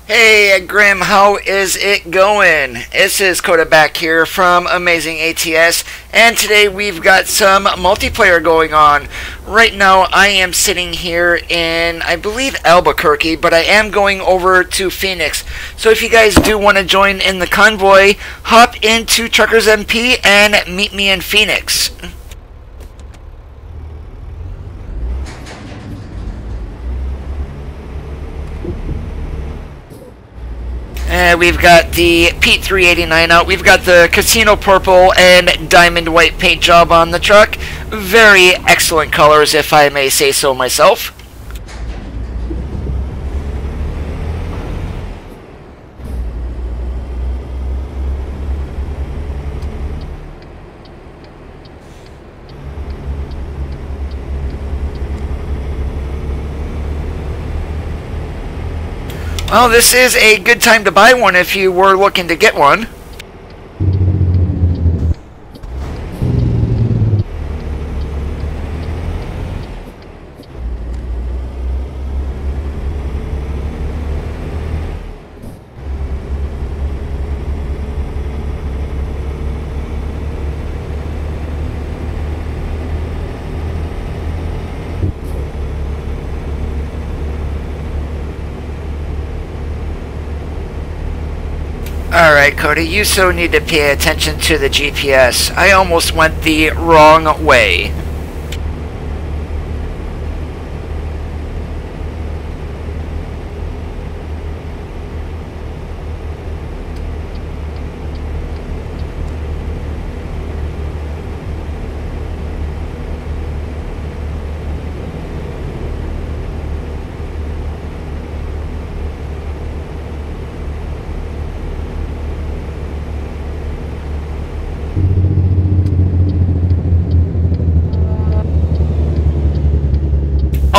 Hey Grim, how is it going? This is Coda back here from Amazing ATS, and today we've got some multiplayer going on. Right now I am sitting here in, I believe, Albuquerque, but I am going over to Phoenix. So if you guys do want to join in the convoy, hop into TruckersMP and meet me in Phoenix. We've got the Pete 389 out. We've got the Casino Purple and Diamond White paint job on the truck. Very excellent colors, if I may say so myself. Well, this is a good time to buy one if you were looking to get one. Alright, Cody, you so need to pay attention to the GPS. I almost went the wrong way.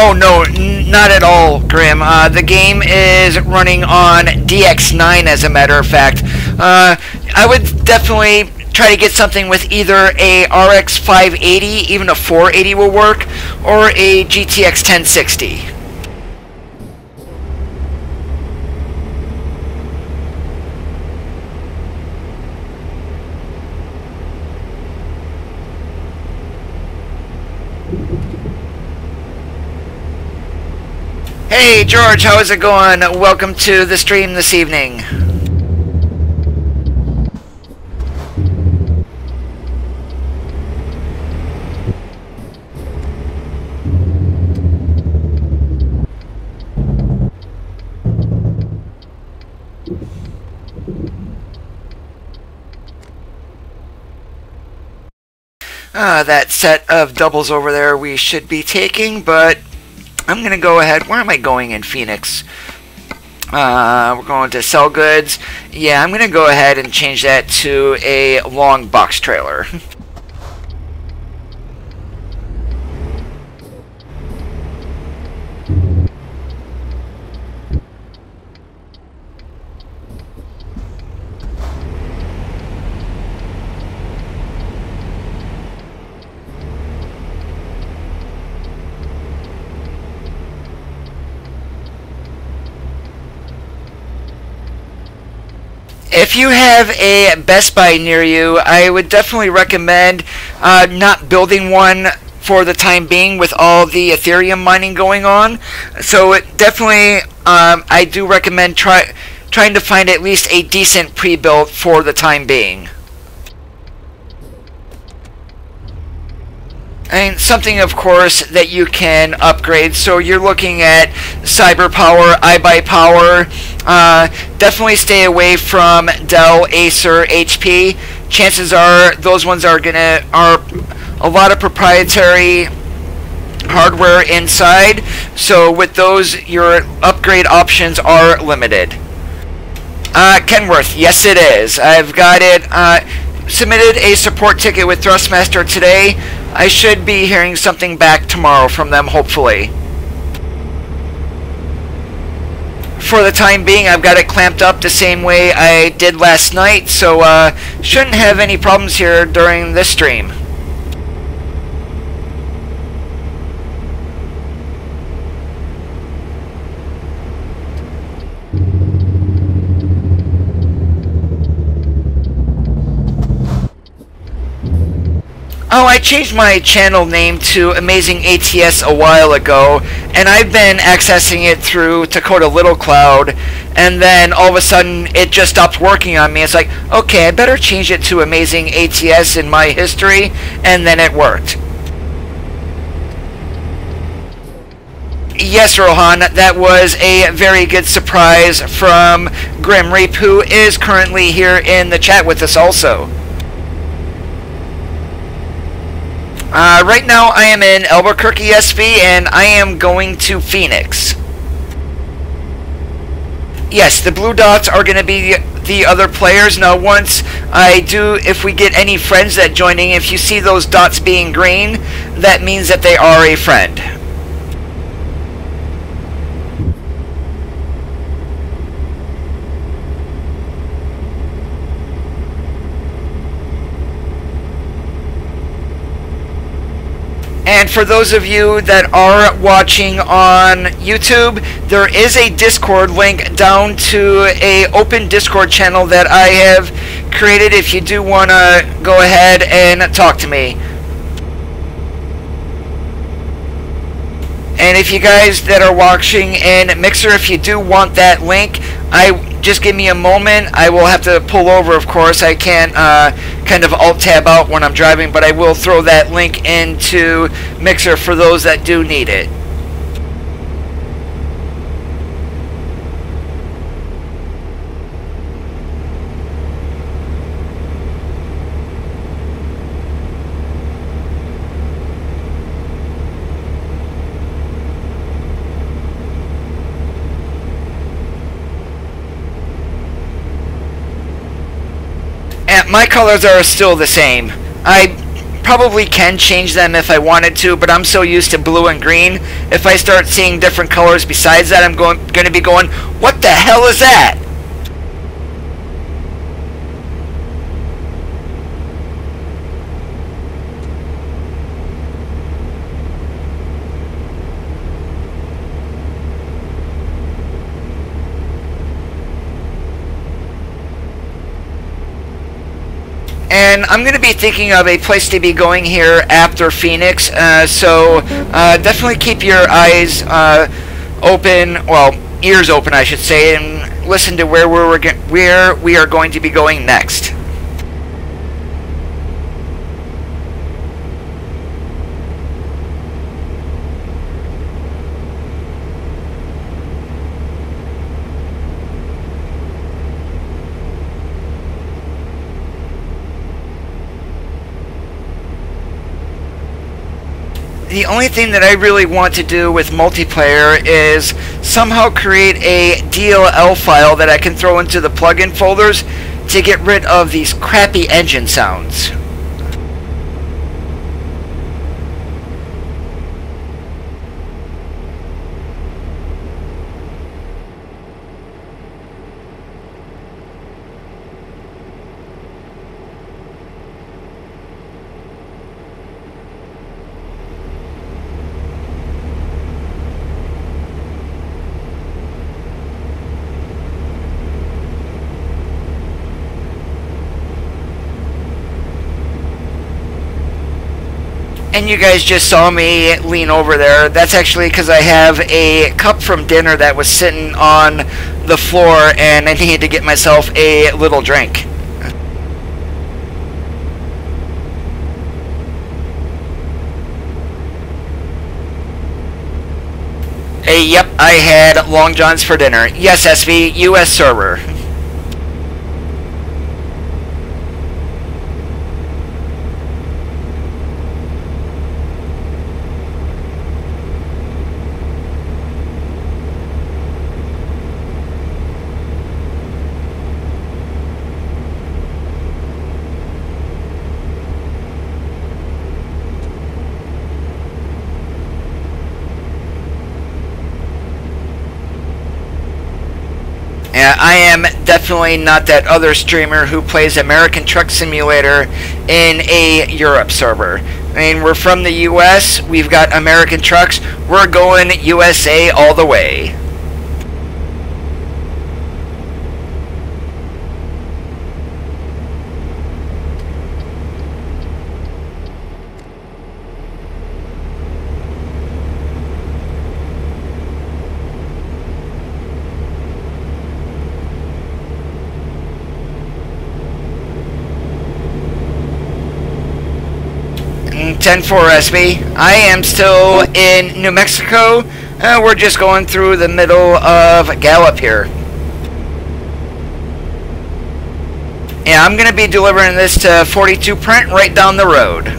Oh no, not at all, Grim. The game is running on DX9, as a matter of fact. I would definitely try to get something with either a RX 580, even a 480 will work, or a GTX 1060. Hey George, how is it going? Welcome to the stream this evening. That set of doubles over there we should be taking, but I'm going to go ahead. Where am I going in Phoenix? We're going to sell goods. Yeah, I'm going to go ahead and change that to a long box trailer. If you have a Best Buy near you, I would definitely recommend not building one for the time being with all the Ethereum mining going on. So it definitely, I do recommend trying to find at least a decent pre-built for the time being. And something, of course, that you can upgrade. So you're looking at Cyber Power, iBuy Power. Definitely stay away from Dell, Acer, HP. Chances are those ones are a lot of proprietary hardware inside. So with those, your upgrade options are limited. Kenworth, yes it is. I've got it. Submitted a support ticket with Thrustmaster today. I should be hearing something back tomorrow from them, hopefully. For the time being, I've got it clamped up the same way I did last night, so shouldn't have any problems here during this stream. Oh, I changed my channel name to Amazing ATS a while ago, and I've been accessing it through Dakota Little Cloud, and then all of a sudden it just stopped working on me. It's like, okay, I better change it to Amazing ATS in my history, and then it worked. Yes, Rohan, that was a very good surprise from Grim Reap, who is currently here in the chat with us also. Right now I am in Albuquerque, SV, and I am going to Phoenix. Yes, the blue dots are going to be the other players. Now, once I do, if we get any friends that joining, if you see those dots being green, that means that they are a friend. And for those of you that are watching on YouTube, there is a Discord link down to a open Discord channel that I have created if you do want to go ahead and talk to me. And if you guys that are watching in Mixer, if you do want that link, just give me a moment. I will have to pull over, of course. I can't kind of alt-tab out when I'm driving, but I will throw that link into Mixer for those that do need it. My colors are still the same. I probably can change them if I wanted to, but I'm so used to blue and green. If I start seeing different colors besides that, I'm going to be going, what the hell is that? And I'm going to be thinking of a place to be going here after Phoenix, so definitely keep your eyes open, well, ears open I should say, and listen to where we are going to be going next. The only thing that I really want to do with multiplayer is somehow create a DLL file that I can throw into the plugin folders to get rid of these crappy engine sounds. And you guys just saw me lean over there. That's actually because I have a cup from dinner that was sitting on the floor and I needed to get myself a little drink. Yep, I had Long Johns for dinner. Yes, SV, US server. I am definitely not that other streamer who plays American Truck Simulator in a Europe server. I mean, we're from the US, we've got American trucks, we're going USA all the way. 10-4 SB. I am still in New Mexico. We're just going through the middle of Gallup here. Yeah, I'm going to be delivering this to 42 Print right down the road.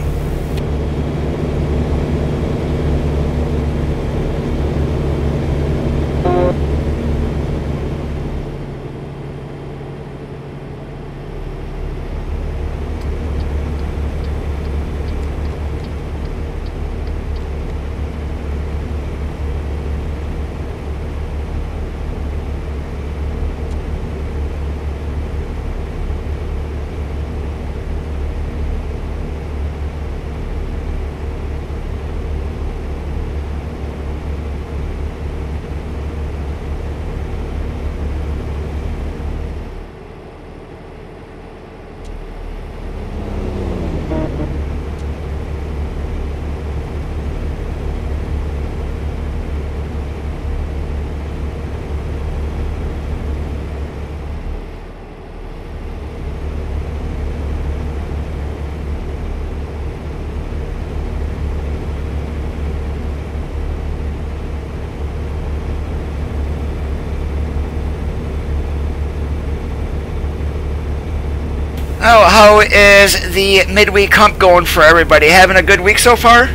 Oh, how is the midweek hump going for everybody? Having a good week so far?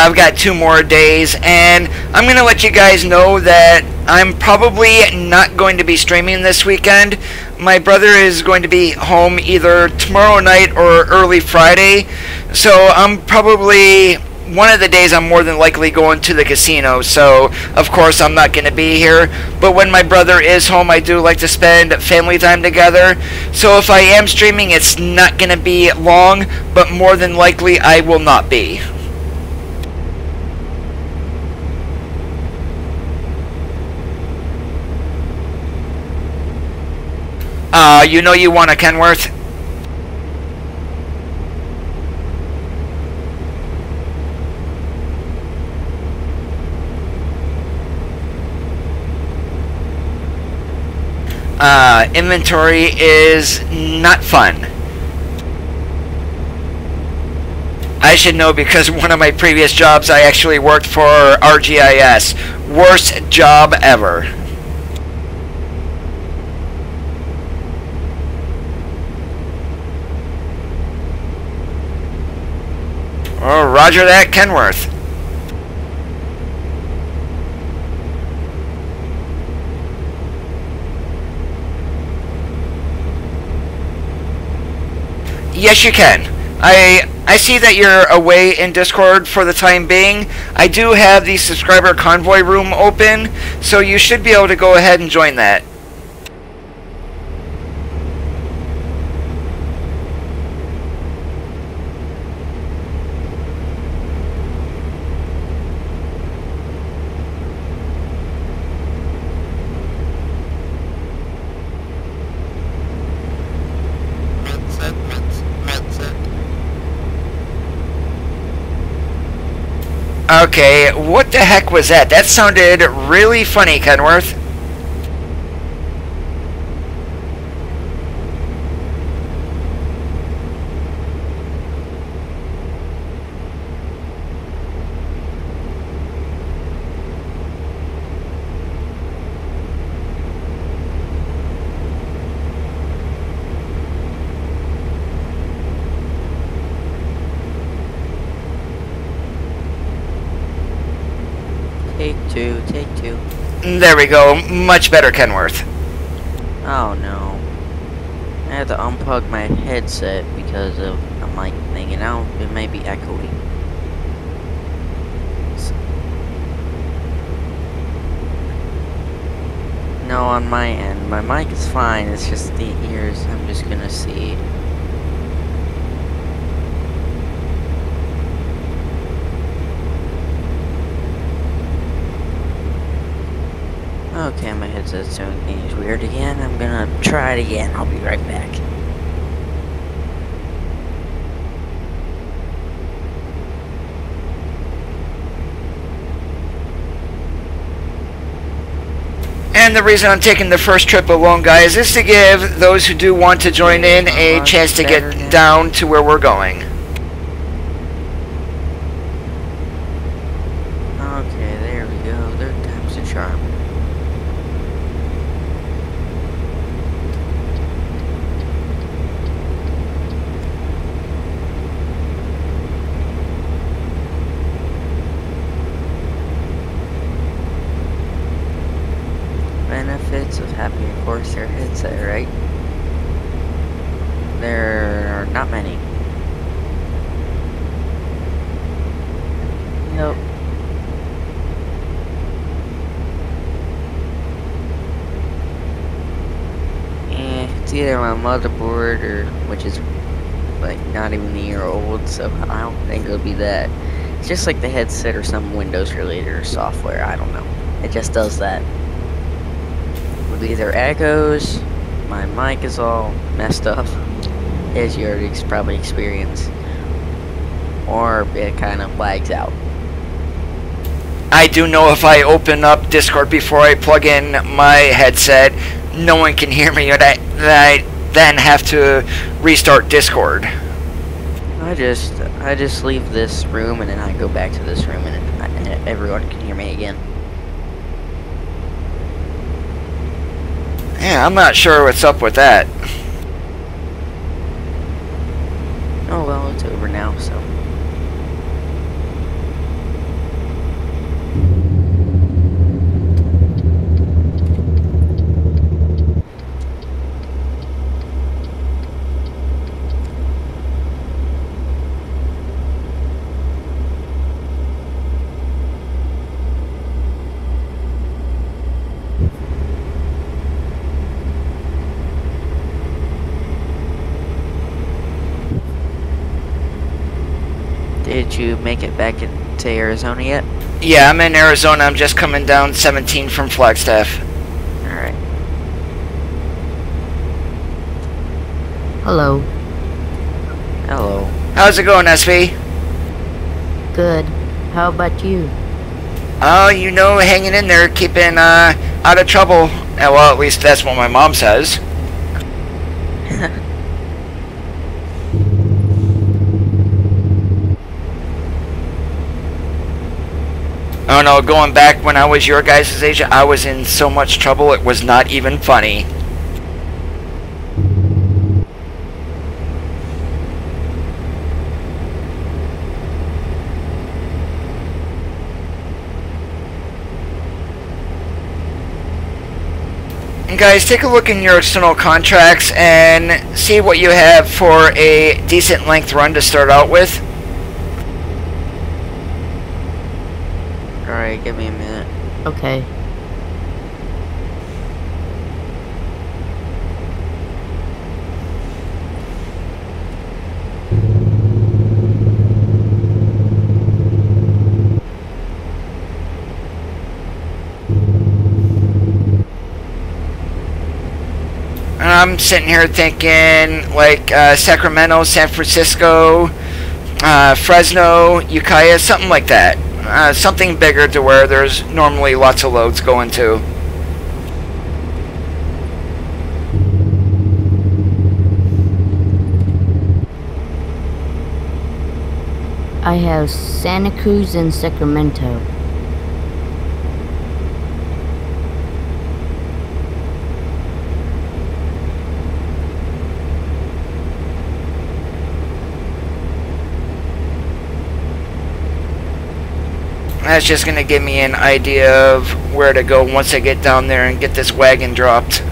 I've got 2 more days, and I'm going to let you guys know that I'm probably not going to be streaming this weekend. My brother is going to be home either tomorrow night or early Friday, so I'm probably, one of the days I'm more than likely going to the casino, so of course I'm not going to be here. But when my brother is home, I do like to spend family time together, so if I am streaming, it's not going to be long, but more than likely I will not be. You know you want a Kenworth? Inventory is not fun. I should know because one of my previous jobs I actually worked for RGIS. Worst job ever. Oh, roger that, Kenworth. Yes, you can. I see that you're away in Discord for the time being. I do have the subscriber convoy room open, so you should be able to go ahead and join that. Okay, what the heck was that? That sounded really funny, Kenworth. Take two. There we go. Much better, Kenworth. Oh no. I had to unplug my headset because of, I'm like thinking, oh, it may be echoey. No, on my end. My mic is fine, it's just the ears. I'm just gonna see. Okay, my headset's doing things weird again. I'm gonna try it again. I'll be right back. And the reason I'm taking the first trip alone, guys, is to give those who do want to join in a chance to get down to where we're going. Okay, there we go. Third time's the charm. Benefits of having a Corsair headset, right? There are not many. Nope. It's either my motherboard or, which is like not even a year old, so I don't think it'll be that. It's just like the headset or some Windows related or software, I don't know. It just does that. With either echoes, my mic is all messed up, as you already probably experienced, or it kind of lags out. I do know if I open up Discord before I plug in my headset, no one can hear me, and I then have to restart Discord. I just leave this room and then I go back to this room and everyone can hear me again. Yeah, I'm not sure what's up with that. Oh well, it's over now, so. Did you make it back into Arizona yet? Yeah, I'm in Arizona. I'm just coming down 17 from Flagstaff. Alright. Hello. Hello. How's it going, SV? Good. How about you? Oh, you know, hanging in there, keeping out of trouble. Well, at least that's what my mom says. Oh no, going back when I was your guys' age, I was in so much trouble it was not even funny. And guys, take a look in your external contracts and see what you have for a decent length run to start out with. Alright, give me a minute. Okay. And I'm sitting here thinking like Sacramento, San Francisco, Fresno, Ukiah, something like that. Something bigger to where there's normally lots of loads going to. I have Santa Cruz and Sacramento. That's just going to give me an idea of where to go once I get down there and get this wagon dropped.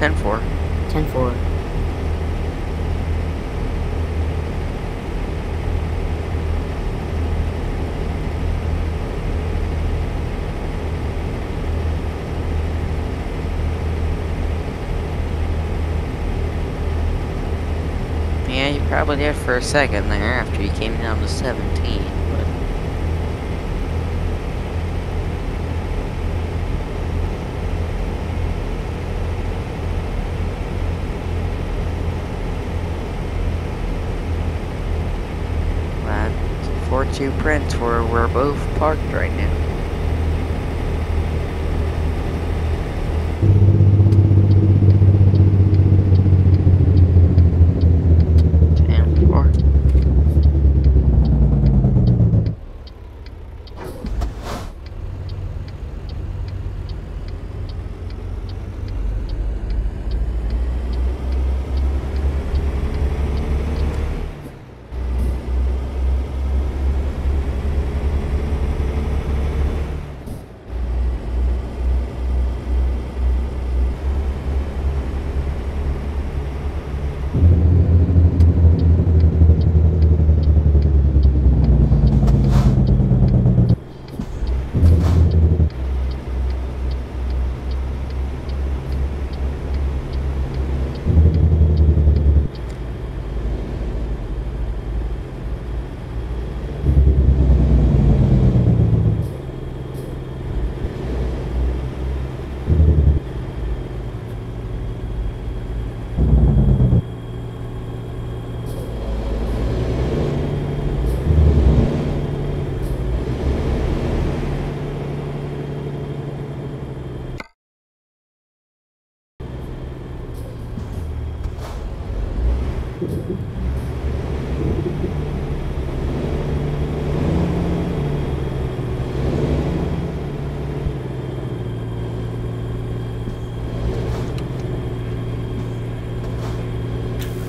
10-4. 10-4. Yeah, you probably did for a second there after you came down to 17, but... That 4-2 Prince where we're both parked right now.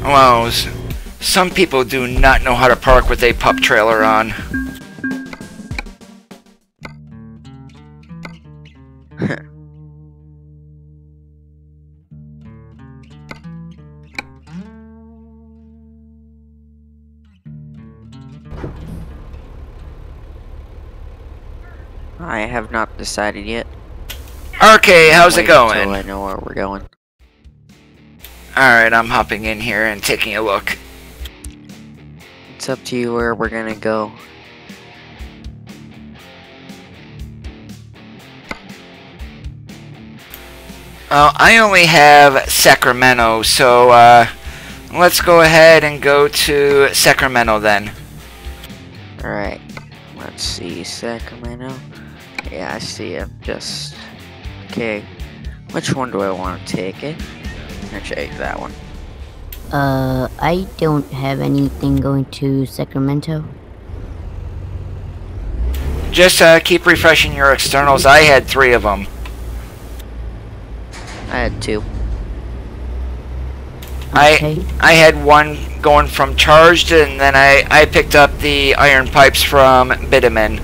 Wow, some people do not know how to park with a pup trailer on. I have not decided yet. Okay, how's it going? Until I know where we're going. Alright, I'm hopping in here and taking a look. It's up to you where we're gonna go. I only have Sacramento, so let's go ahead and go to Sacramento then. Alright, let's see, Sacramento. Yeah, I see it. Just okay. Which one do I want to take it? I'll take that one. I don't have anything going to Sacramento. Just keep refreshing your externals. I had 3 of them. I had 2. Okay. I had 1 going from charged, and then I picked up the iron pipes from bitumen.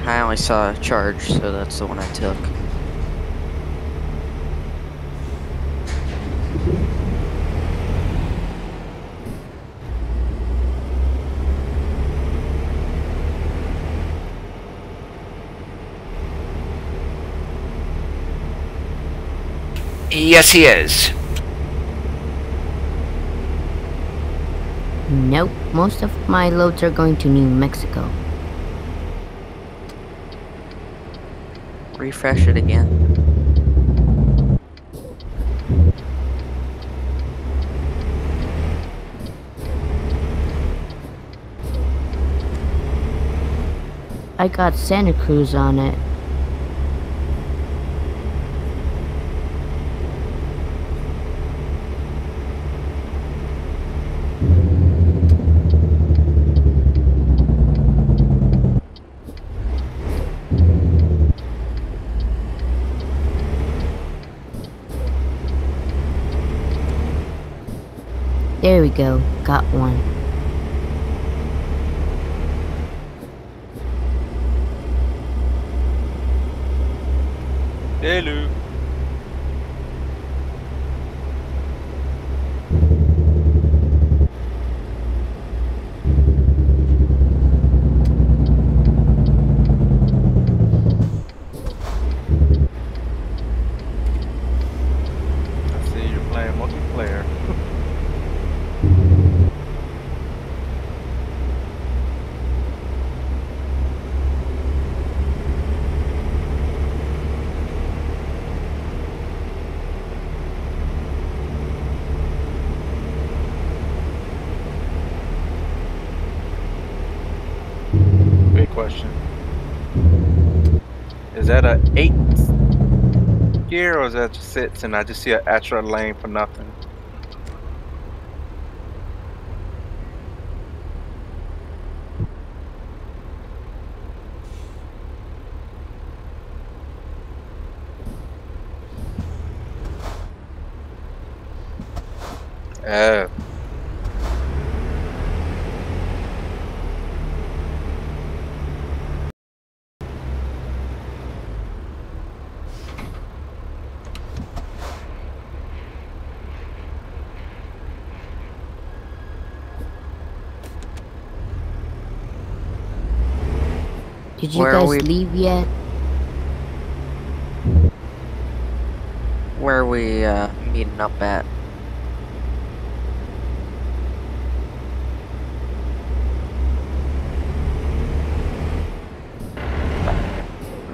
I only saw a charge, so that's the one I took. Yes, he is. Nope, most of my loads are going to New Mexico. Refresh it again. I got Santa Cruz on it. There we go, got one. Hello. I see you're playing multiplayer. Big question. Is that a 8 gear or is that just 6 and I just see an extra lane for nothing? Oh. Did you Where are guys we? leave yet? Where are we meeting up at?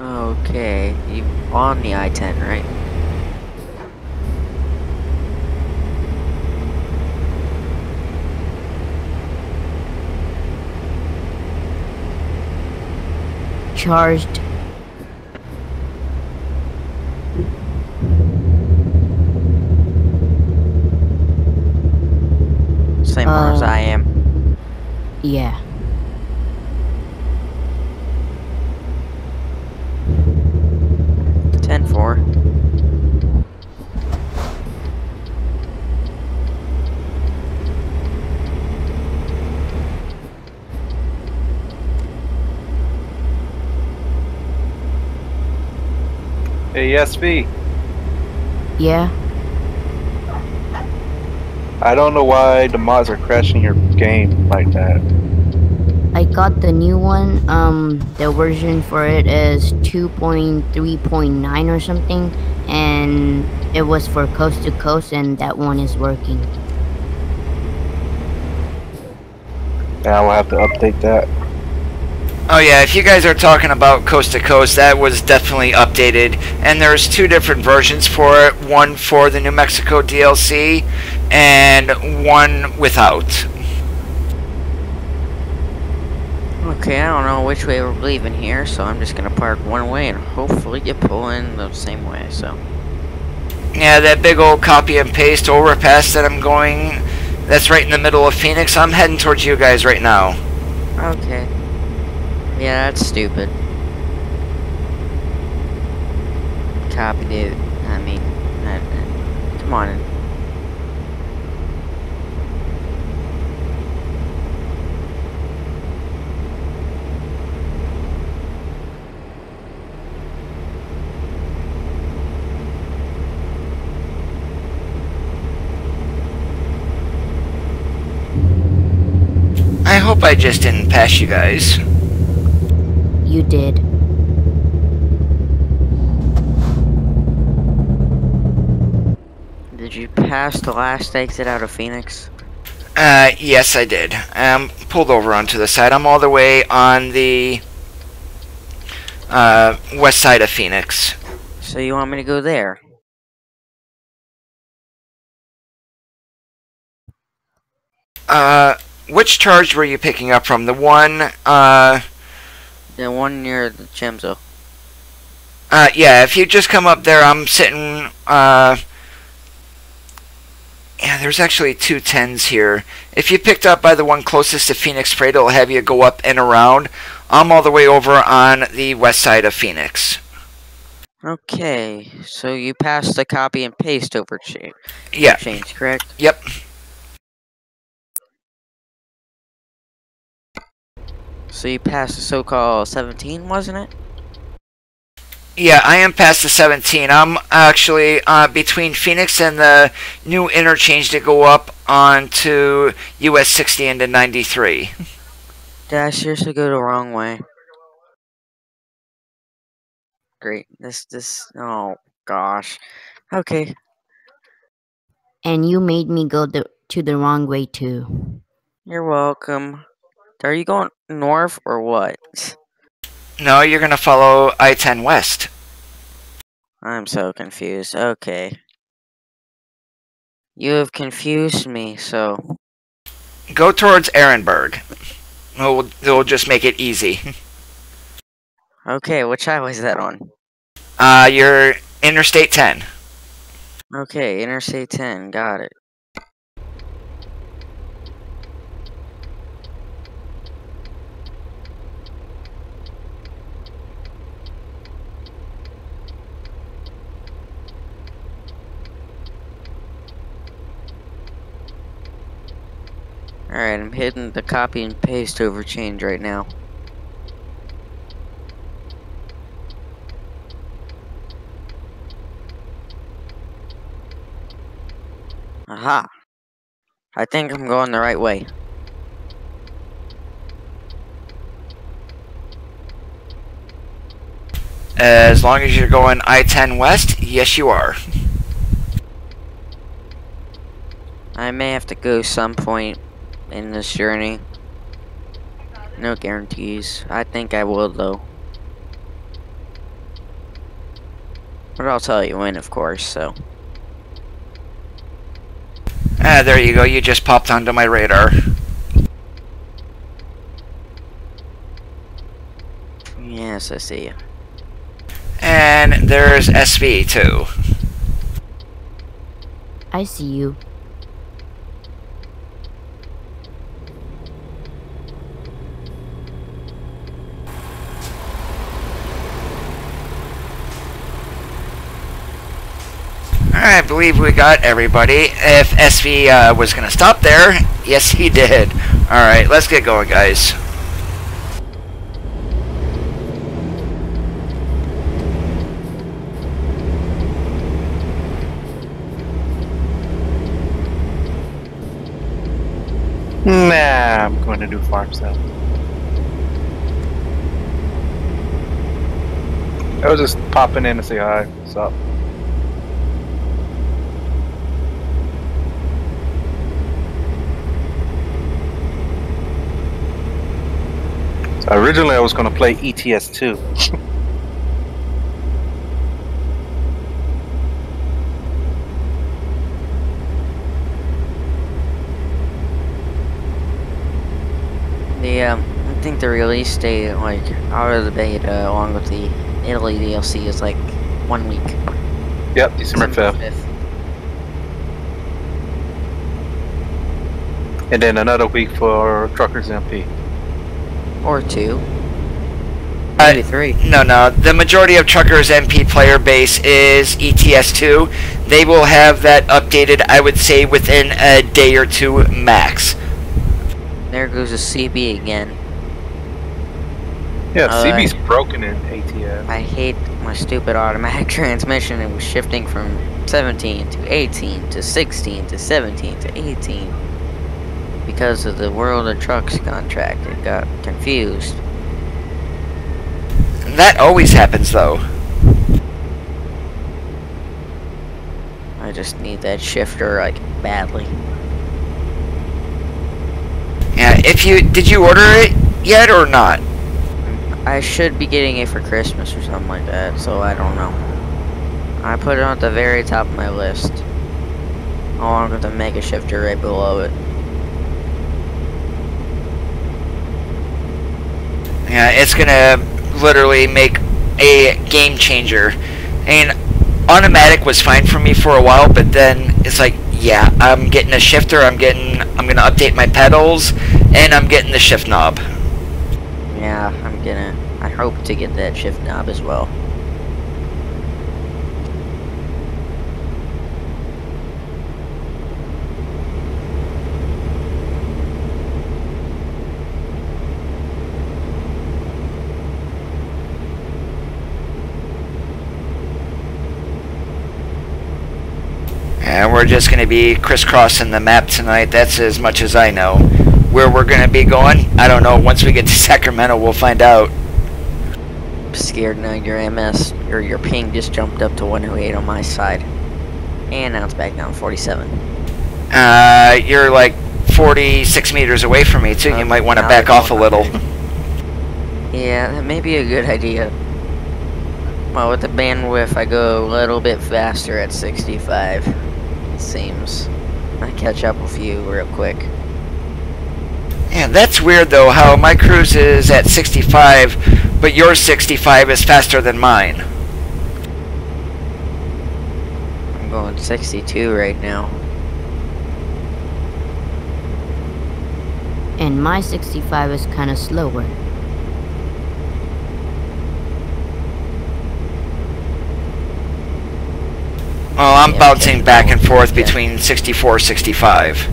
Okay, you on the I-10, right? Charged. Same one as I am. Yeah. Ten four. Hey, SV. Yeah. I don't know why the mods are crashing your game like that. I got the new one. The version for it is 2.3.9 or something, and it was for coast to coast, and that one is working. Now I will have to update that. Oh yeah, if you guys are talking about Coast to Coast, that was definitely updated, and there's two different versions for it, one for the New Mexico DLC, and one without. Okay, I don't know which way we're leaving here, so I'm just gonna park one way and hopefully get pulling the same way, so. Yeah, that big old copy and paste overpass that I'm going, that's right in the middle of Phoenix, I'm heading towards you guys right now. Okay. Yeah, that's stupid. Copy, dude. I mean, come on. I hope I just didn't pass you guys. You did. Did you pass the last exit out of Phoenix? Yes I did. Pulled over onto the side. I'm all the way on the west side of Phoenix. So you want me to go there? Which charge were you picking up from? The one, The one near the Chemzo. yeah, if you just come up there, I'm sitting, yeah, there's actually two 10s here. If you picked up by the one closest to Phoenix Freight, it'll have you go up and around. I'm all the way over on the west side of Phoenix. Okay, so you passed the copy and paste Yeah. change, correct? Yep. So you passed the so-called 17, wasn't it? Yeah, I am past the 17. I'm actually between Phoenix and the new interchange to go up onto US 60 into 93. Did I seriously go the wrong way? Great. Oh gosh. Okay. And you made me go to the wrong way too. You're welcome. Are you going north or what? No, you're going to follow I-10 West. I'm so confused. Okay. You have confused me, so. Go towards Ehrenberg. It'll just make it easy. Okay, which highway is that on? You're Interstate 10. Okay, Interstate 10, got it. Alright, I'm hitting the copy and paste over change right now. Aha! I think I'm going the right way. As long as you're going I-10 West, yes you are. I may have to go some point in this journey. No guarantees. I think I will, though. But I'll tell you when, of course, so. There you go. You just popped onto my radar. Yes, I see you. And there's SV too. I see you. I believe we got everybody. If SV was going to stop there, yes he did. Alright, let's get going, guys. Nah, I'm going to do farm stuff. I was just popping in to say hi. What's up? So originally, I was going to play ETS 2. I think the release date, like, out of the beta, along with the Italy DLC, is like 1 week. Yep, December 5th. And then another week for TruckersMP. Or 2. Maybe 3. No. The majority of TruckersMP player base is ETS2. They will have that updated, I would say, within a day or two max. There goes a CB again. Yeah, CB's broken in ATS. I hate my stupid automatic transmission. It was shifting from 17 to 18 to 16 to 17 to 18. Because of the World of Trucks contract, it got confused. That always happens, though. I just need that shifter, like, badly. Yeah, did you order it yet or not? I should be getting it for Christmas or something like that, so I don't know. I put it at the very top of my list, along with the Mega Shifter right below it. Yeah, it's gonna literally make a game changer. And automatic was fine for me for a while, but then it's like, yeah, I'm getting a shifter, I'm gonna update my pedals, and I'm getting the shift knob. Yeah, I hope to get that shift knob as well. we're just going to be crisscrossing the map tonight. That's as much as I know. Where we're going to be going, I don't know. Once we get to Sacramento, we'll find out. Scared now. Your MS or your ping just jumped up to 108 on my side, and now it's back down to 47. You're like 46 meters away from me too. You might want to back off a little. Yeah, that may be a good idea. Well, with the bandwidth, I go a little bit faster at 65. It seems. I catch up with you real quick. Yeah, that's weird though, how my cruise is at 65, but your 65 is faster than mine. I'm going 62 right now. And my 65 is kind of slower. Oh, I'm bouncing okay. back and forth between 64 65.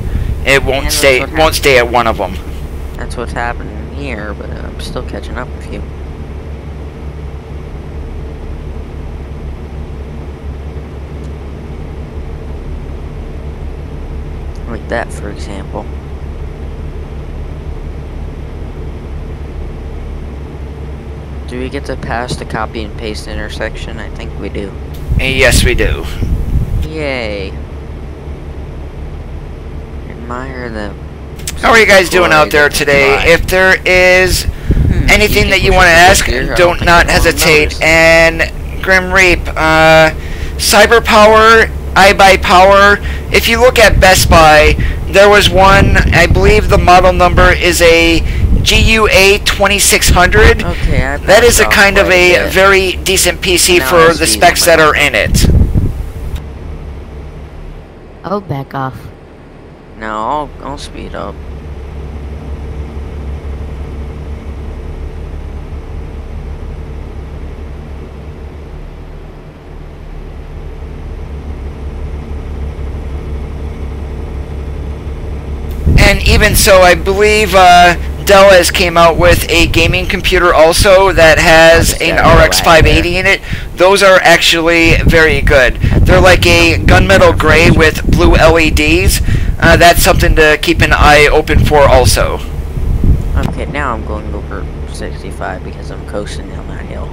It won't stay at one of them. That's what's happening here, but I'm still catching up with you. Like that, for example. Do we get to pass the copy and paste intersection? I think we do. Yes, we do. Yay. Admire the... How are you guys doing out there today? If there is anything that you want to ask, don't not hesitate. And Grim Reap, Cyber Power, iBuy Power. If you look at Best Buy, there was one, I believe the model number is a GUA 2600. Okay, that is a kind of a very decent PC for the specs that are in it. Oh, back off. No, I'll speed up. And even so, I believe Dell has came out with a gaming computer also that has an RX 580 in it. Those are actually very good. They're like a gunmetal gray with blue LEDs. That's something to keep an eye open for also. Okay, now I'm going over 65 because I'm coasting down that hill.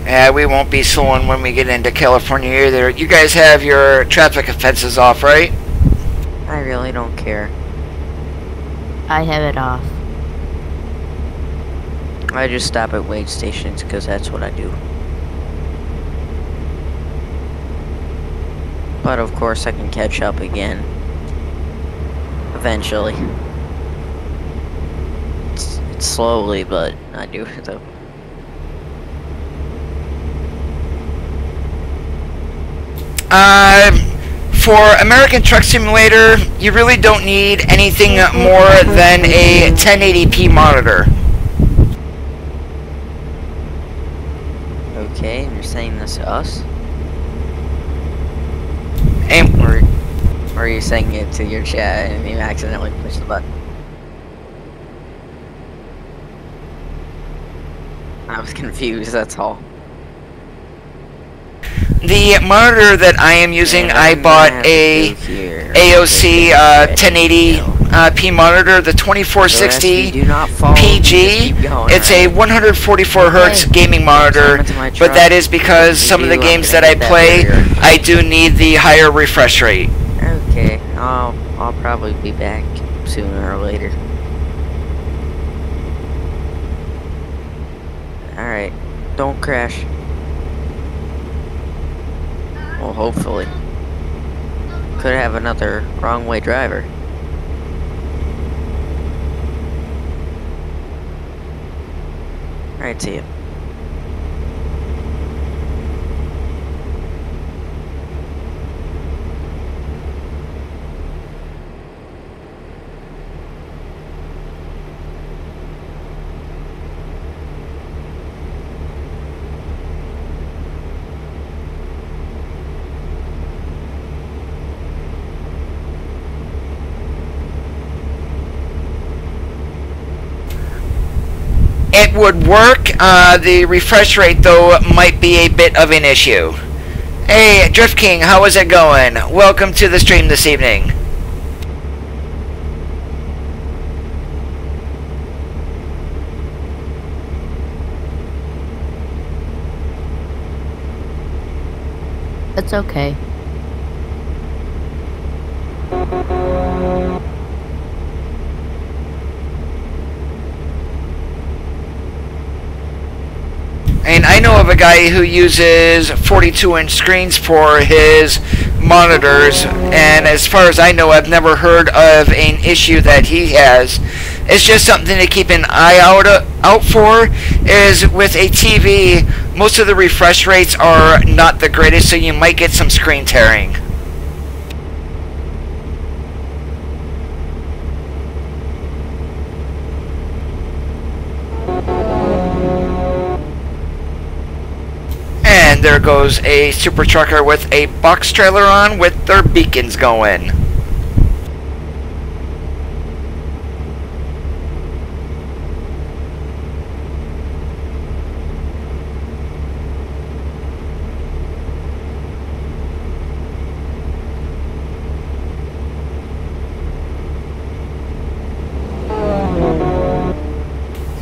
Yeah, we won't be slowing when we get into California either. You guys have your traffic offenses off, right? I really don't care. I have it off. I just stop at wait stations because that's what I do. But of course I can catch up again. Eventually. It's slowly, but I do it though. For American Truck Simulator, you really don't need anything more than a 1080p monitor. Okay, and you're saying this to us? And Or are you saying it to your chat and you accidentally pushed the button? I was confused, that's all. the monitor that I am using, I bought a AOC 1080p monitor, the 2460 PG. It's a 144 Hertz gaming monitor, but that is because some of the games that I play, I do need the higher refresh rate. Okay, I'll probably be back sooner or later. Alright, don't crash. Well, hopefully. Could have another wrong way driver. Alright, see ya. It would work. The refresh rate, though, might be a bit of an issue. Hey, Drift King, how is it going? Welcome to the stream this evening. It's okay. And I know of a guy who uses 42-inch screens for his monitors, and as far as I know, I've never heard of an issue that he has. It's just something to keep an eye out for, is with a TV, most of the refresh rates are not the greatest, so you might get some screen tearing. And there goes a super trucker with a box trailer on with their beacons going.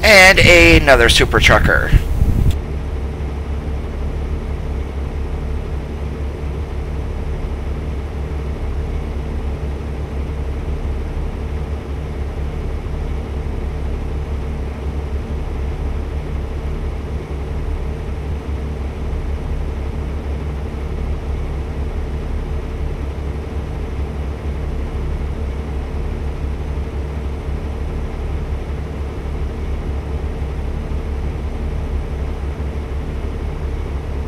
And another super trucker.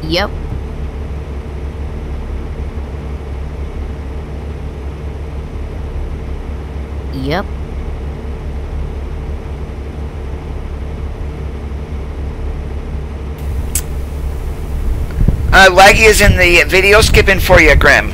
Yep. Yep. Laggy is in the video skipping for you, Grim.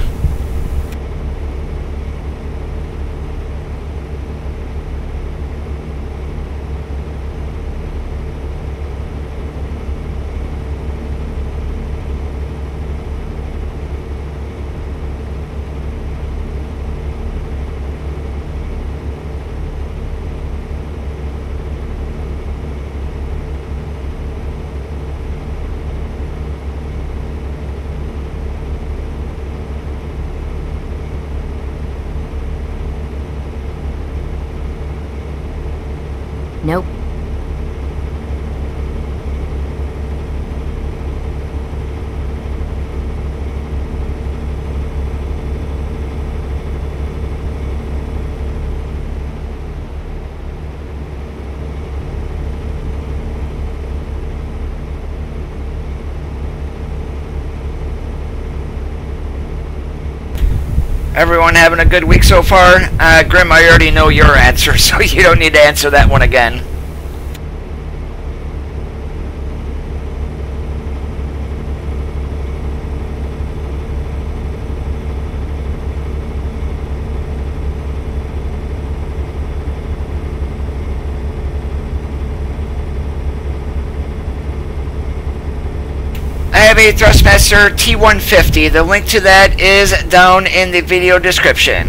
Nope. Everyone having a good week so far? Grim, I already know your answer, so you don't need to answer that one again. I have a Thrustmaster T150. The link to that is down in the video description.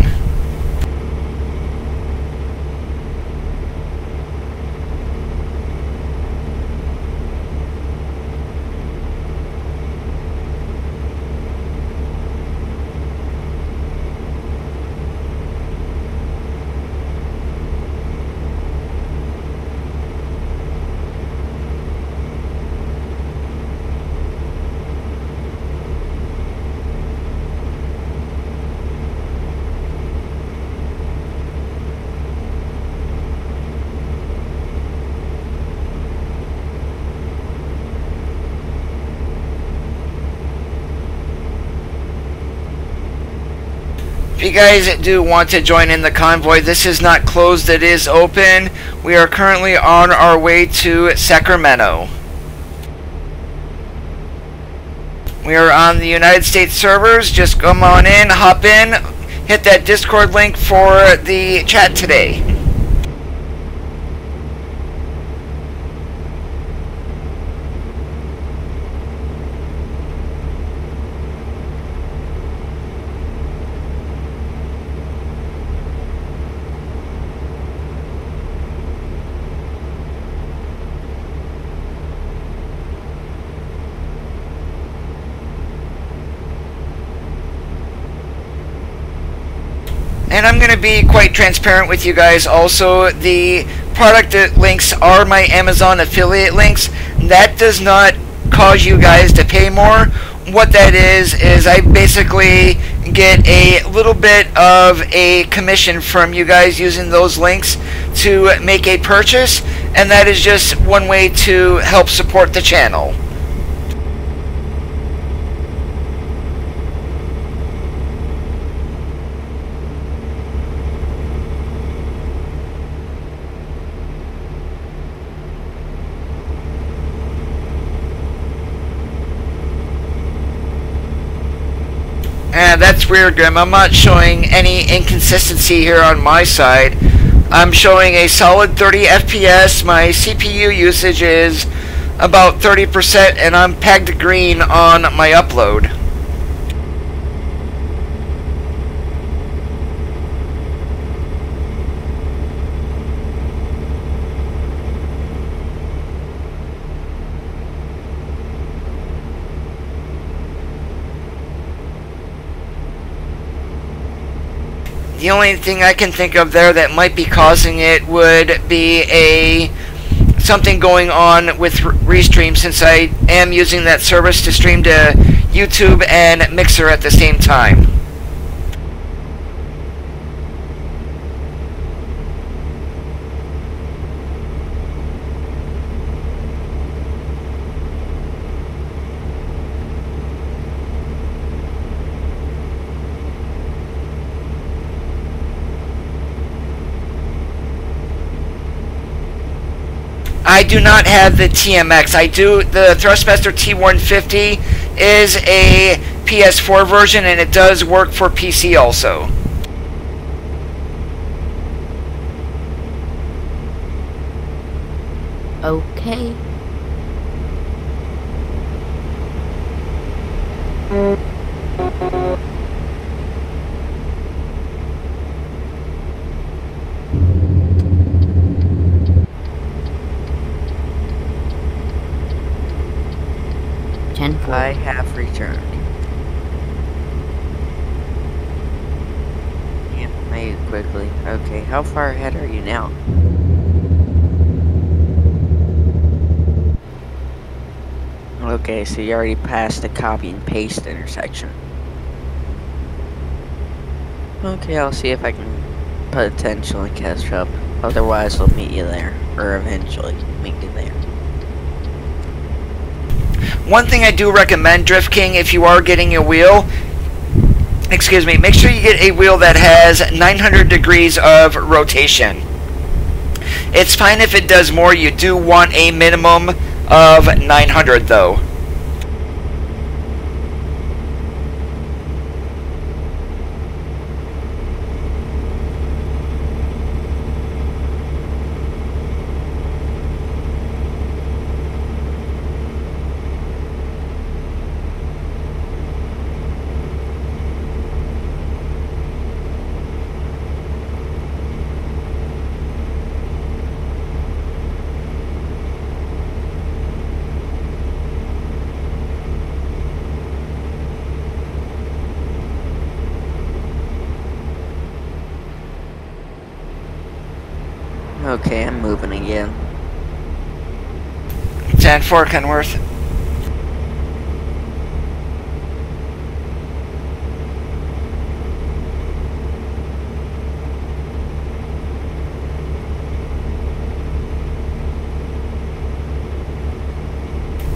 If you guys do want to join in the convoy, this is not closed, it is open. We are currently on our way to Sacramento. We are on the United States servers. Just come on in, hop in, hit that Discord link for the chat today. And I'm going to be quite transparent with you guys also. The product links are my Amazon affiliate links. That does not cause you guys to pay more. What that is I basically get a little bit of a commission from you guys using those links to make a purchase, and that is just one way to help support the channel. And that's weird, Grim. I'm not showing any inconsistency here on my side. I'm showing a solid 30 FPS. My CPU usage is about 30%, and I'm pegged green on my upload. The only thing I can think of there that might be causing it would be something going on with Restream, since I am using that service to stream to YouTube and Mixer at the same time. I do not have the TMX. The Thrustmaster T150 is a PS4 version, and it does work for PC also. Okay. I have returned. Yeah, made it quickly. Okay, how far ahead are you now? Okay, so you already passed the copy and paste intersection. Okay, I'll see if I can potentially catch up. Otherwise, I'll meet you there. Or eventually meet you there. One thing I do recommend, Drift King, if you are getting a wheel, excuse me, make sure you get a wheel that has 900 degrees of rotation. It's fine if it does more. You do want a minimum of 900 though. Okay, I'm moving again. 10-4, Kenworth.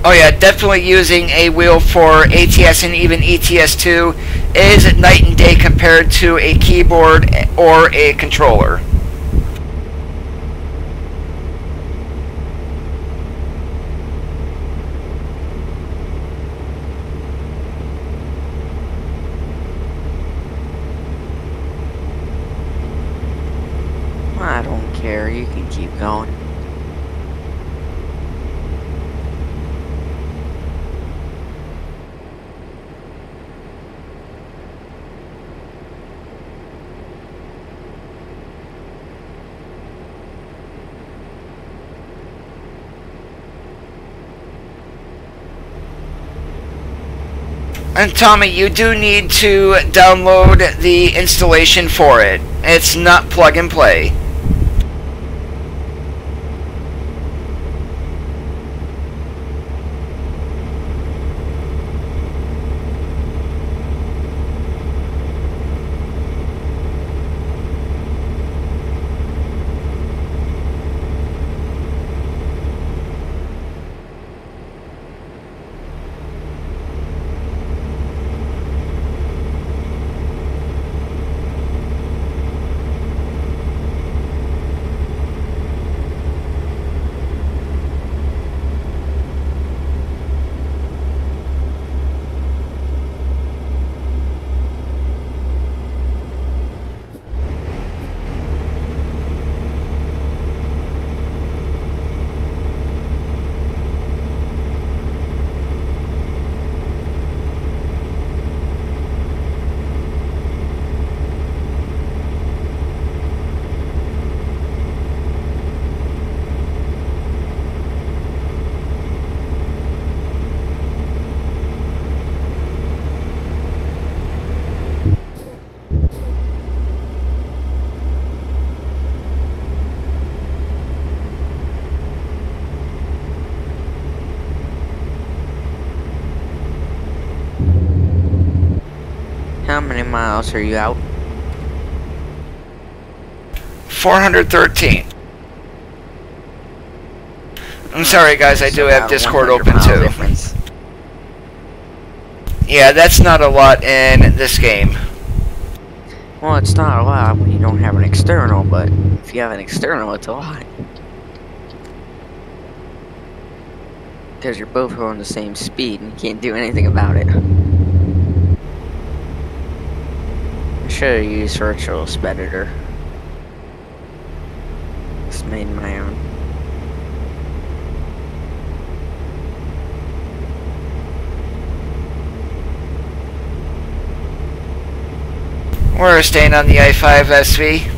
Oh yeah, definitely using a wheel for ATS and even ETS2 is night and day compared to a keyboard or a controller. I don't care, you can keep going. And Tommy, you do need to download the installation for it. It's not plug and play. How many miles are you out? 413. I'm sorry guys, I do have Discord open too. Difference. Yeah, that's not a lot in this game. Well, it's not a lot when you don't have an external, but if you have an external, it's a lot. Because you're both going the same speed and you can't do anything about it. I should have used Virtual Speditor. Just made my own. We're staying on the I-5 SV.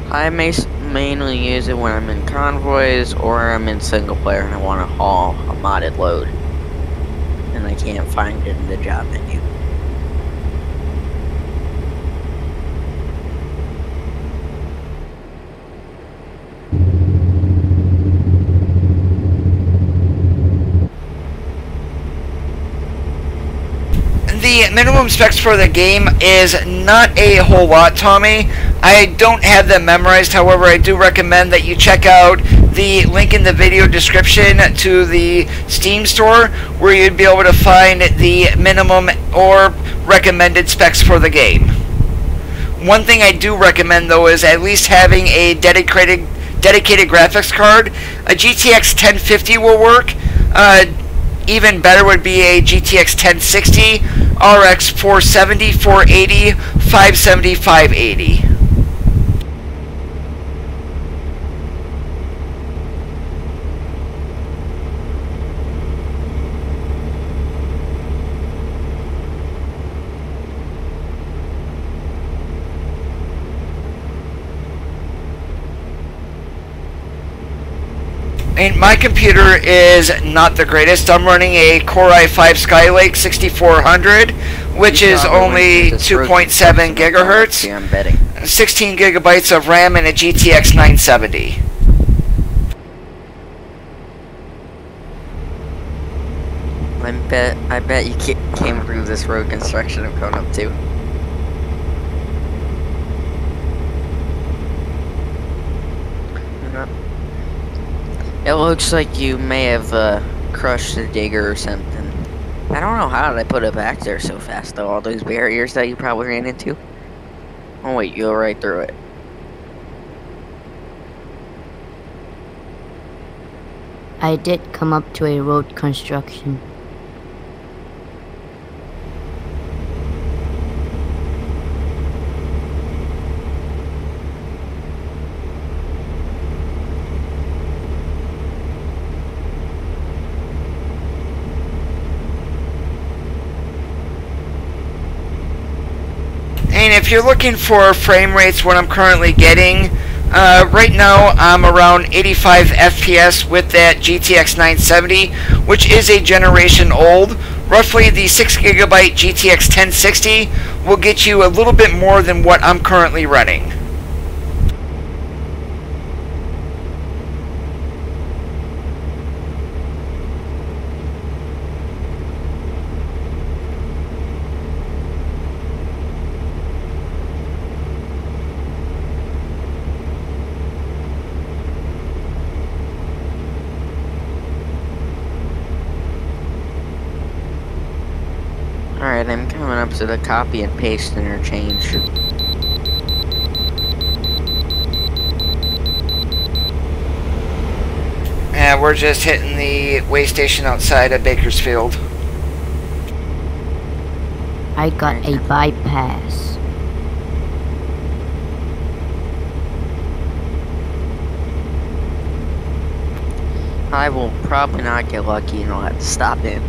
I mainly use it when I'm in convoys or I'm in single player and I want to haul a modded load. And I can't find it in the job menu. The minimum specs for the game is not a whole lot, Tommy. I don't have them memorized, however, I do recommend that you check out the link in the video description to the Steam store, where you'd be able to find the minimum or recommended specs for the game. One thing I do recommend, though, is at least having a dedicated graphics card. A GTX 1050 will work. Even better would be a GTX 1060, RX 470, 480, 570, 580. And my computer is not the greatest. I'm running a Core i5 Skylake 6400, which is only 2.7 gigahertz, I'm betting. 16 gigabytes of RAM, and a GTX 970. I bet you came through this road construction I'm going up to. It looks like you may have crushed the digger or something. I don't know how they put it back there so fast though, all those barriers that you probably ran into. Oh wait, you go right through it. I did come up to a road construction. And if you're looking for frame rates, what I'm currently getting, right now I'm around 85 FPS with that GTX 970, which is a generation old. Roughly the 6GB GTX 1060 will get you a little bit more than what I'm currently running. Alright, I'm coming up to the copy and paste interchange. And we're just hitting the way station outside of Bakersfield. I got a bypass. I will probably not get lucky and I'll have to stop in.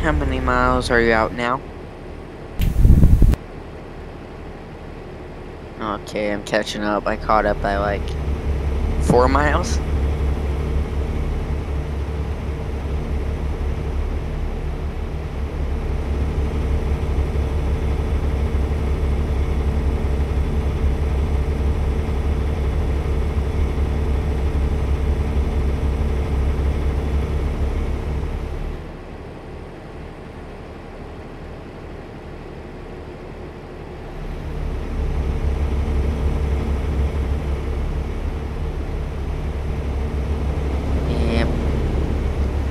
How many miles are you out now? Okay, I'm catching up. I caught up by like 4 miles.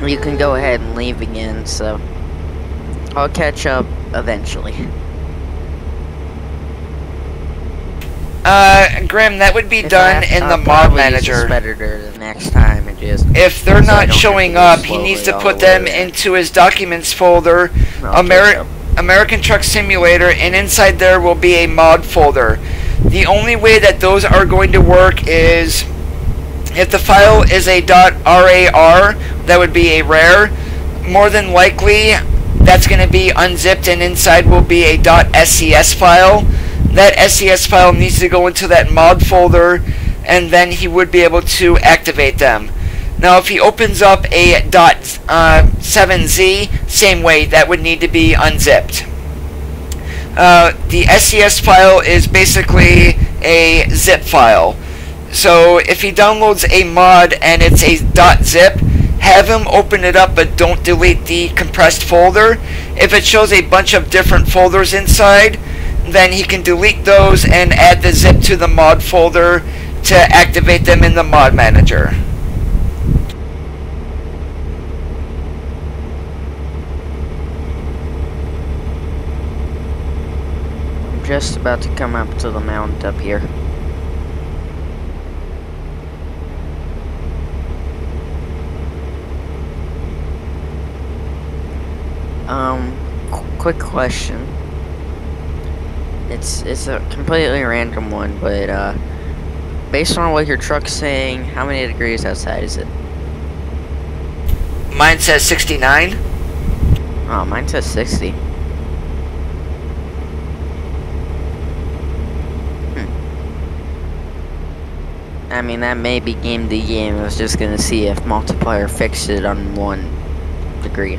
You can go ahead and leave again, so I'll catch up eventually. Grim, that would be done in the mod manager. Better the next time and just. If they're not showing up, he needs to put them into his documents folder, American Truck Simulator, and inside there will be a mod folder. The only way that those are going to work is if the file is a .rar, that would be a rare. More than likely, that's going to be unzipped, and inside will be a .scs file. That SCS file needs to go into that mod folder, and then he would be able to activate them. Now, if he opens up a .7z, same way, that would need to be unzipped. The SCS file is basically a zip file. So if he downloads a mod and it's a .zip, have him open it up, but don't delete the compressed folder. If it shows a bunch of different folders inside, then he can delete those and add the zip to the mod folder to activate them in the mod manager. I'm just about to come up to the mount up here. Quick question. It's a completely random one, but based on what your truck's saying, how many degrees outside is it? Mine says 69. Oh, mine says 60. I mean, that may be game to game. I was just gonna see if multiplier fixed it on 1 degree.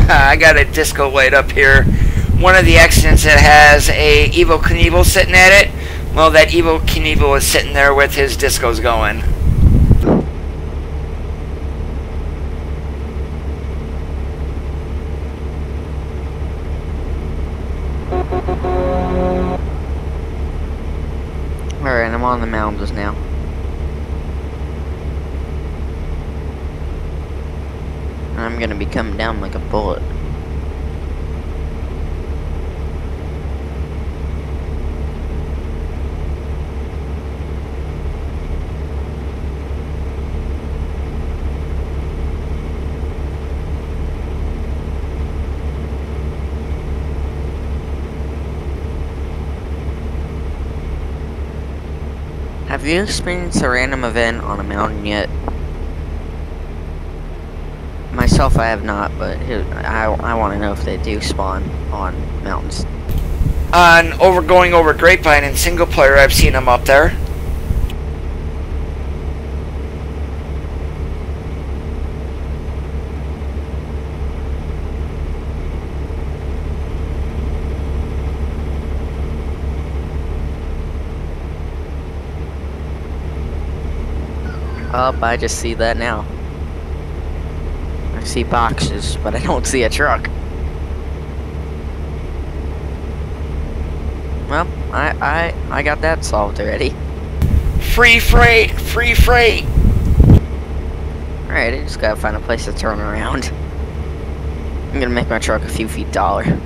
I got a disco light up here. One of the accidents that has a Evel Knievel sitting at it Well, that Evil Knievel is sitting there with his discos going. Alright, I'm on the mountains now. I'm gonna be coming down like a bullet. Have you experienced a random event on a mountain yet? Myself, I have not, but I want to know if they do spawn on mountains. Going over Grapevine in single player, I've seen them up there. Oh, I just see that now. I see boxes, but I don't see a truck. Well, I got that solved already. Free freight! Free freight! Alright, I just gotta find a place to turn around. I'm gonna make my truck a few feet taller.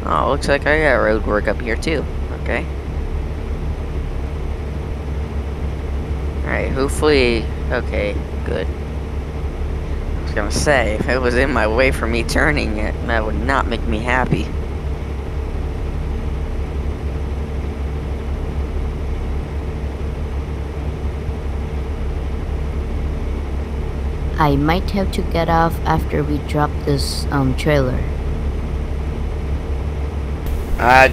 Oh, looks like I got road work up here too. Okay. Alright, hopefully... Okay, good. I was gonna say, if it was in my way for me turning it, that would not make me happy. I might have to get off after we drop this trailer.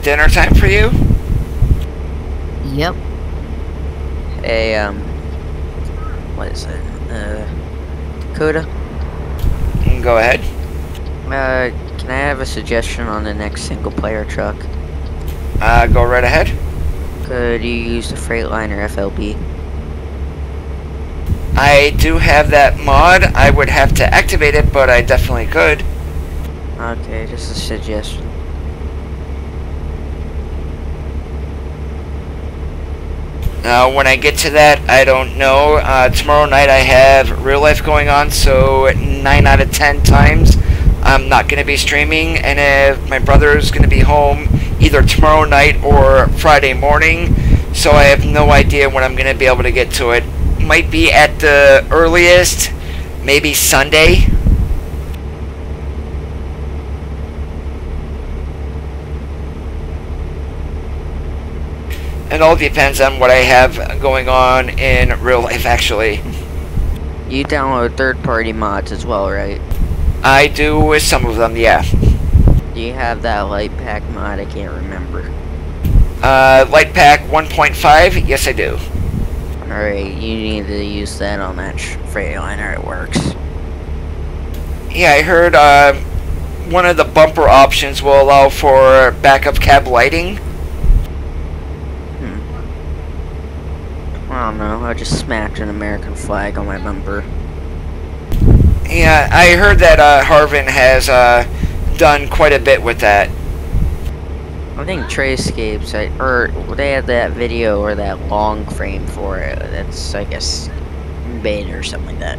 Dinner time for you? Yep. Hey, what is it? Dakota? Go ahead. Can I have a suggestion on the next single player truck? Go right ahead. Could you use the Freightliner FLB? I do have that mod. I would have to activate it, but I definitely could. Okay, just a suggestion. When I get to that, I don't know. Tomorrow night I have real life going on, so 9 out of 10 times I'm not going to be streaming, and if my brother's going to be home either tomorrow night or Friday morning, so I have no idea when I'm going to be able to get to it. Might be at the earliest, maybe Sunday. It all depends on what I have going on in real life, actually. You download third-party mods as well, right? I do with some of them, yeah. Do you have that light pack mod? I can't remember. Light pack 1.5, yes I do. Alright, you need to use that on that Freightliner, it works. Yeah, I heard one of the bumper options will allow for backup cab lighting. I don't know, I just smacked an American flag on my bumper. Yeah, I heard that Harvin has done quite a bit with that. I think Trayscapes, they had that video or that long frame for it. That's, I guess, beta or something like that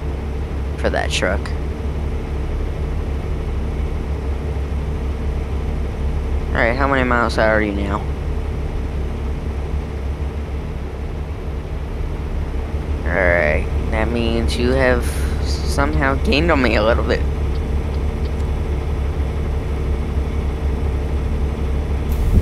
for that truck. Alright, how many miles out are you now? Alright, that means you have somehow gained on me a little bit.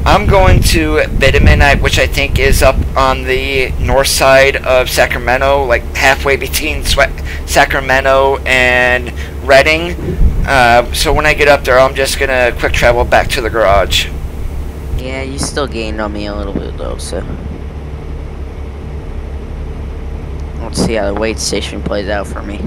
I'm going to Bitumen, which I think is up on the north side of Sacramento, like halfway between Sacramento and Redding. So when I get up there, I'm just going to quick travel back to the garage. Yeah, you still gained on me a little bit though, so... Let's see how the wait station plays out for me.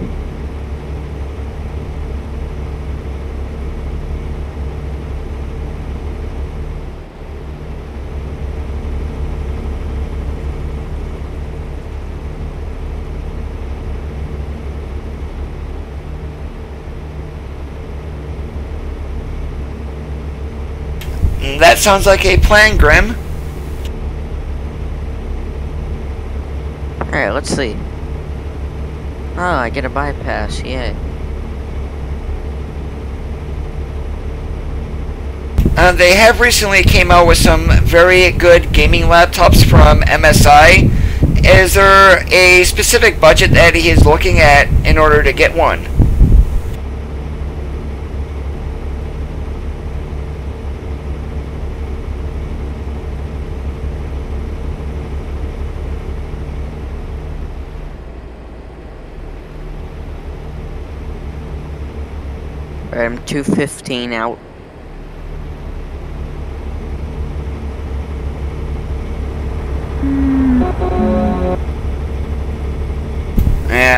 that sounds like a plan, Grim. Alright, let's see. Oh, I get a bypass, yay. They have recently came out with some very good gaming laptops from MSI. Is there a specific budget that he is looking at in order to get one? I'm 215 out.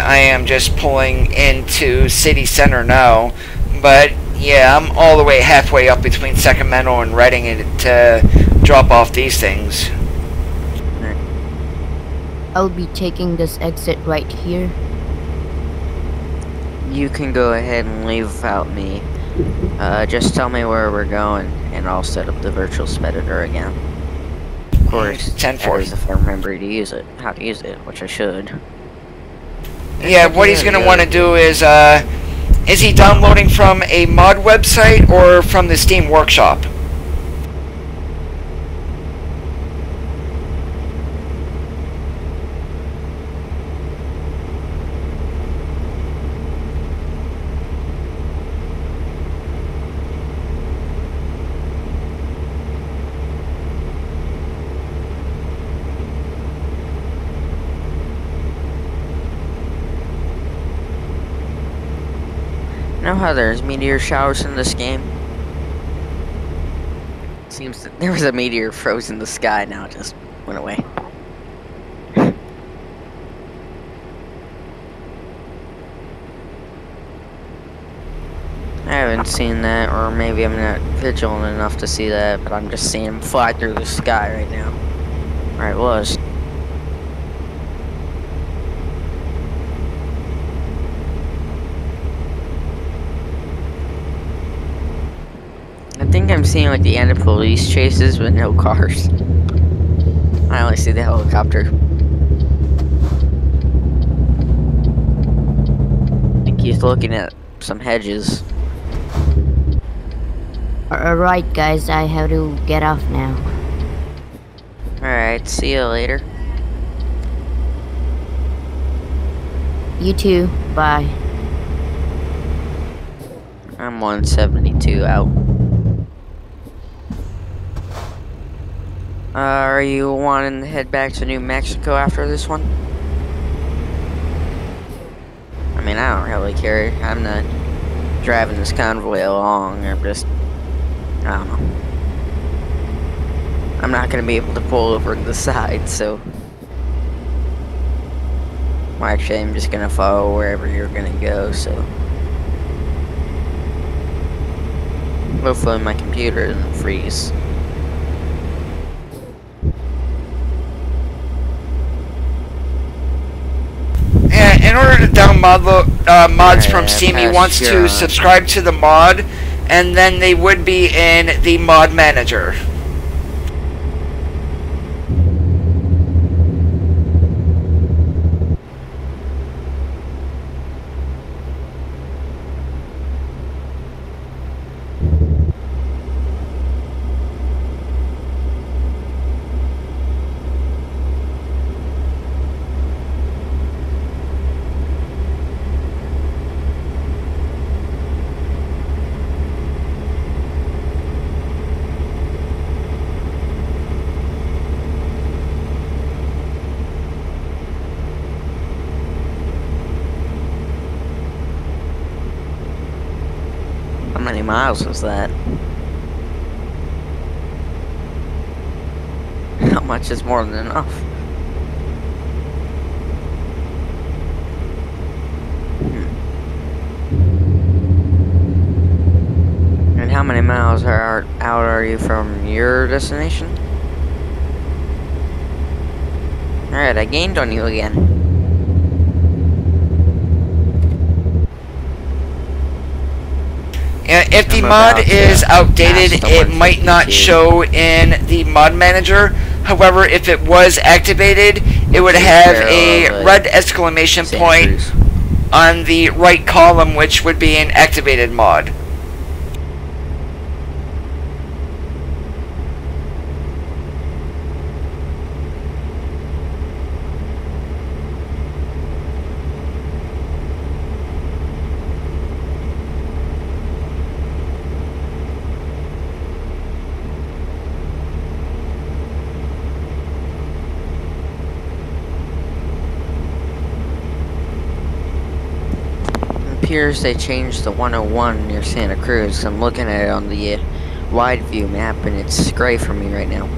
I am just pulling into city center now, but yeah, I'm all the way halfway up between Sacramento and Redding to drop off these things. I'll be taking this exit right here. You can go ahead and leave without me. Just tell me where we're going, and I'll set up the virtual speditor again. Of course, 10-4. if I remember to use it, how to use it, which I should. Yeah, what he's going to want to do is he downloading from a mod website or from the Steam Workshop? You know how there's meteor showers in this game? Seems that there was a meteor froze in the sky, now it just went away. I haven't seen that, or maybe I'm not vigilant enough to see that, but I'm just seeing them fly through the sky right now. Or it was. I think I'm seeing like the end of police chases with no cars. I only see the helicopter. I think he's looking at some hedges. Alright guys, I have to get off now. Alright, see you later. You too, bye. I'm 172 out. Are you wanting to head back to New Mexico after this one? I mean, I don't really care. I'm not driving this convoy along. I'm just, I don't know. I'm not gonna be able to pull over to the side, so. Well, actually, I'm just gonna follow wherever you're gonna go, so. Hopefully my computer doesn't freeze. In order to download mods from Alright, Steam, he wants to sure. subscribe to the mod, and then they would be in the mod manager. How many miles was that? How much is more than enough? And how many miles out are you from your destination? Alright, I gained on you again. If the I'm mod about is to outdated, pass the it might not 152. show in the mod manager. However, if it was activated, it would Which is have parallel a to red exclamation Santa point Cruz. on the right column, which would be an activated mod. It appears they changed the 101 near Santa Cruz. I'm looking at it on the wide view map and it's gray for me right now.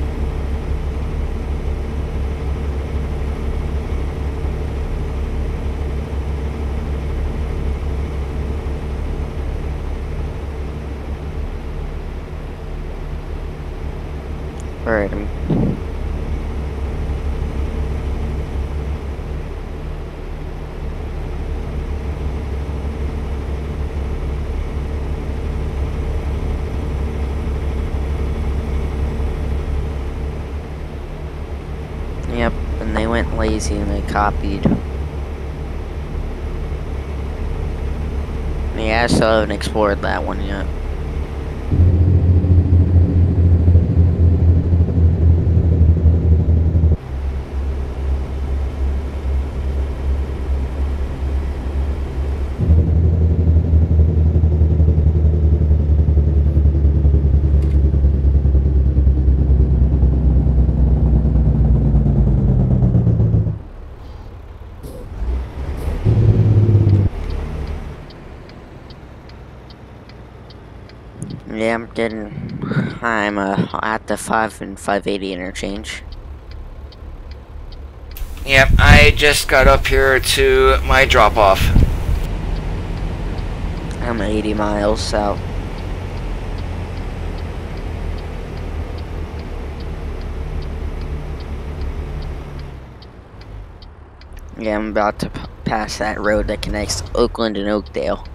Alright, yep, and they went lazy and they copied. Yeah, I still haven't explored that one yet. Yeah, I'm at the 5 and 580 interchange. Yep, I just got up here to my drop-off. I'm 80 miles south. Yeah, I'm about to pass that road that connects Oakland and Oakdale.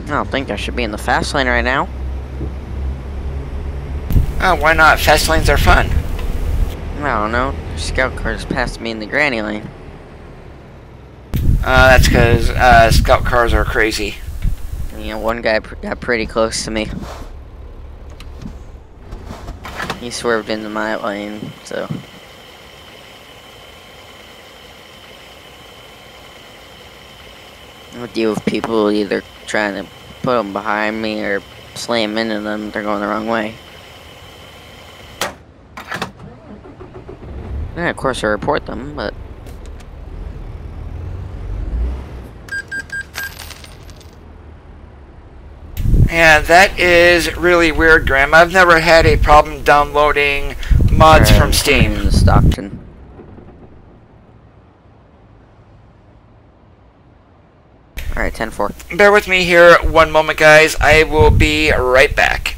I don't think I should be in the fast lane right now. Oh, why not? Fast lanes are fun. I don't know. Scout cars passed me in the granny lane. That's because scout cars are crazy. You know, one guy got pretty close to me. He swerved into my lane, so. I would deal with people either trying to put them behind me or slam into them if they're going the wrong way. And of course I report them, but Yeah, that is really weird, Graham. I've never had a problem downloading mods from Steam. in Stockton. Alright, 10-4. Bear with me here one moment, guys. I will be right back.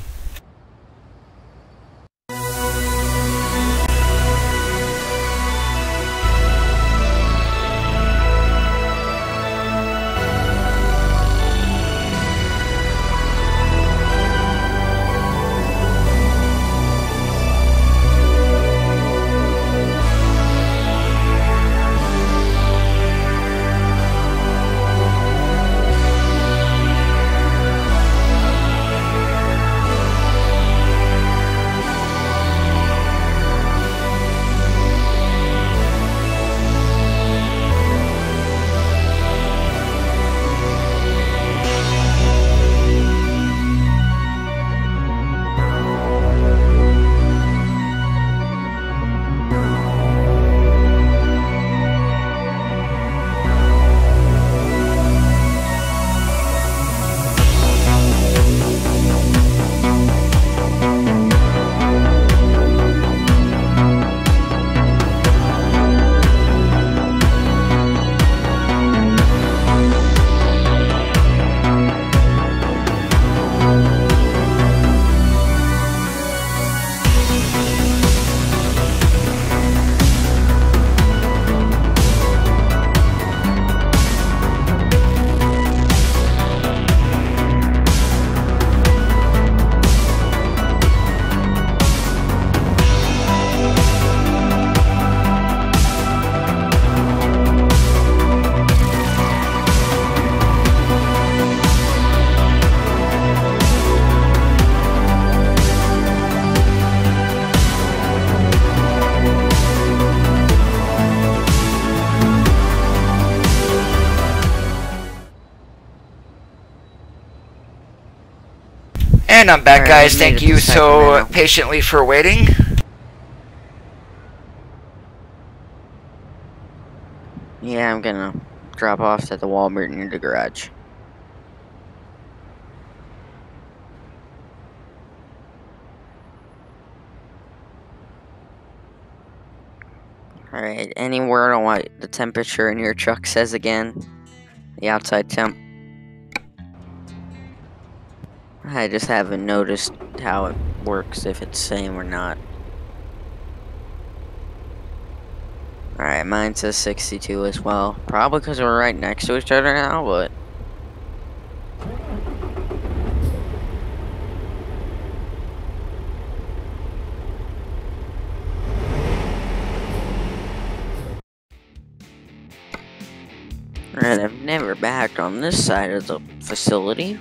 And I'm back, Alright, guys. we made Thank it to you so Sacramento. patiently for waiting. Yeah, I'm gonna drop off at the Walmart near the garage. Alright, any word on what the temperature in your truck says again? The outside temp? I just haven't noticed how it works, if it's same or not. Alright, mine says 62 as well. Probably because we're right next to each other now, but... Alright, I've never backed on this side of the facility.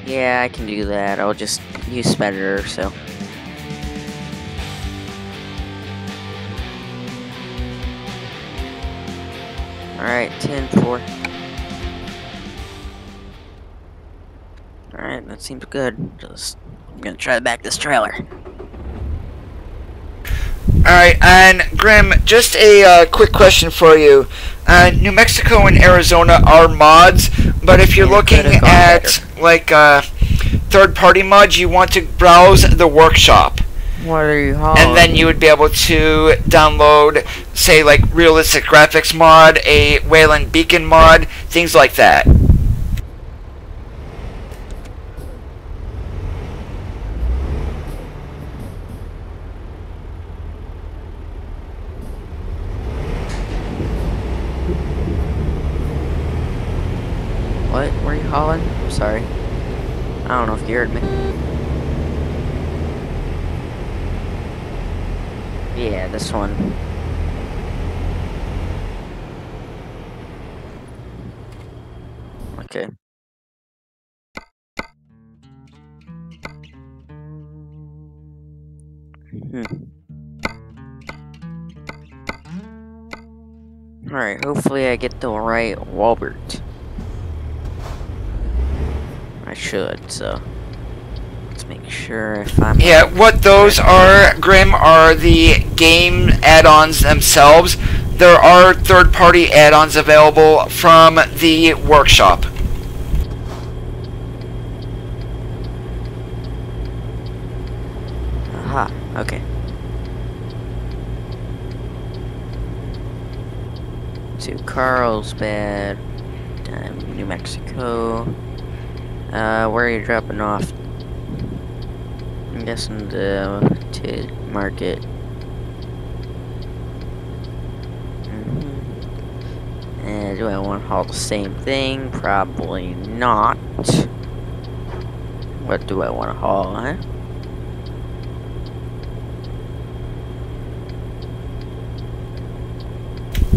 Yeah, I can do that. I'll just use Spedder, so... Alright, 10-4. Alright, that seems good. I'm gonna try to back this trailer. Alright, and Grim, just a quick question for you. New Mexico and Arizona are mods, but if you're looking at like third-party mods, you want to browse the workshop. What are you hauling? And then you would be able to download, say, like Realistic Graphics mod, a Wayland Beacon mod, things like that. What were you hauling? I'm sorry. I don't know if you heard me. Yeah, this one. Okay. Alright, hopefully I get the right Walbert. I should, so let's make sure if I'm... Yeah, what those are, Grim, are the game add-ons themselves. There are third-party add-ons available from the workshop. Aha, okay. To Carlsbad, New Mexico. Where are you dropping off? I'm guessing to Market. And do I want to haul the same thing? Probably not. What do I want to haul, huh?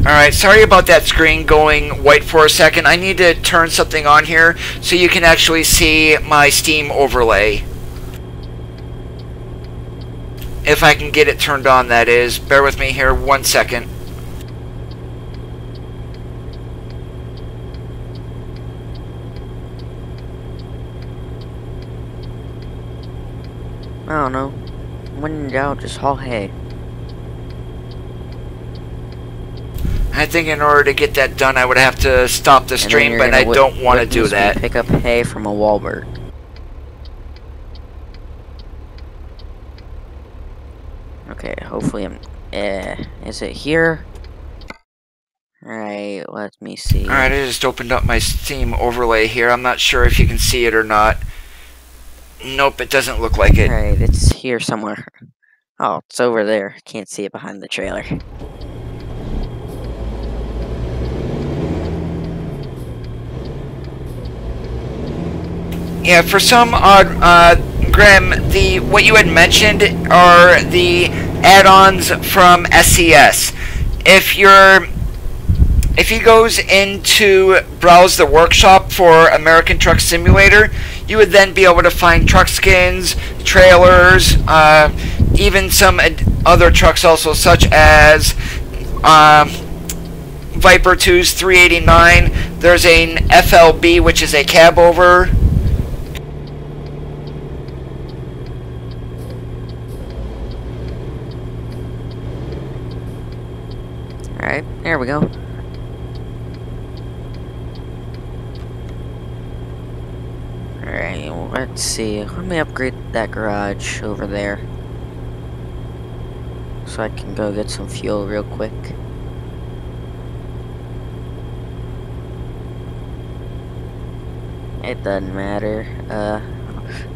Alright, sorry about that screen going white for a second. I need to turn something on here so you can actually see my Steam overlay. If I can get it turned on, that is. Bear with me here 1 second. I don't know. When in doubt, just haul hay. I think in order to get that done, I would have to stop the stream, but I don't want to do that. Pick up hay from a Walmart. Okay, hopefully I'm... is it here? Alright, let me see. Alright, I just opened up my Steam overlay here. I'm not sure if you can see it or not. Nope, it doesn't look like it. Alright, it's here somewhere. Oh, it's over there. Can't see it behind the trailer. Yeah, for some odd, Grim, what you had mentioned are the add-ons from SCS. If you're if he goes into browse the workshop for American Truck Simulator, you would then be able to find truck skins, trailers, even some other trucks also, such as Viper 2's 389. There's an FLB, which is a cab over. Alright, there we go. Alright, well, let's see. Let me upgrade that garage over there. So I can go get some fuel real quick. It doesn't matter.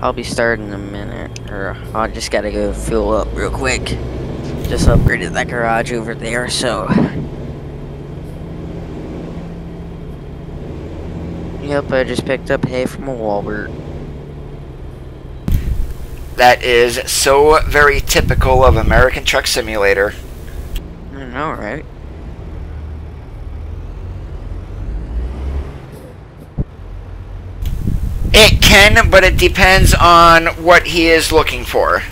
I'll be starting in a minute. Or I just gotta go fuel up real quick. Just upgraded that garage over there, so... Yep, I just picked up hay from a Walmart. That is so very typical of American Truck Simulator. I know, right? It can, but it depends on what he is looking for.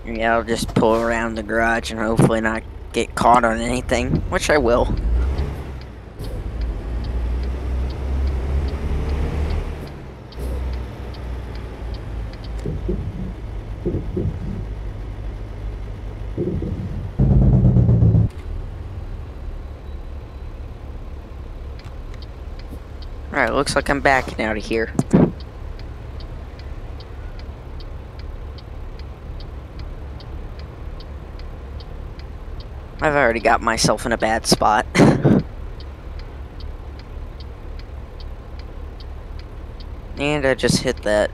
Yeah, I'll just pull around the garage and hopefully not get caught on anything, which I will. Alright, looks like I'm backing out of here. I've already got myself in a bad spot. And I just hit that.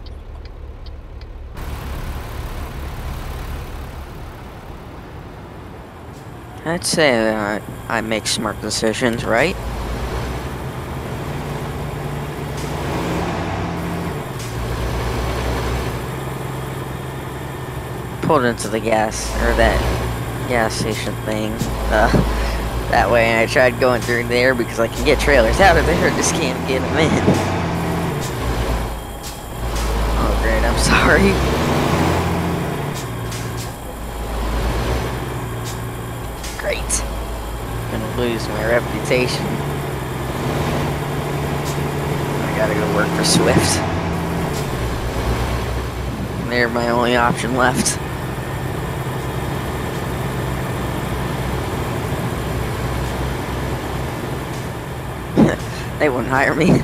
I'd say I make smart decisions, right? Pulled into the gas, or that gas station thing. That way I tried going through there because I can get trailers out of there, just can't get them in. Oh great, I'm sorry. Great. Gonna lose my reputation. I gotta go work for Swift. They're my only option left. They wouldn't hire me.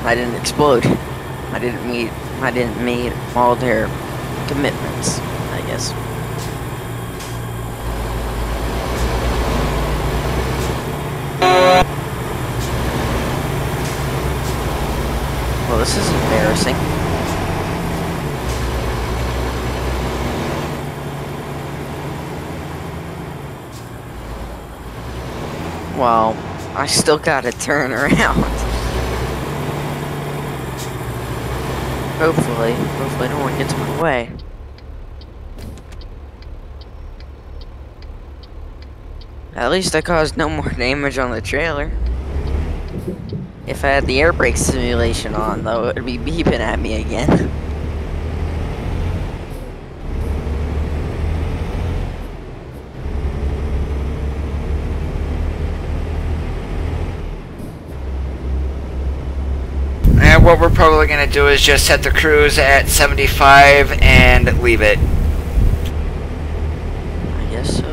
I didn't explode. I didn't meet all their commitments, I guess. Well, this is embarrassing. Well, I still gotta turn around. Hopefully no one gets in my way. At least I caused no more damage on the trailer. If I had the air brake simulation on, though, it would be beeping at me again. And what we're probably going to do is just set the cruise at 75 and leave it. I guess so.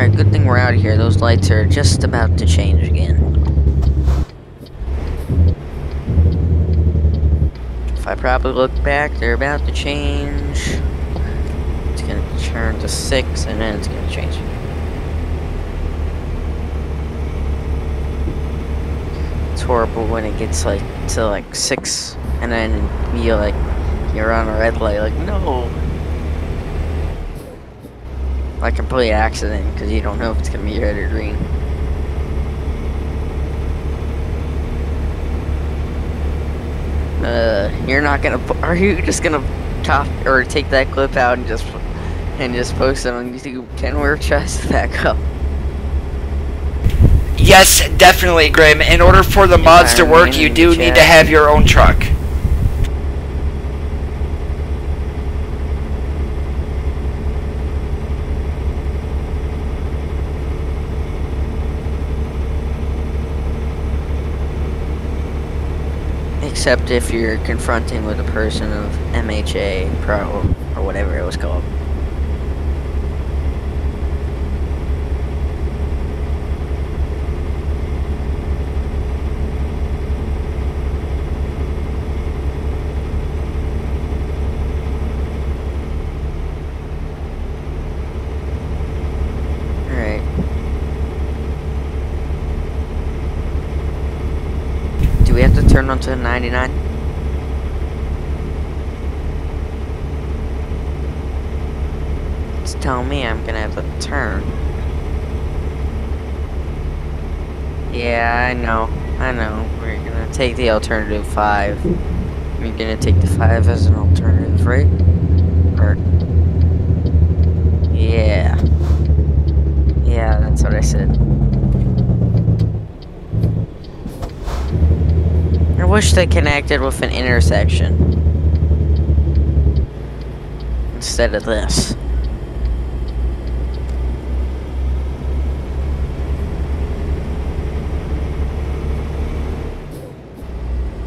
Alright, good thing we're out of here. Those lights are just about to change again. If I probably look back, they're about to change. It's gonna turn to 6 and then it's gonna change. It's horrible when it gets like to like 6 and then you're on a red light, like no. Like complete accident because you don't know if it's gonna be red or green. You're not gonna. Are you just gonna top or take that clip out and just post it on YouTube? Can we try this back up? Yes, definitely, Grim. In order for the mods to work, you do need to have your own truck. Except if you're confronting with a person of MHA Pro or whatever it was called. Alright. Do we have to turn onto 99? It's telling me I'm gonna have to turn. Yeah, I know. We're gonna take the alternative 5. We're gonna take the 5 as an alternative, right? Or... yeah. Yeah, that's what I said. I wish they connected with an intersection instead of this.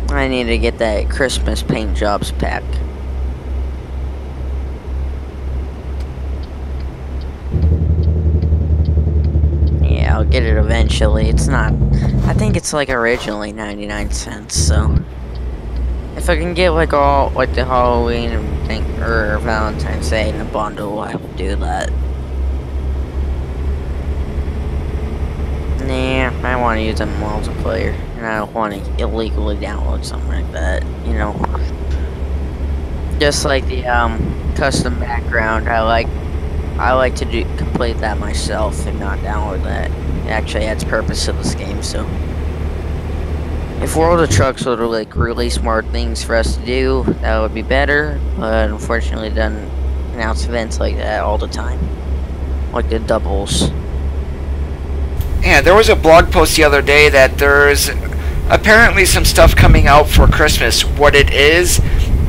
I need to get that Christmas paint jobs pack. Yeah, I'll get it eventually. It's not... I think it's like originally 99 cents, so... if I can get like all, like the Halloween and thing, or Valentine's Day in a bundle, I will do that. Nah, I want to use a multiplayer, and I don't want to illegally download something like that, you know. Just like the custom background, I like to complete that myself and not download that. It actually adds purpose to this game, so. If World of Trucks would like release more things for us to do, that would be better. But unfortunately, it doesn't announce events like that all the time, like the doubles. Yeah, there was a blog post the other day that there's apparently some stuff coming out for Christmas. What it is,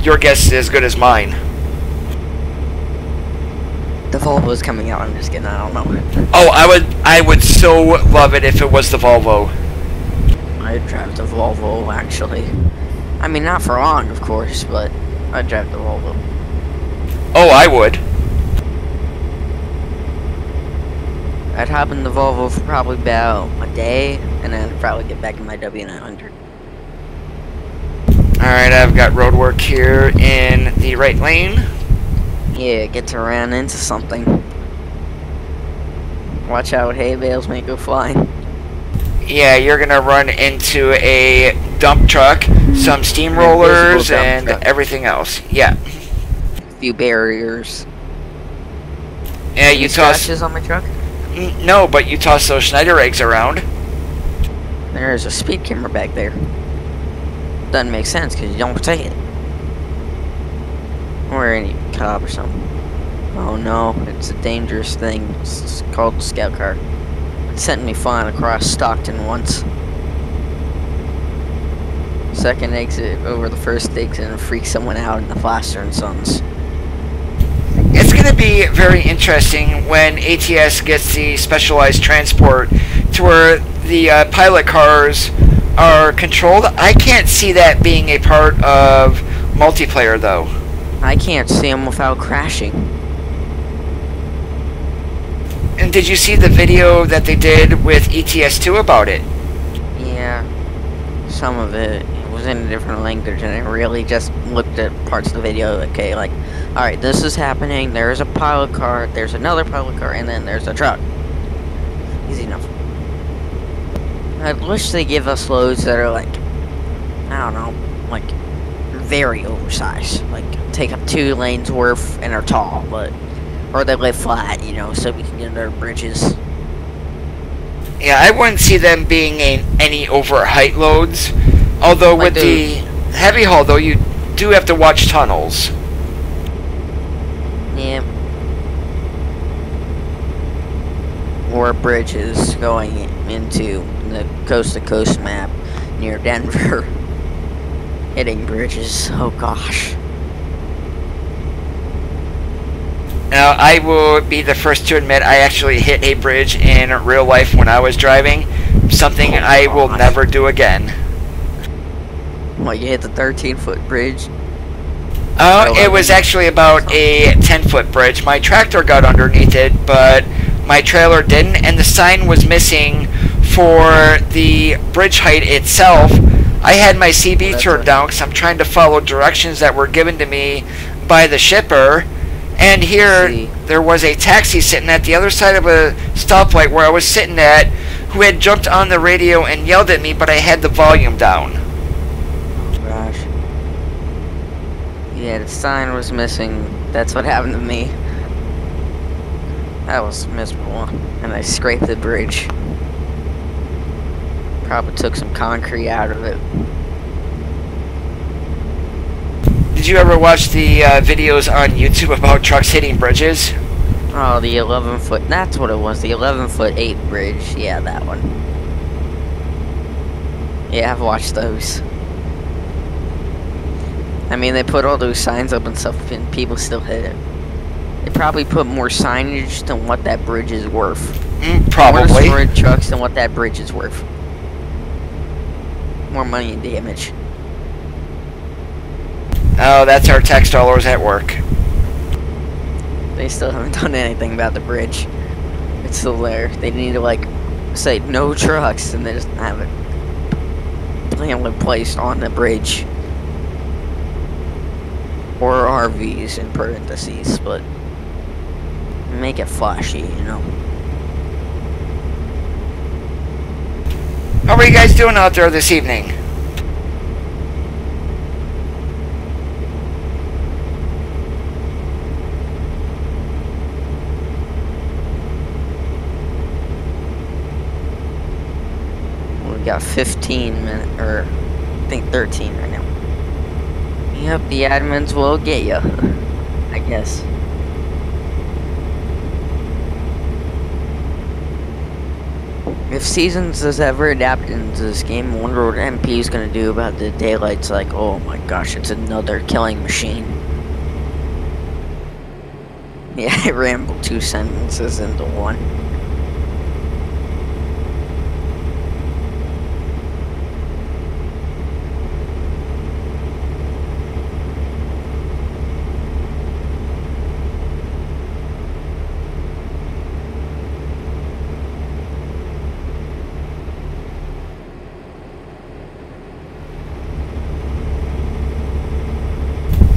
your guess is as good as mine. The Volvo is coming out. I'm just kidding. I don't know. Oh, I would so love it if it was the Volvo. I'd drive the Volvo, actually. I mean, not for long, of course, but I'd drive the Volvo. Oh, I would. I'd hop in the Volvo for probably about a day, and then I'd probably get back in my W900. Alright, I've got road work here in the right lane. Yeah, get to run into something. Watch out, hay bales may go flying. Yeah, you're gonna run into a dump truck, some steamrollers, and everything else. Yeah. A few barriers. Yeah, you toss... scratches on my truck? No, but you toss those Schneider eggs around. There's a speed camera back there. Doesn't make sense because you don't take it. Or any cop or something. Oh no, it's a dangerous thing. It's called the scout car. It sent me flying across Stockton once. Second exit over the first exit and freak someone out in the Foster and Sons. It's going to be very interesting when ATS gets the specialized transport to where the pilot cars are controlled. I can't see that being a part of multiplayer, though. I can't see them without crashing. And did you see the video that they did with ETS2 about it? Yeah, some of it. It was in a different language, and I really just looked at parts of the video. Okay, like, alright, this is happening. There's a pilot car, there's another pilot car, and then there's a truck. Easy enough. I wish they give us loads that are like, I don't know, like very oversized. Like take up 2 lanes worth and are tall, but or they lay flat, you know, so we can get under bridges. Yeah, I wouldn't see them being any over height loads. Although Like with the heavy haul, though, you do have to watch tunnels. Yeah. Or bridges going into the coast-to-coast map near Denver. Hitting bridges, oh gosh. Now, I will be the first to admit I actually hit a bridge in real life when I was driving. Something I will never do again. What, you hit the 13-foot bridge? It was actually about a 10-foot bridge. My tractor got underneath it, but my trailer didn't, and the sign was missing for the bridge height itself. I had my CB turned down because I'm trying to follow directions that were given to me by the shipper. And here, there was a taxi sitting at the other side of a stoplight where I was sitting at, who had jumped on the radio and yelled at me, but I had the volume down. Oh gosh. Yeah, the sign was missing. That's what happened to me. That was miserable. And I scraped the bridge. Probably took some concrete out of it. Did you ever watch the videos on YouTube about trucks hitting bridges? Oh, the 11-foot. That's what it was. The 11-foot 8 bridge. Yeah, that one. Yeah, I've watched those. I mean, they put all those signs up and stuff, and people still hit it. They probably put more signage than what that bridge is worth. Probably. More destroyed trucks than what that bridge is worth. More money and damage. Oh, that's our tax dollars at work. They still haven't done anything about the bridge. It's still there. They need to, like, say no trucks, and they just have it plainly placed on the bridge. Or RVs in parentheses, but make it flashy, you know. How are you guys doing out there this evening? We got 15 minutes, or I think 13 right now. Yep, the admins will get ya, I guess. If Seasons is ever adapted into this game, I wonder what MP is gonna do about the daylight's like, oh my gosh, it's another killing machine. Yeah, I rambled 2 sentences into one.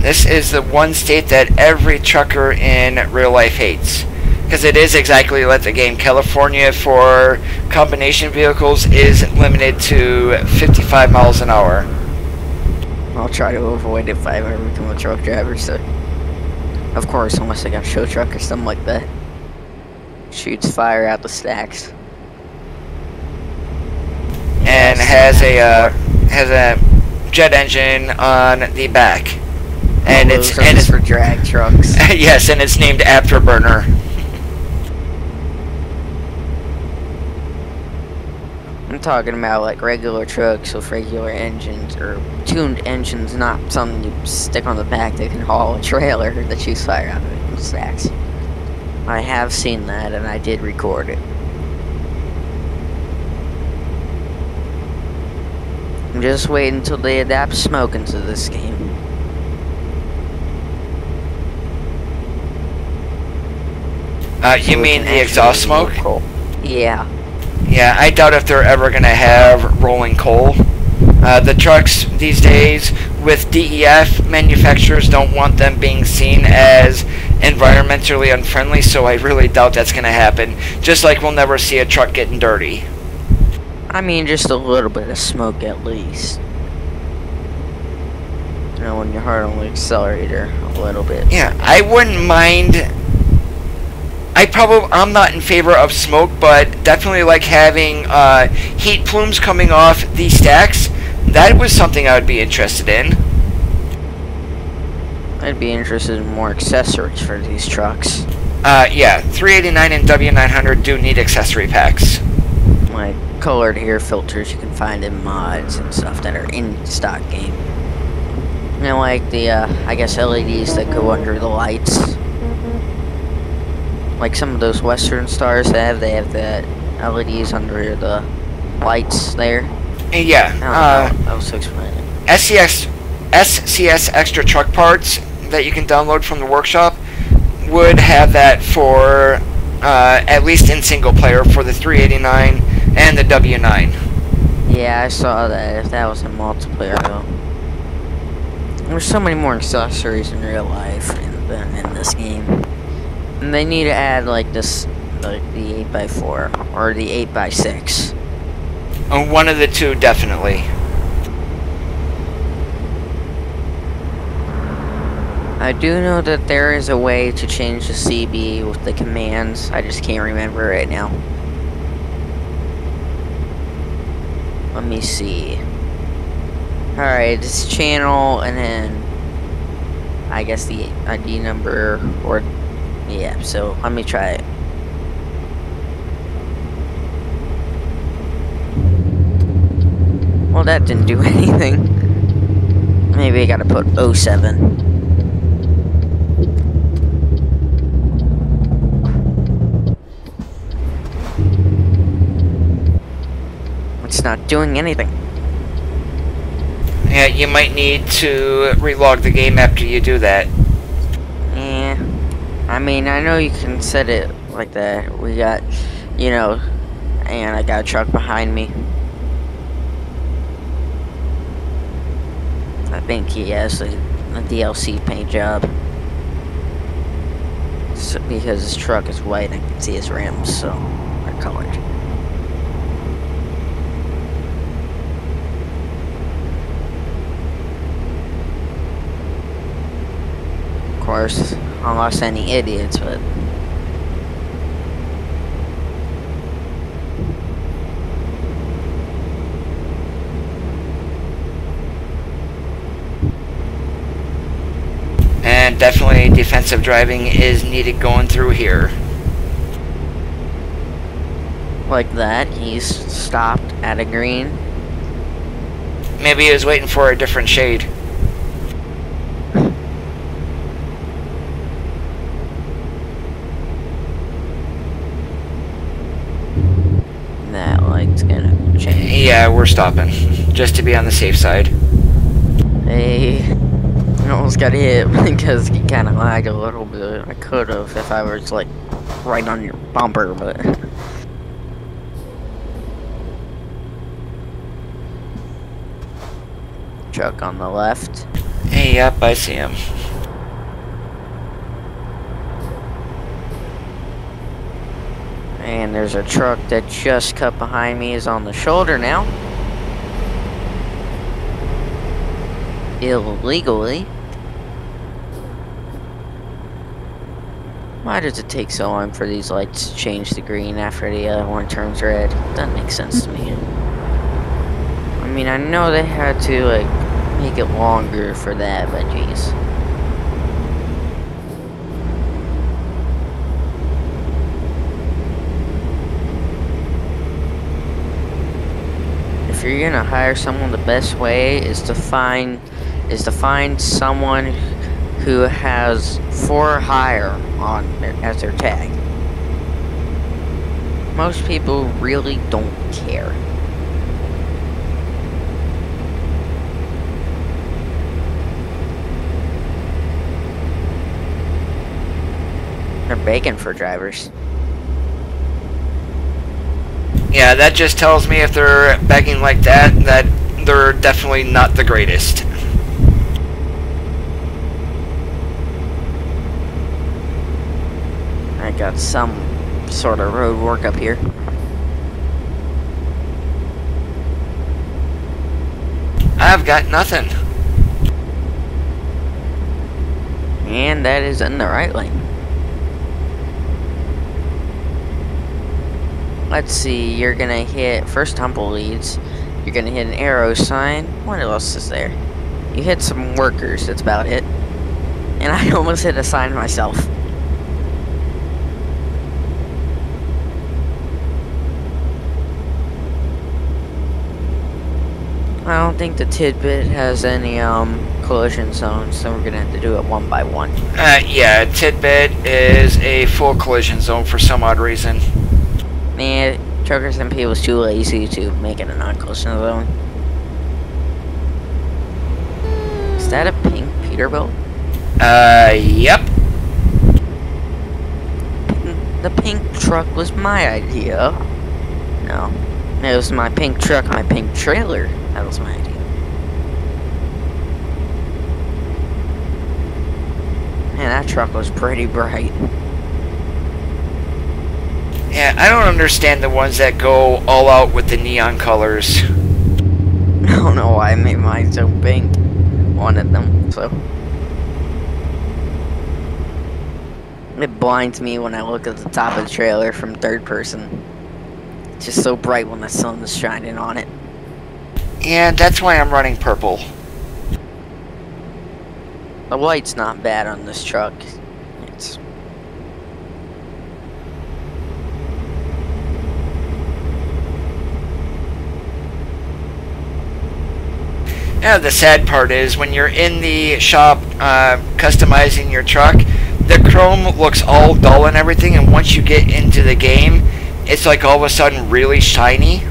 This is the one state that every trucker in real life hates. Because it is exactly like the game. California for combination vehicles is limited to 55 miles an hour. I'll try to avoid it if I ever become a truck driver, so... Of course, unless I got a show truck or something like that. Shoots fire out the stacks. And has a jet engine on the back. And it's for drag trucks. Yes, and it's named Afterburner. I'm talking about like regular trucks with regular engines or tuned engines, not something you stick on the back that can haul a trailer that shoots fire out of it in stacks. I have seen that, and I did record it. I'm just waiting until they adapt smoking to this game. You we mean can the exhaust actually smoke? roll coal. Yeah. Yeah, I doubt if they're ever going to have rolling coal. The trucks these days with DEF, manufacturers don't want them being seen as environmentally unfriendly, so I really doubt that's going to happen. Just like we'll never see a truck getting dirty. I mean, just a little bit of smoke at least. You know, when you're hard on the accelerator, a little bit. Yeah, I wouldn't mind. I'm not in favor of smoke, but definitely like having heat plumes coming off these stacks. That was something I would be interested in. I'd be interested in more accessories for these trucks. Yeah, 389 and W900 do need accessory packs. Like colored air filters you can find in mods and stuff that are in stock game. You know, like the, I guess LEDs that go under the lights. Like some of those Western stars they have the LEDs under the lights there. Yeah, I was explaining. SCS extra truck parts that you can download from the workshop would have that for, at least in single player, for the 389 and the W9. Yeah, I saw that, if that was in multiplayer though. There's so many more accessories in real life than in this game. And they need to add like this, like the 8x4 or the 8x6. One of the two, definitely. I do know that there is a way to change the CB with the commands. I just can't remember right now. Let me see. Alright, this channel and then I guess the ID number or yeah, so let me try it. Well, that didn't do anything. Maybe I gotta put 07. It's not doing anything. Yeah, you might need to relog the game after you do that. Yeah. I mean, I know you can set it like that. We got, you know, and I got a truck behind me. I think he has a DLC paint job. So, because his truck is white, I can see his rims, so they're colored. Of course, unless any idiots, but And definitely defensive driving is needed going through here. like that, he's stopped at a green. Maybe he was waiting for a different shade. That light's gonna change. Yeah, we're stopping. Just to be on the safe side. Hey, I almost got hit because he kind of lagged a little bit. I could have if I was like right on your bumper, but truck on the left. Hey, yep, I see him. And there's a truck that just cut behind me, is on the shoulder now. Illegally. Why does it take so long for these lights to change to green after the other one turns red? That makes sense to me. I mean, I know they had to, like, make it longer for that, but jeez. If you're gonna hire someone, the best way is to find someone who has for hire on as their tag. Most people really don't care. They're begging for drivers. Yeah, that just tells me if they're begging like that, that they're definitely not the greatest. I got some sort of road work up here. I've got nothing. And that is in the right lane. Let's see, you're gonna hit first tumble leads. You're gonna hit an arrow sign. What else is there? You hit some workers, that's about it. And I almost hit a sign myself. I don't think the tidbit has any collision zones, so we're gonna have to do it one by one. Yeah, Tidbit is a full collision zone for some odd reason. Man, TruckersMP was too lazy to make it a non-collision zone. Is that a pink Peterbilt? Yep. The pink truck was my idea. No. It was my pink truck, my pink trailer. That was my idea. Man, that truck was pretty bright. Yeah, I don't understand the ones that go all out with the neon colors. I don't know why I made mine so pink. Wanted them, so. It blinds me when I look at the top of the trailer from third person. It's just so bright when the sun is shining on it. And that's why I'm running purple. The light's not bad on this truck. It's... Yeah, the sad part is when you're in the shop customizing your truck, the chrome looks all dull and everything, and once you get into the game, it's like all of a sudden really shiny.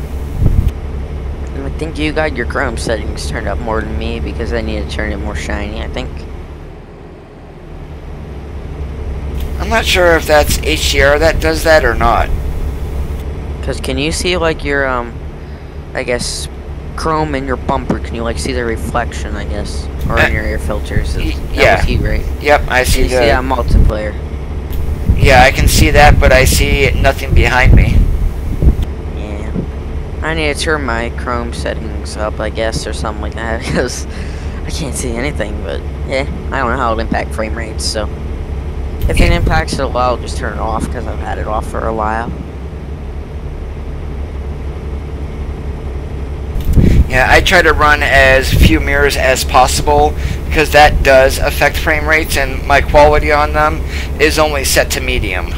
I think you got your chrome settings turned up more than me because I need to turn it more shiny, I think. I'm not sure if that's HDR that does that or not. Because can you see like your, I guess, chrome in your bumper? Can you like see the reflection, I guess? Or in your air filters? Yeah. That was you, right? Yep, I see you that. see that multiplayer. Yeah, I can see that, but I see nothing behind me. Yeah. I need to turn my chrome settings up, I guess, or something like that, because I can't see anything, but yeah, I don't know how it'll impact frame rates, so if it impacts it a lot, I'll just turn it off, because I've had it off for a while. Yeah, I try to run as few mirrors as possible, because that does affect frame rates, and my quality on them is only set to medium.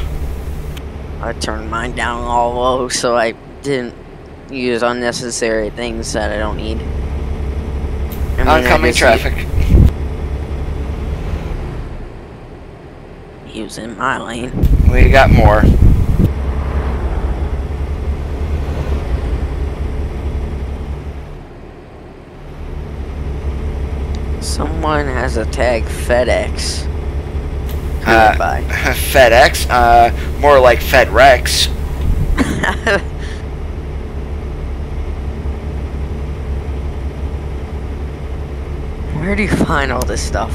I turned mine down all low, so I didn't use unnecessary things that I don't need. I mean, Oncoming traffic. Using my lane. We got more. Someone has a tag FedEx. Nearby. FedEx? More like FedRex. Where do you find all this stuff?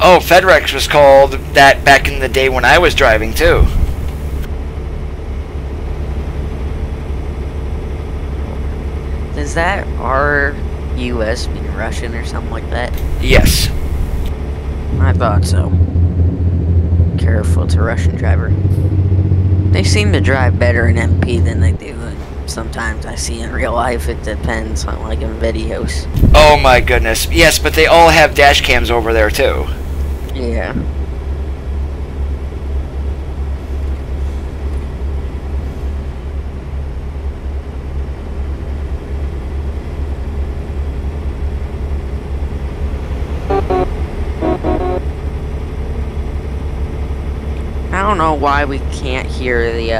Oh, FedRex was called that back in the day when I was driving too. Is that our US mean Russian or something like that? Yes. I thought so. Careful, it's a Russian driver. They seem to drive better in MP than they do sometimes I see in real life. It depends on like in videos. Oh my goodness. Yes, but they all have dash cams over there too. Yeah. I don't know why we can't hear the,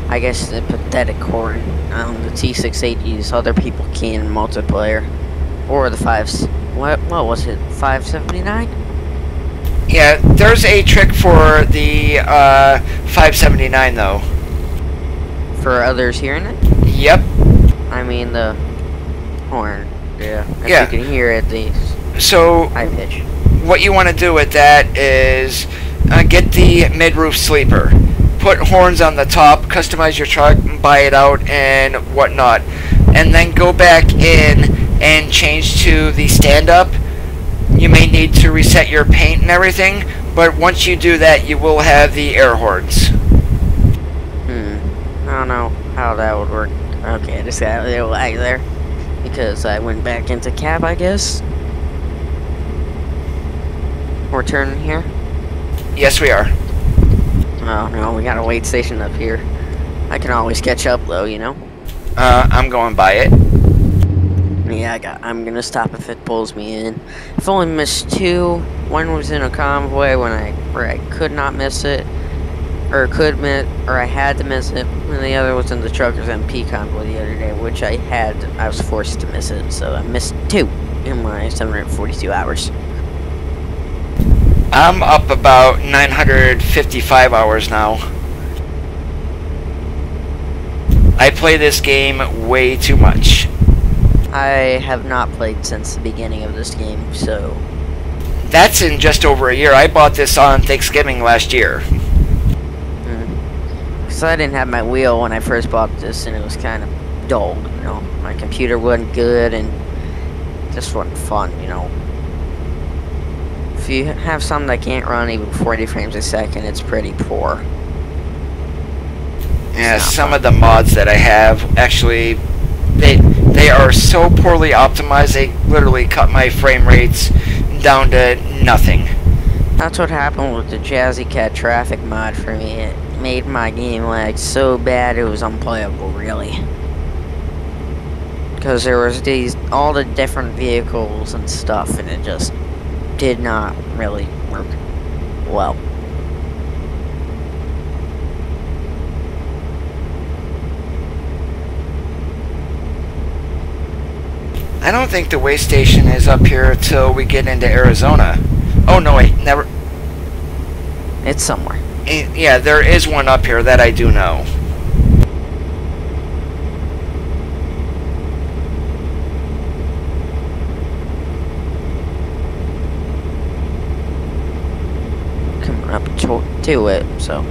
I guess the pathetic horn on the T680s. Other people can in multiplayer. Or the 5s. What was it? 579? Yeah, there's a trick for the 579 though. For others hearing it? Yep. I mean the horn. Yeah. If Yeah. you can hear it, the So high pitch. what you want to do with that is get the mid-roof sleeper. Put horns on the top, customize your truck, buy it out, and whatnot. And then go back in and change to the stand-up. You may need to reset your paint and everything, but once you do that, you will have the air horns. I don't know how that would work. Okay, I just got a little lag there. Because I went back into cab, I guess. We're turning here? Yes, we are. Oh no, we got a wait station up here. I can always catch up though, you know? I'm going by it. Yeah, I'm gonna stop if it pulls me in. I've only missed 2. One was in a convoy where I could not miss it. Or I had to miss it. And the other was in the TruckersMP convoy the other day, which I was forced to miss it. So I missed 2 in my 742 hours. I'm up about 955 hours now. I play this game way too much. I have not played since the beginning of this game, so... That's in just over a year. I bought this on Thanksgiving last year. Because I didn't have my wheel when I first bought this, and it was kind of dull, you know? My computer wasn't good, and just wasn't fun, you know? If you have something that can't run even 40 frames a second, it's pretty poor. Yeah, some of the mods that I have, actually, they are so poorly optimized, they literally cut my frame rates down to nothing. That's what happened with the Jazzy Cat traffic mod for me. It made my game lag so bad it was unplayable, really. Because there was all the different vehicles and stuff, and it just did not really work well. I don't think the way station is up here till we get into Arizona. Oh no, wait, never. It's somewhere. Yeah, there is one up here that I do know. Coming up to it, so.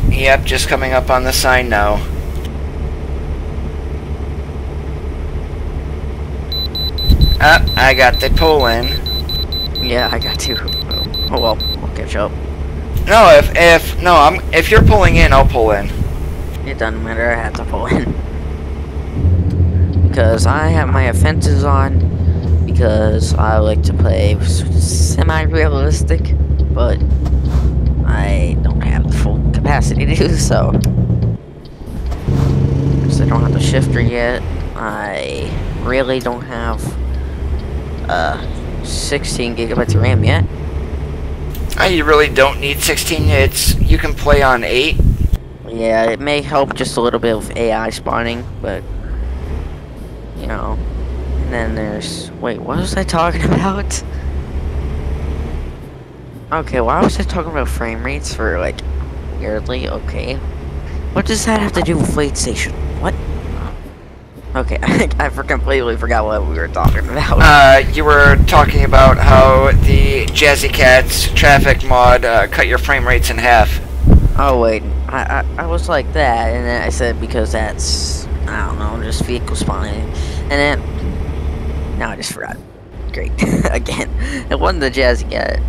Yep, just coming up on the sign now. I got the pull in. Yeah, I got to. Oh well, I'll catch up. No, if you're pulling in, I'll pull in. It doesn't matter, I have to pull in. Because I have my offenses on, because I like to play semi-realistic, but I don't have the full capacity to do so. Because I don't have the shifter yet. I really don't have 16 gigabytes of RAM yet. You really don't need 16. You can play on 8. Yeah, it may help just a little bit of AI spawning, but you know. And then there's wait, what was I talking about? Okay, why was I talking about frame rates for like weirdly? Okay, what does that have to do with Fleet Station? What? Okay, I completely forgot what we were talking about. You were talking about how the Jazzy Cat's traffic mod cut your frame rates in half. Oh wait, I was like that, and then I said because that's, I don't know, just vehicle spawning, and then, now I just forgot. Great, again, it wasn't the Jazzy Cat,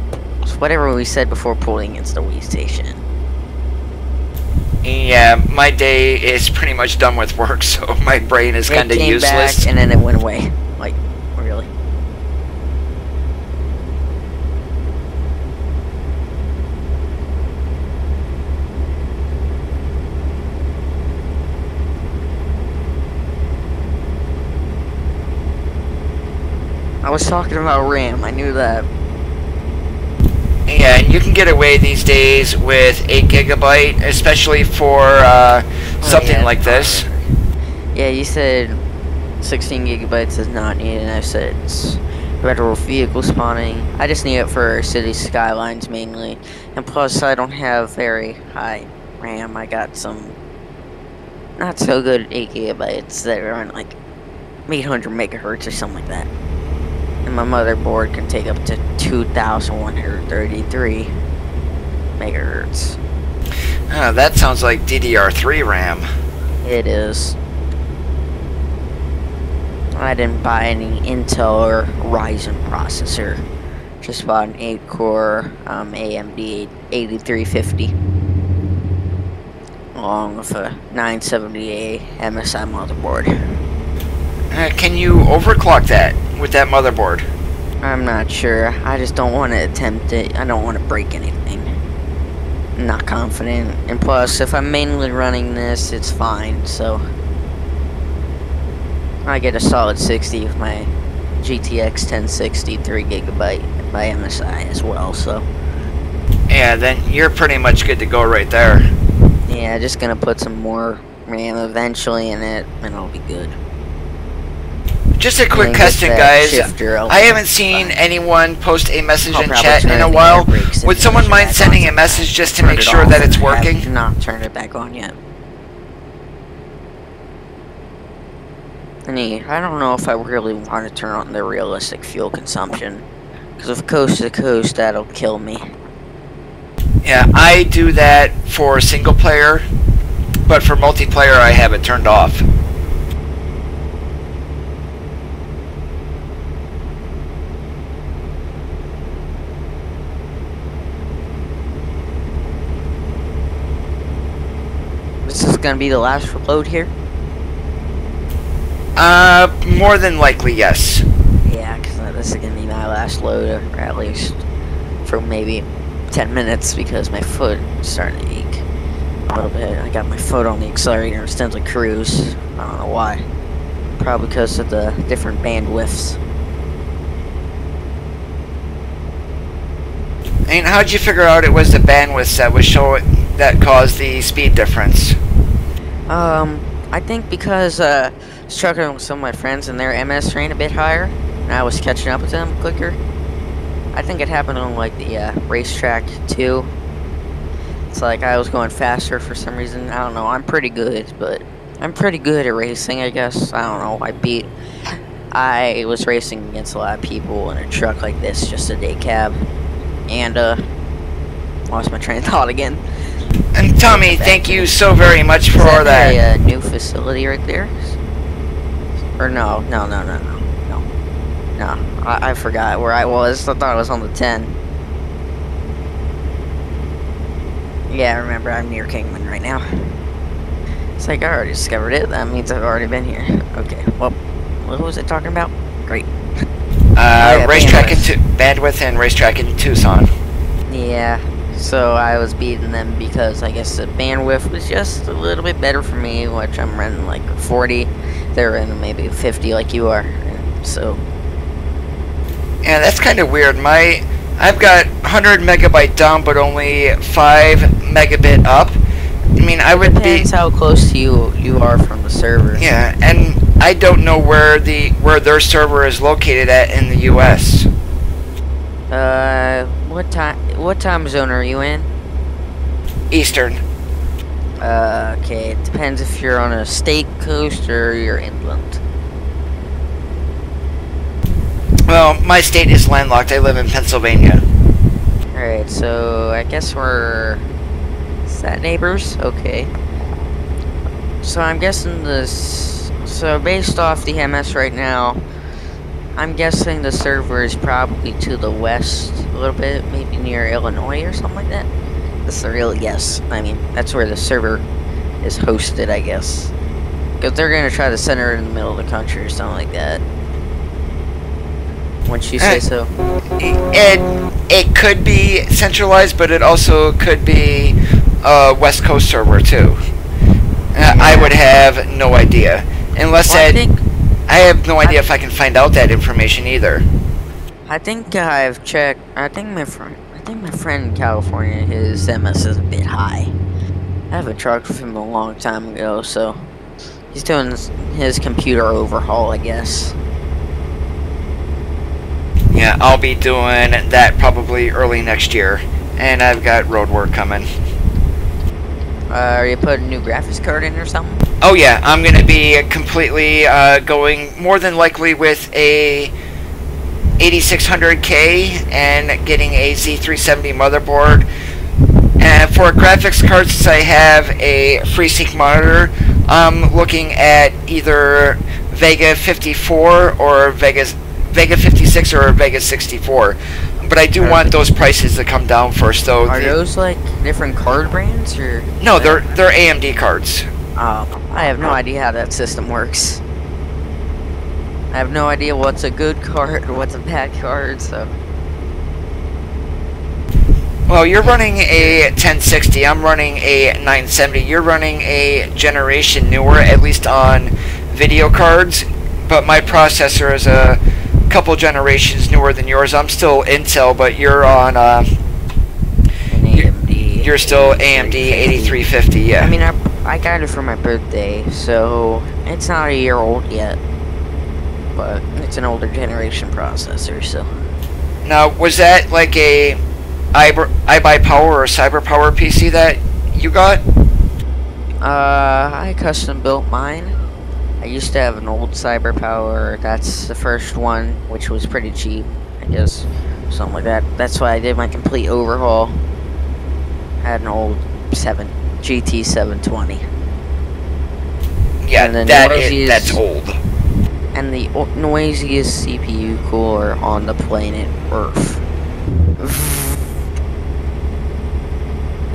it's whatever we said before pulling into the Wii station. Yeah, my day is pretty much done with work, so my brain is kind of useless. Back, and then it went away, like, really. I was talking about RAM, I knew that. Yeah, and you can get away these days with 8 gigabyte, especially for something yeah, like this. Yeah, you said 16 gigabytes is not needed, and I said it's federal vehicle spawning. I just need it for city skylines mainly, and plus I don't have very high RAM. I got some not so good 8 gigabytes that are on like 800 megahertz or something like that. And my motherboard can take up to 2,133 megahertz. That sounds like DDR3 RAM. It is. I didn't buy any Intel or Ryzen processor. Just bought an 8-core AMD 8350. Along with a 970A MSI motherboard. Can you overclock that with that motherboard? I'm not sure. I just don't want to attempt it. I don't want to break anything. I'm not confident. And plus, if I'm mainly running this, it's fine. So I get a solid 60 with my GTX 1060 3 gigabyte by MSI as well. So Yeah, then you're pretty much good to go right there. yeah, just gonna put some more RAM eventually in it, and it'll be good. Just a quick get question, that guys. shifter over I haven't seen anyone post a message I'll in probably chat turn in a the while. air brakes Would and someone turn it mind back sending on a message just to Turn make it sure off. that it's I have working? not turned it back on yet. I don't know if I really want to turn on the realistic fuel consumption. Because with coast to coast, that'll kill me. Yeah, I do that for single player, but for multiplayer I have it turned off. This is going to be the last load here? More than likely, yes. Yeah, because this is going to be my last load, or at least for maybe 10 minutes, because my foot is starting to ache a little bit. I got my foot on the accelerator instead of cruise. I don't know why. Probably because of the different bandwidths. And how'd you figure out it was the bandwidth that caused the speed difference? I think because I was trucking with some of my friends and their MS ran a bit higher, and I was catching up with them quicker. I think it happened on like the racetrack too. It's like I was going faster for some reason. I don't know. I'm pretty good, but I'm pretty good at racing, I guess. I don't know. I was racing against a lot of people in a truck like this, just a day cab, and lost my train of thought again. And Tommy, thank you so very much for that. A new facility right there? Or no. I forgot where I was. I thought I was on the 10. Yeah, I remember. I'm near Kingman right now. It's like I already discovered it. That means I've already been here. Okay, well, what was it talking about? Great. Racetrack into bandwidth and racetrack in Tucson. Yeah, so I was beating them because I guess the bandwidth was just a little bit better for me, which I'm running like 40. They're running maybe 50 like you are, and so. Yeah, that's kind of weird. I've got 100 megabyte down, but only 5 megabit up. I mean, I would be. Depends how close to you are from the server. Yeah, and I don't know where their server is located at in the U.S. What time zone are you in? Eastern. Okay, it depends if you're on a state coast or you're inland. Well, my state is landlocked. I live in Pennsylvania. Alright, so I guess is that neighbors? Okay. So I'm guessing so based off the MS right now, I'm guessing the server is probably to the west a little bit, maybe near Illinois or something like that. That's a real guess. I mean, that's where the server is hosted, I guess. Because they're going to try to center it in the middle of the country or something like that. Wouldn't you say so? It could be centralized, but it also could be a West Coast server too. I would have no idea, unless I have no idea if I can find out that information either. I think I've checked. I think think my friend in California, his MS is a bit high. I have a truck with him a long time ago, so he's doing his computer overhaul, I guess. Yeah, I'll be doing that probably early next year, and I've got road work coming. Are you putting a new graphics card in or something? Oh yeah, I'm going to be completely going more than likely with a 8600K and getting a Z370 motherboard. And for graphics cards, since I have a FreeSync monitor, I'm looking at either Vega 54 or Vega 56 or Vega 64. But I do want those prices to come down first, though. Are those like different card brands, or? No, they're AMD cards. I have no idea how that system works. I have no idea what's a good card or what's a bad card, so. Well, you're running a 1060, I'm running a 970. You're running a generation newer, at least on video cards, but my processor is a couple generations newer than yours. I'm still Intel, but you're on AMD. You're still AMD 8350, yeah. I mean, I got it for my birthday, so it's not a year old yet, but it's an older generation processor, so. Now, was that like a iBuyPower or CyberPower PC that you got? I custom built mine. I used to have an old CyberPower. That's the first one, which was pretty cheap, I guess, something like that. That's why I did my complete overhaul. I had an old GT 720. Yeah, that's old. And the noisiest CPU cooler on the planet Earth.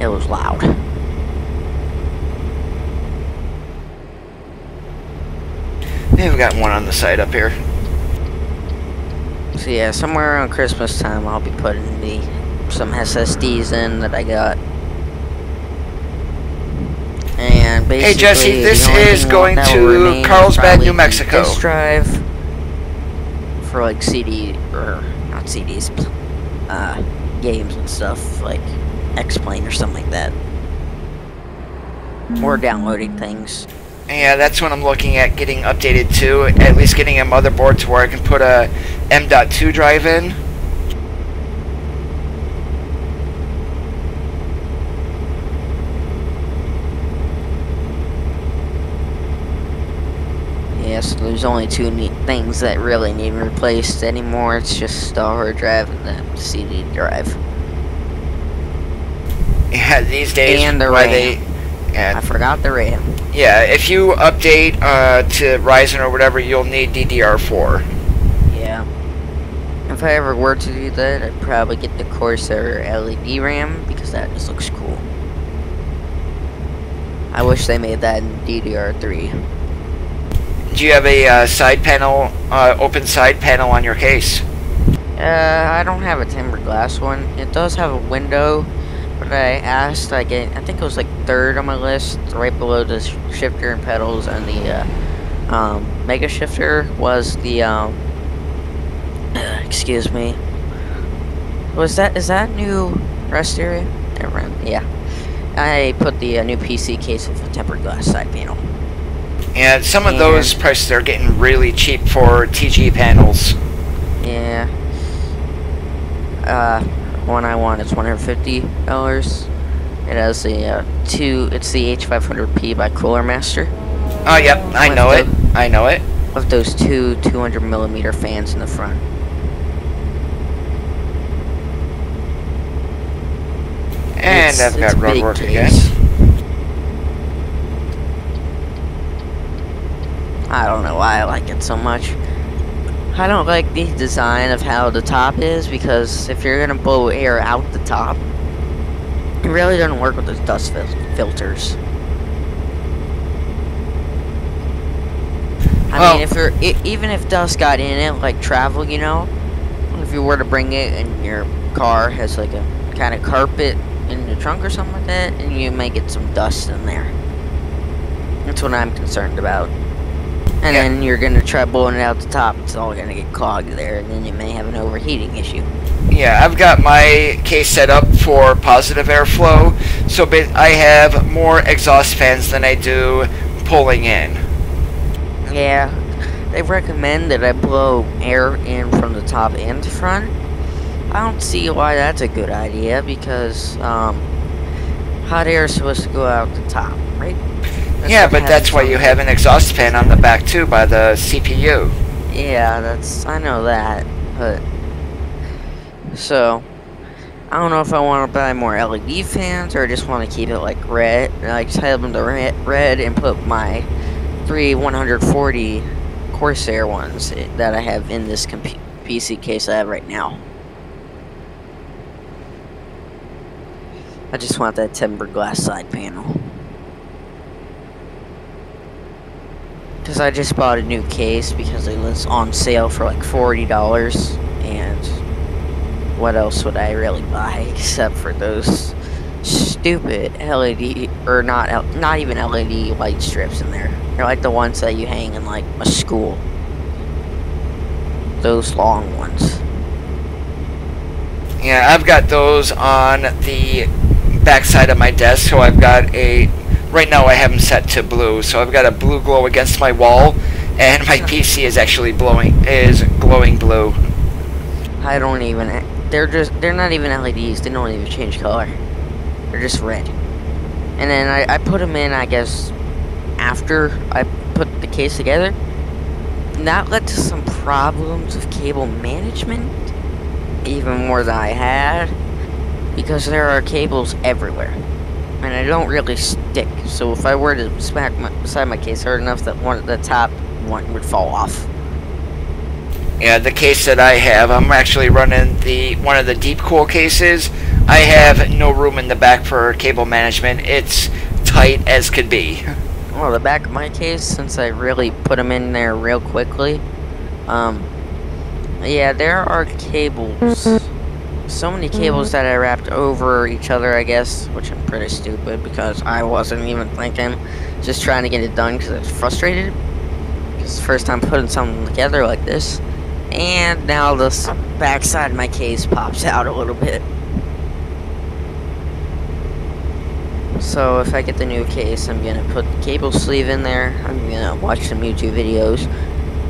It was loud. Yeah, we've got one on the side up here. So yeah, somewhere around Christmas time, I'll be putting some SSDs in that I got. And basically, hey Jesse, this is going to Carlsbad, New Mexico. Disk drive for like CD or not CDs, games and stuff like X-Plane or something like that, or downloading things. Yeah, that's what I'm looking at getting updated to. At least getting a motherboard to where I can put a M.2 drive in. Yes, there's only two things that really need replaced anymore. It's just the hard drive and the CD drive. Yeah, these days, and the RAM. I forgot the RAM. Yeah, if you update to Ryzen or whatever, you'll need DDR4. Yeah. If I ever were to do that, I'd probably get the Corsair LED RAM because that just looks cool. I wish they made that in DDR3. Do you have a side panel, open side panel on your case? I don't have a tempered glass one. It does have a window, but I asked, I think it was like third on my list, right below the shifter and pedals, and the mega shifter was the excuse me. Is that new rest area? Never mind. Yeah, I put the new PC case with a tempered glass side panel. And some of those prices are getting really cheap for TG panels. Yeah. One I want is $150. It has the it's the H500P by Cooler Master. Oh yep, I know it. With those two 200mm fans in the front. And I've got roadwork again. I don't know why I like it so much. I don't like the design of how the top is, because if you're gonna blow air out the top, it really doesn't work with those dust filters. I mean, if even if dust got in it, like travel, you know, if you were to bring it and your car has like a kind of carpet in the trunk or something like that, and you may get some dust in there. That's what I'm concerned about. And Yeah. then you're gonna try blowing it out the top. It's all gonna get clogged there, and then you may have an overheating issue. Yeah, I've got my case set up for positive airflow, so I have more exhaust fans than I do pulling in. Yeah, they recommend that I blow air in from the top and the front. I don't see why that's a good idea because hot air is supposed to go out the top, right? Yeah, but that's why you have an exhaust fan on the back too by the CPU. Yeah, I know that, but so I don't know if I want to buy more LED fans or I just want to keep it like red. Like just have them to red and put my 140 Corsair ones that I have in this PC case I have right now. I just want that tempered glass side panel. Because I just bought a new case because it was on sale for like $40, and what else would I really buy except for those stupid LED, or not even LED light strips in there. They're like the ones that you hang in like a school. Those long ones. Yeah, I've got those on the back side of my desk, so I've got right now I have them set to blue, so I've got a blue glow against my wall, and my PC is actually glowing blue. I don't even, they're not even LEDs, they don't even change color. They're just red. And then I put them in, I guess, after I put the case together. And that led to some problems with cable management, even more than I had, because there are cables everywhere. And I don't really stick, so if I were to smack beside my case hard enough that the top one would fall off. Yeah, the case that I have, I'm actually running one of the deep cool cases. I have no room in the back for cable management. It's tight as could be. Well, the back of my case, since I really put them in there real quickly, yeah, there are cables. So many cables that I wrapped over each other, I guess, which I'm pretty stupid because I wasn't even thinking, just trying to get it done because I was frustrated. It's the first time putting something together like this, and now this back side of my case pops out a little bit. So if I get the new case, I'm gonna put the cable sleeve in there. I'm gonna watch some YouTube videos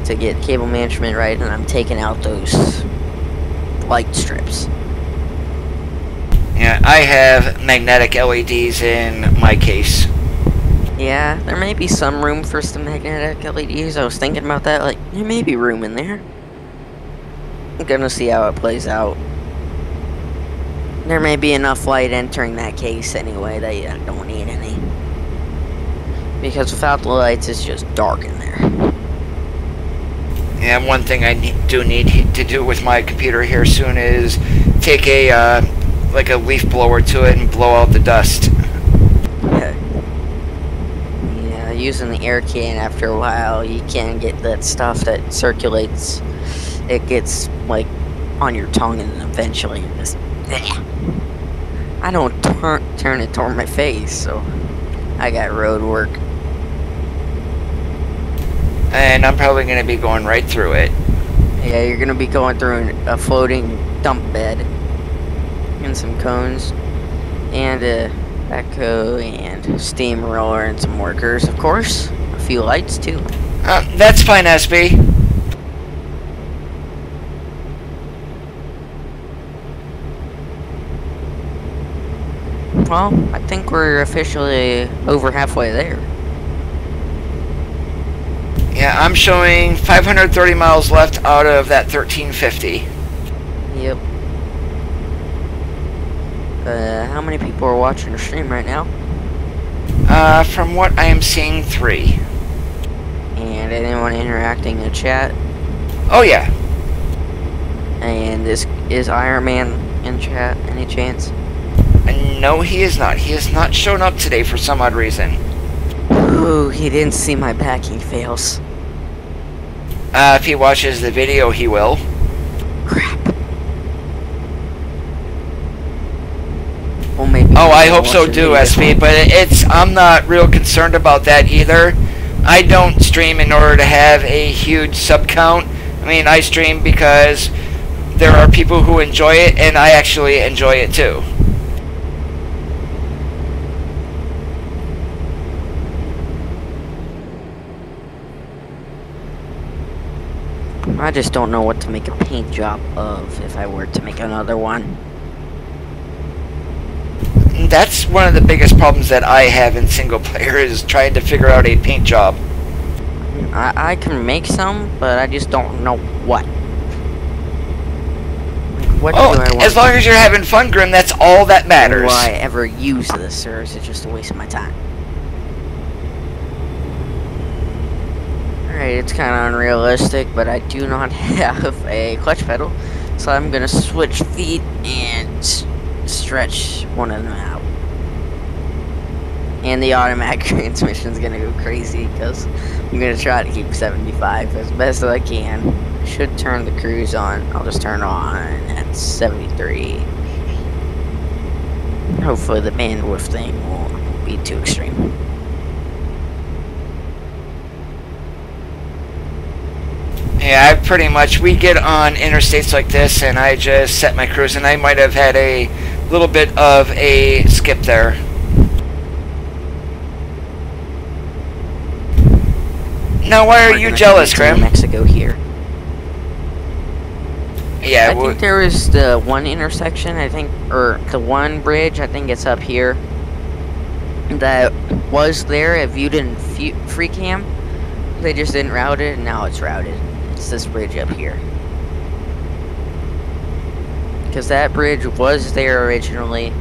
to get cable management right, and I'm taking out those light strips. Yeah, I have magnetic LEDs in my case. Yeah, there may be some room for some magnetic LEDs. I was thinking about that, like, there may be room in there. I'm gonna see how it plays out. There may be enough light entering that case anyway that you don't need any. Because without the lights, it's just dark in there. And one thing I do need to do with my computer here soon is take like a leaf blower to it and blow out the dust. Yeah, using the air can after a while, you can get that stuff that circulates. It gets like on your tongue, and eventually you're just, I don't turn it toward my face, so I got road work. And I'm probably going to be going right through it. Yeah, you're going to be going through a floating dump bed and some cones and a backhoe and steamroller and some workers, of course. A few lights, too. That's fine, SB. Well, I think we're officially over halfway there. Yeah, I'm showing 530 miles left out of that 1350. Yep. How many people are watching the stream right now? From what I am seeing, 3. And anyone interacting in the chat? Oh, yeah. And is Iron Man in chat, any chance? No, he is not. He has not shown up today for some odd reason. Ooh, he didn't see my backing fails. If he watches the video, he will. Crap. Well, maybe. Oh, I hope so too, SV, but I'm not real concerned about that either. I don't stream in order to have a huge sub count. I mean, I stream because there are people who enjoy it, and I actually enjoy it too. I just don't know what to make a paint job of if I were to make another one. That's one of the biggest problems that I have in single player is trying to figure out a paint job. I can make some, but I just don't know what. What do I want? As long as you're having fun, Grim, that's all that matters. Will I ever use this, or is it just a waste of my time? Alright, it's kind of unrealistic, but I do not have a clutch pedal, so I'm gonna switch feet and stretch one of them out. And the automatic transmission is gonna go crazy because I'm gonna try to keep 75 as best as I can. I should turn the cruise on. I'll just turn it on at 73. Hopefully the bandwidth thing won't be too extreme. Yeah, I pretty much, we get on interstates like this and I just set my cruise, and I might have had a little bit of a skip there. Now, why are you jealous, Grim? Mexico here. Yeah, I think there is the one intersection, I think, or the one bridge, I think it's up here, that was there if you didn't free cam. They just didn't route it, and now it's routed. It's this bridge up here. Because that bridge was there originally.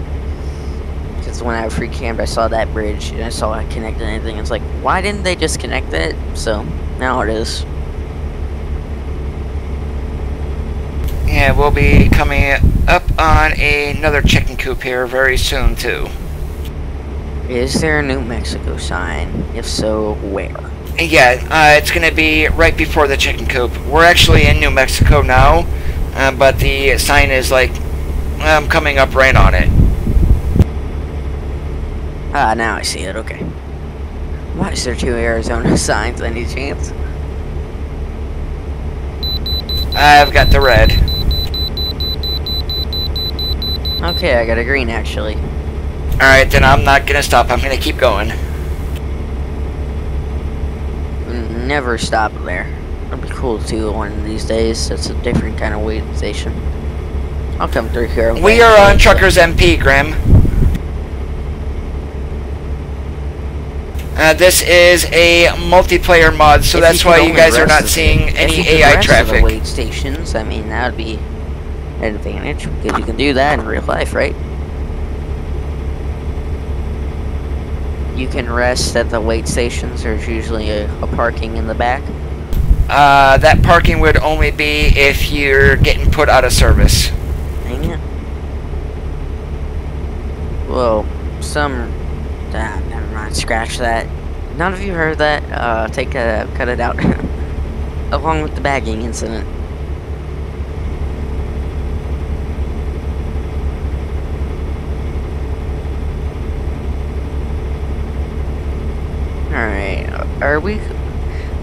Because when I free cammed, I saw that bridge, and I saw it connected anything. It's like, why didn't they just connect it? So, now it is. Yeah, we'll be coming up on another chicken coop here very soon, too. Is there a New Mexico sign? If so, where? Yeah, it's going to be right before the chicken coop. We're actually in New Mexico now, but the sign is like coming up right on it. Ah, now I see it, okay. Why is there 2 Arizona signs, any chance? I've got the red. Okay, I got a green actually. Alright, then I'm not going to stop. I'm going to keep going. Never stop there. It'll be cool too one of these days. It's a different kind of waiting station. I'll come through here. We are on TruckersMP, Grim. This is a multiplayer mod, so that's why you guys are not seeing any AI traffic. The wait stations, I mean, that would be an advantage because you can do that in real life, right? You can rest at the wait stations. There's usually a parking in the back. That parking would only be if you're getting put out of service. Dang it. Well, never mind, scratch that. None of you heard that? Cut it out. Along with the bagging incident. Alright,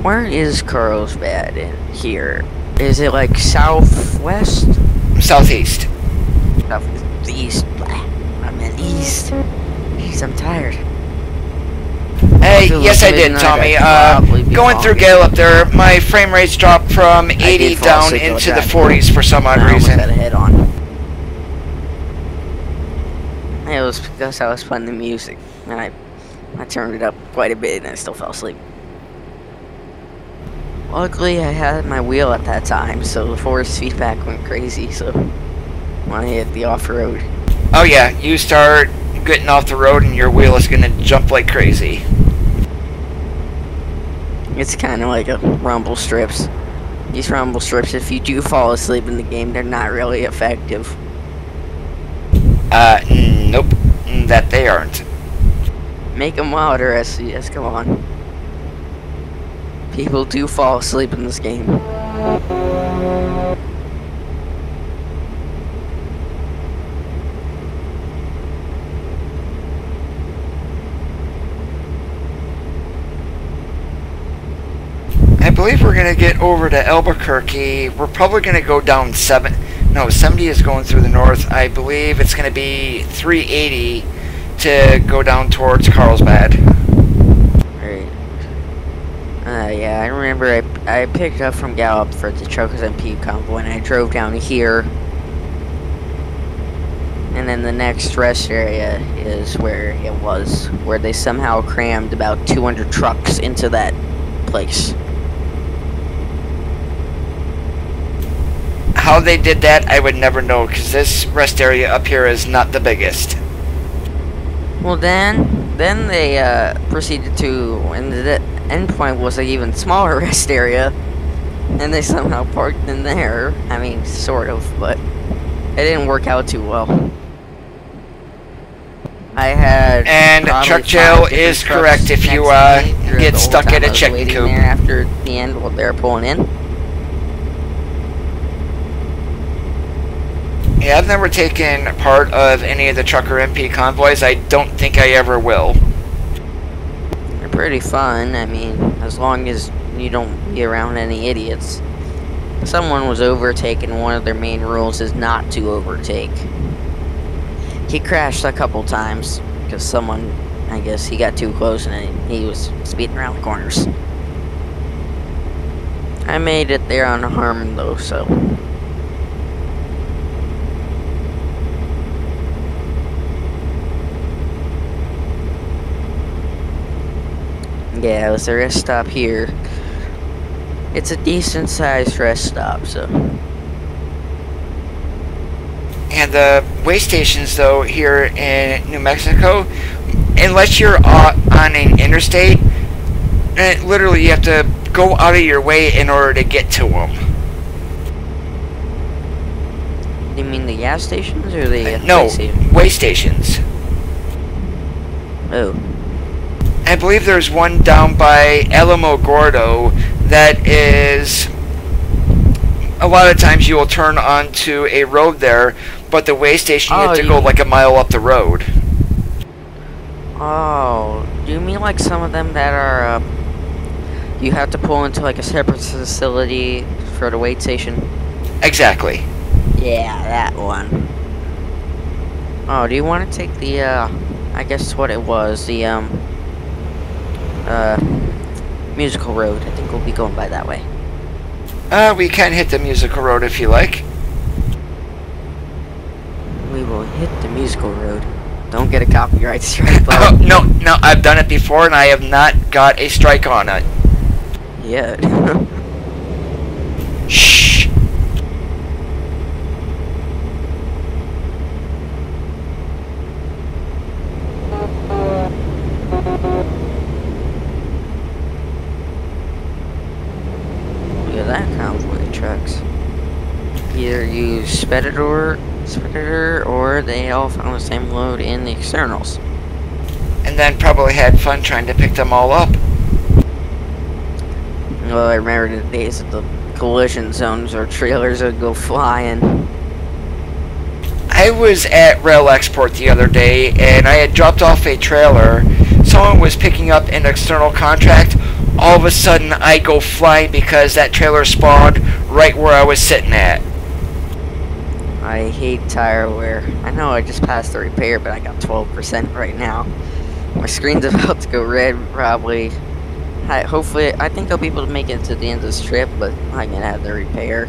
where is Carlsbad in here? Is it like southwest? Southeast. Southeast. I meant east. Jeez, I'm tired. Hey, yes I did, Tommy. Going through Gale up there, my frame rates dropped from 80 down into the 40s for some odd reason. I almost had a head on. It was because I was playing the music, and I turned it up quite a bit, and I still fell asleep. Luckily, I had my wheel at that time, so the force feedback went crazy, so when I hit the off-road. Oh yeah, you start getting off the road and your wheel is going to jump like crazy. It's kind of like a rumble strips. These rumble strips, if you do fall asleep in the game, they're not really effective. Nope. That they aren't. Make them louder, SCS, come on. People do fall asleep in this game. believe we're going to get over to Albuquerque. We're probably going to go down 70 is going through the north. I believe it's going to be 380 to go down towards Carlsbad. Right. Yeah, I remember I picked up from Gallup for the TruckersMP convoy, and I drove down here. And then the next rest area is where it was, where they somehow crammed about 200 trucks into that place. How they did that, I would never know, because this rest area up here is not the biggest. Well, then they proceeded to, and the end point was an even smaller rest area, and they somehow parked in there. I mean, sort of, but it didn't work out too well. I had And truck jail is correct if you get stuck at a chicken coop. There after the end while they're pulling in. Yeah, I've never taken part of any of the Trucker MP convoys. I don't think I ever will. They're pretty fun. I mean, as long as you don't be around any idiots. Someone was overtaken. One of their main rules is not to overtake. He crashed a couple times because someone, I guess, he got too close and he was speeding around the corners. I made it there unharmed though, so. Yeah, it was a rest stop here. It's a decent sized rest stop, so. And the way stations, though, here in New Mexico, unless you're on an interstate, literally you have to go out of your way in order to get to them. You mean the gas stations or the no, way stations? Way stations. Oh. I believe there's one down by Alamo Gordo that is... A lot of times you will turn onto a road there, but the way station you have to go like a mile up the road. Oh, do you mean like some of them that are, you have to pull into like a separate facility for the wait station? Exactly. Yeah, that one. Oh, do you want to take the, I guess what it was, the, musical road? I think we'll be going by that way. We can hit the musical road if you like. We will hit the musical road. Don't get a copyright strike. Oh, no, I've done it before and I have not got a strike on it. Yeah. Shh. Look at that convoy of trucks. Either use Speditor, or they all found the same load in the externals. And then probably had fun trying to pick them all up. Well, I remember the days of the collision zones where trailers would go flying. I was at Rail Export the other day and I had dropped off a trailer. Someone was picking up an external contract. All of a sudden I go flying because that trailer spawned right where I was sitting at. I hate tire wear. I know I just passed the repair, but I got 12% right now. My screen's about to go red, probably. Hopefully, I think I'll be able to make it to the end of this trip, but I'm gonna have the repair.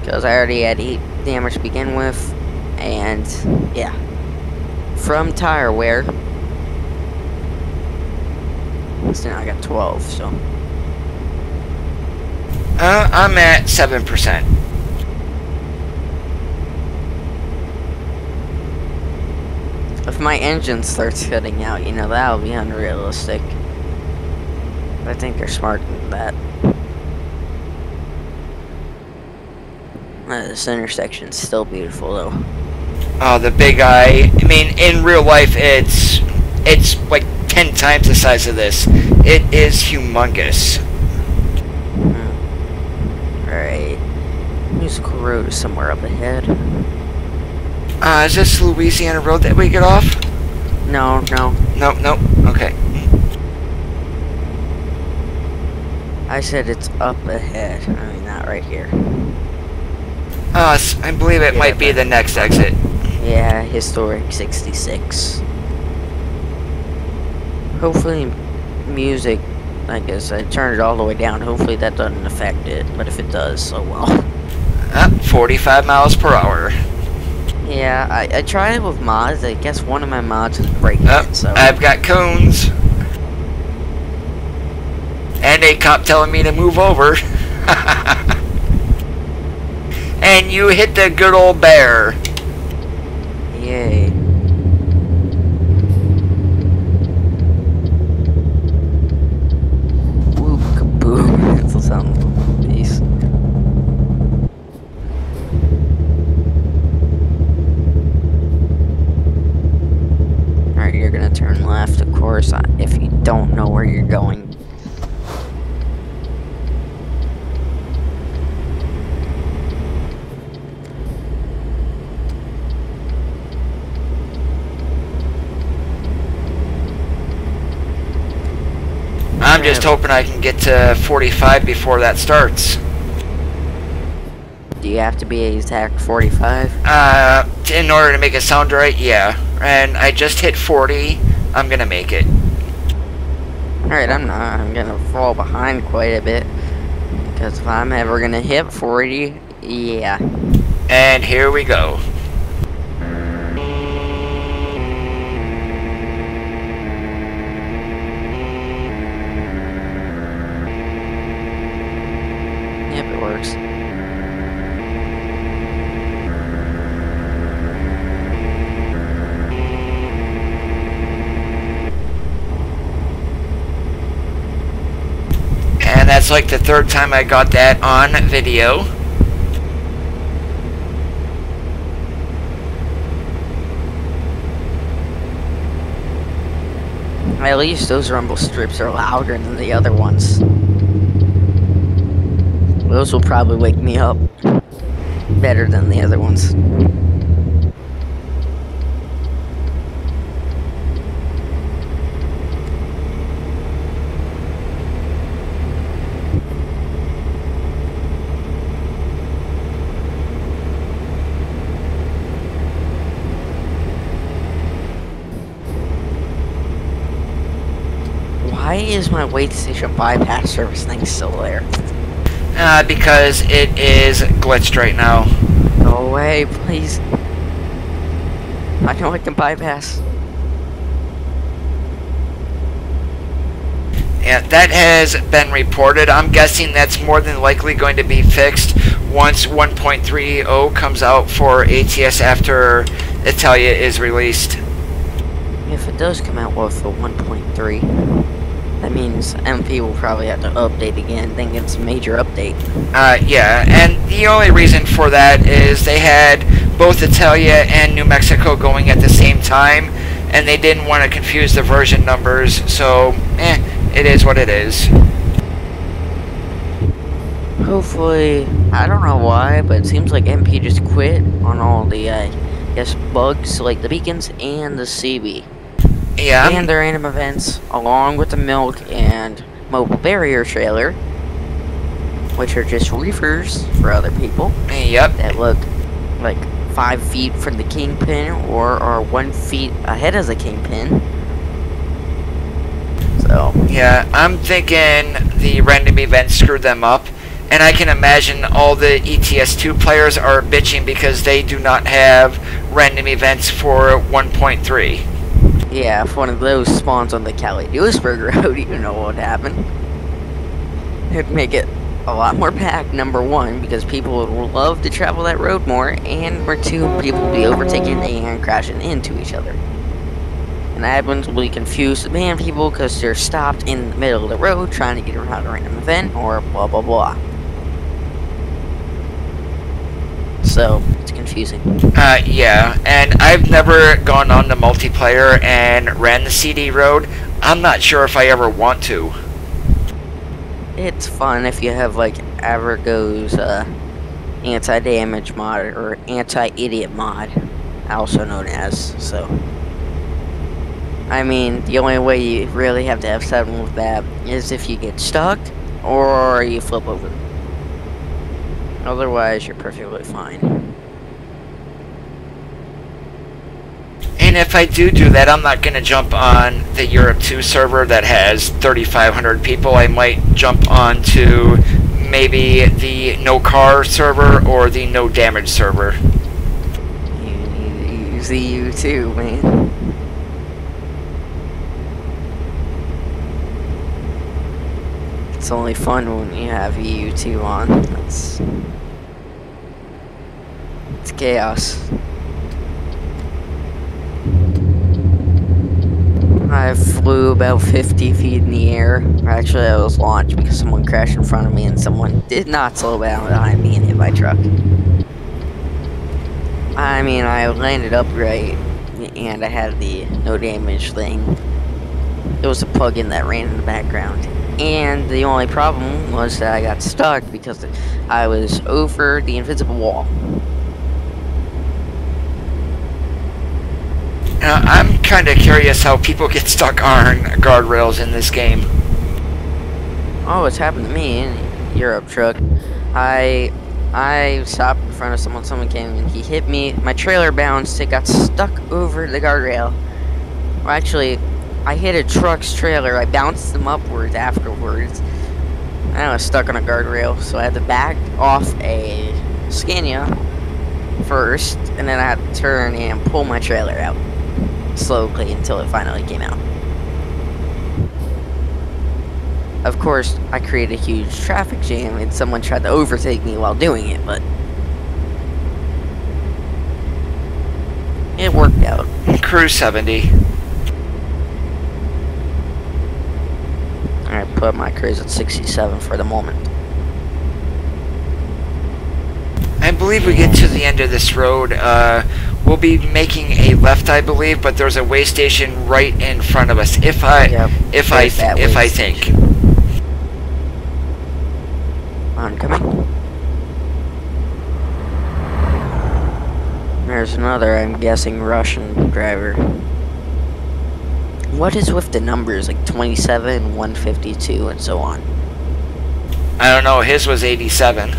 Because I already had 8 damage to begin with, and yeah. From tire wear. So now I got 12, so. I'm at 7%. If my engine starts cutting out, you know, that'll be unrealistic. I think they're smarter than that. This intersection's still beautiful, though. Oh, the big eye. I mean, in real life, it's like 10 times the size of this. It is humongous. Alright. Musical Road is somewhere up ahead. Is this Louisiana Road that we get off? No. No, okay. I said it's up ahead. I mean, not right here. I believe it might be the next exit. Yeah, historic 66. Hopefully, music, I guess I turned it all the way down. Hopefully that doesn't affect it, but if it does, oh well. 45 miles per hour. Yeah, I tried it with mods. I guess one of my mods is breaking it, so. I've got cones. And a cop telling me to move over. And you hit the good old bear. Yay. Whoop kaboom. That's the sound of a piece. Alright, you're gonna turn left, of course, if you don't know where you're going. I'm just hoping I can get to 45 before that starts. Do you have to be exact 45? In order to make it sound right, yeah. And I just hit 40. I'm gonna make it. Alright, I'm not. I'm gonna fall behind quite a bit. Because if I'm ever gonna hit 40, yeah. And here we go. Yep, it works. And that's like the third time I got that on video. At least those rumble strips are louder than the other ones. Those will probably wake me up better than the other ones. Why is my wait station bypass service thing still there? Because it is glitched right now. Go away, please. I know I can bypass. Yeah, that has been reported. I'm guessing that's more than likely going to be fixed once 1.30 comes out for ATS after Italia is released. If it does come out with the 1.3, that means MP will probably have to update again. Think it's a major update. Yeah, and the only reason for that is they had both Italia and New Mexico going at the same time, and they didn't want to confuse the version numbers, so, it is what it is. Hopefully, I don't know why, but it seems like MP just quit on all the, bugs, like the beacons and the CB. Yeah. And their random events, along with the milk and mobile barrier trailer, which are just reefers for other people. Yep. That look like 5 feet from the kingpin or are 1 feet ahead of the kingpin. So. Yeah, I'm thinking the random events screwed them up. And I can imagine all the ETS2 players are bitching because they do not have random events for 1.3. Yeah, if one of those spawns on the Cali-Duisburg road, you know what would happen. It'd make it a lot more packed, number one, because people would love to travel that road more, and number two, people would be overtaking and crashing into each other. And admins will be confused to ban people because they're stopped in the middle of the road trying to get around a random event, or blah blah blah. So, it's confusing. Yeah, and I've never gone on the multiplayer and ran the CD road. I'm not sure if I ever want to. It's fun if you have, like, Avergo's anti-damage mod, or anti-idiot mod, also known as, so. I mean, the only way you really have to have 7 with that is if you get stuck, or you flip over. Otherwise, you're perfectly fine. And if I do that, I'm not going to jump on the Europe 2 server that has 3,500 people. I might jump on to maybe the no car server or the no damage server. You use EU too, man. It's only fun when you have EU2 on. It's chaos. I flew about 50 feet in the air. Actually, I was launched because someone crashed in front of me and someone did not slow down behind me and hit my truck. I mean, I landed upright and I had the no damage thing. It was a plug-in that ran in the background. And the only problem was that I got stuck because I was over the invisible wall. I'm kind of curious how people get stuck on guardrails in this game. Oh, it's happened to me in Europe truck. I stopped in front of someone. Someone came and he hit me. My trailer bounced. It got stuck over the guardrail. Well, actually, I hit a truck's trailer. I bounced them upwards afterwards. And I was stuck on a guardrail, so I had to back off a Scania first, and then I had to turn and pull my trailer out slowly until it finally came out. Of course, I created a huge traffic jam, and someone tried to overtake me while doing it, but it worked out. Cruise 70. I put my cruise at 67 for the moment. I believe we get to the end of this road. We'll be making a left, I believe, but there's a way station right in front of us. If I think. Oncoming. There's another, I'm guessing, Russian driver. What is with the numbers like 27, 152, and so on? I don't know. His was 87.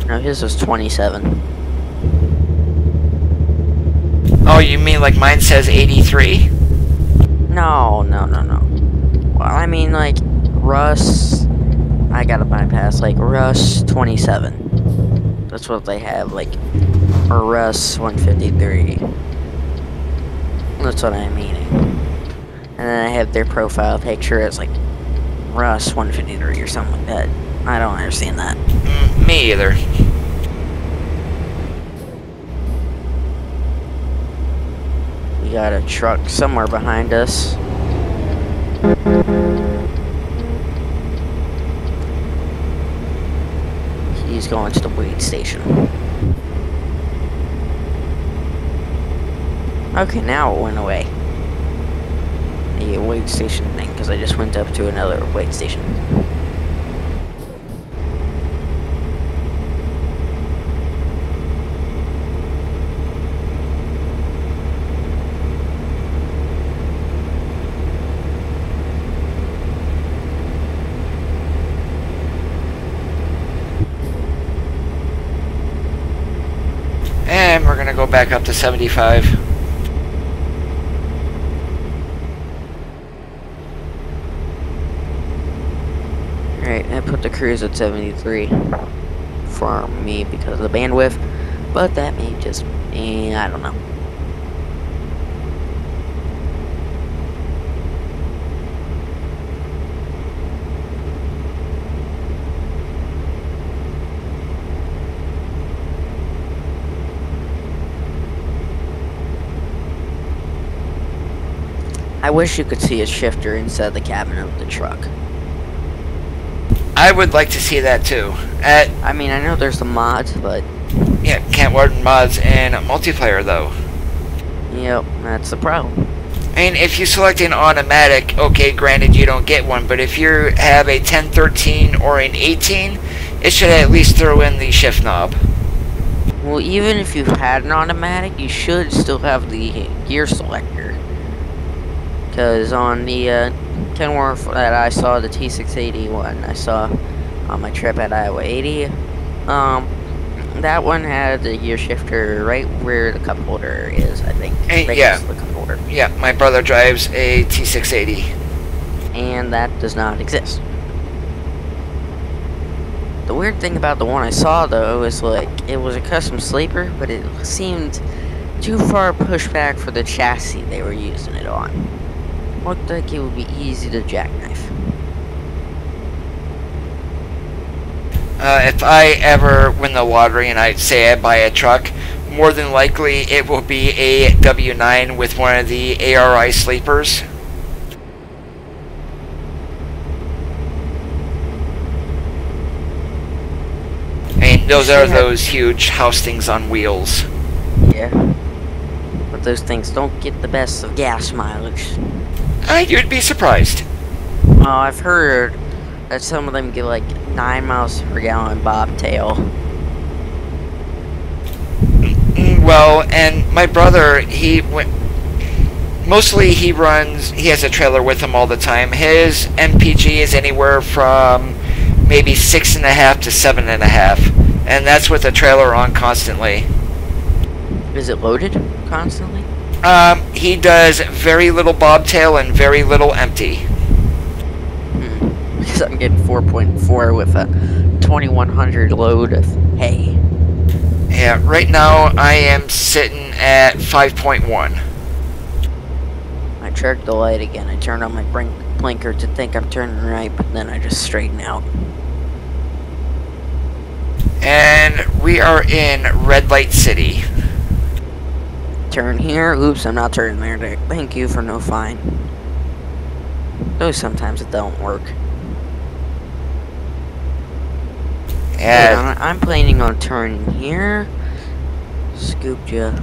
No, his was 27. Oh, you mean like mine says 83? No. Well, I mean like Russ. I gotta bypass like Russ 27. That's what they have, like, or Russ 153. That's what I'm meaning. And then I have their profile picture as like Russ 153 or something like that. I don't understand that. Me either. We got a truck somewhere behind us. He's going to the weed station. Okay, now it went away. The weed station thing, because I just went up to another weed station. And we're gonna go back up to 75. Alright, I put the cruise at 73 for me because of the bandwidth, but that may just, I don't know. I wish you could see a shifter inside the cabin of the truck. I would like to see that too. I mean, I know there's the mods, but yeah, can't work mods in multiplayer though. Yep, that's the problem. I mean, if you select an automatic, okay, granted you don't get one, but if you have a 1013 or an 18, it should at least throw in the shift knob. Well, even if you had an automatic, you should still have the gear selector. Because on the Kenworth that I saw, the T680 one I saw on my trip at Iowa 80, that one had the gear shifter right where the cup holder is, I think. Right Yeah. next to the cup holder. Yeah, my brother drives a T680. And that does not exist. The weird thing about the one I saw, though, is like it was a custom sleeper, but it seemed too far pushed back for the chassis they were using it on. Looked like it would be easy to jackknife. If I ever win the lottery and I say I buy a truck, more than likely it will be a W9 with one of the ARI sleepers. I mean, those are those huge house things on wheels. Yeah. But those things don't get the best of gas mileage. You'd be surprised. Well, I've heard that some of them get like 9 miles per gallon bobtail. Well, and my brother, mostly he has a trailer with him all the time. His MPG is anywhere from maybe 6.5 to 7.5, and that's with a trailer on constantly. Is it loaded constantly? He does very little bobtail and very little empty. Because I'm getting 4.4 with a 2100 load of hay. Yeah, right now I am sitting at 5.1. I checked the light again. I turned on my blinker to think I'm turning right, but then I just straighten out. And we are in Red Light City. Turn here. Oops, I'm not turning there, Dick. Thank you for no fine. Though sometimes it don't work. Yeah. I'm planning on turning here. Scooped ya.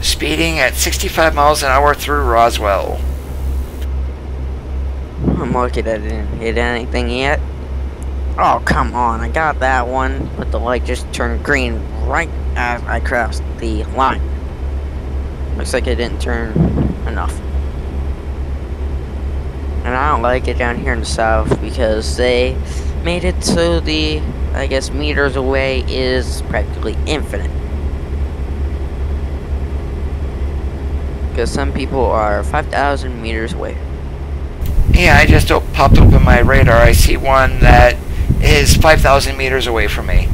Speeding at 65 miles an hour through Roswell. I'm lucky that I didn't hit anything yet. Oh, come on. I got that one, but the light just turned green right as I crossed the line. Looks like it didn't turn enough. And I don't like it down here in the south because they made it so the, I guess, meters away is practically infinite. Because some people are 5,000 meters away. Yeah, I just popped up on my radar. I see one that is 5,000 meters away from me.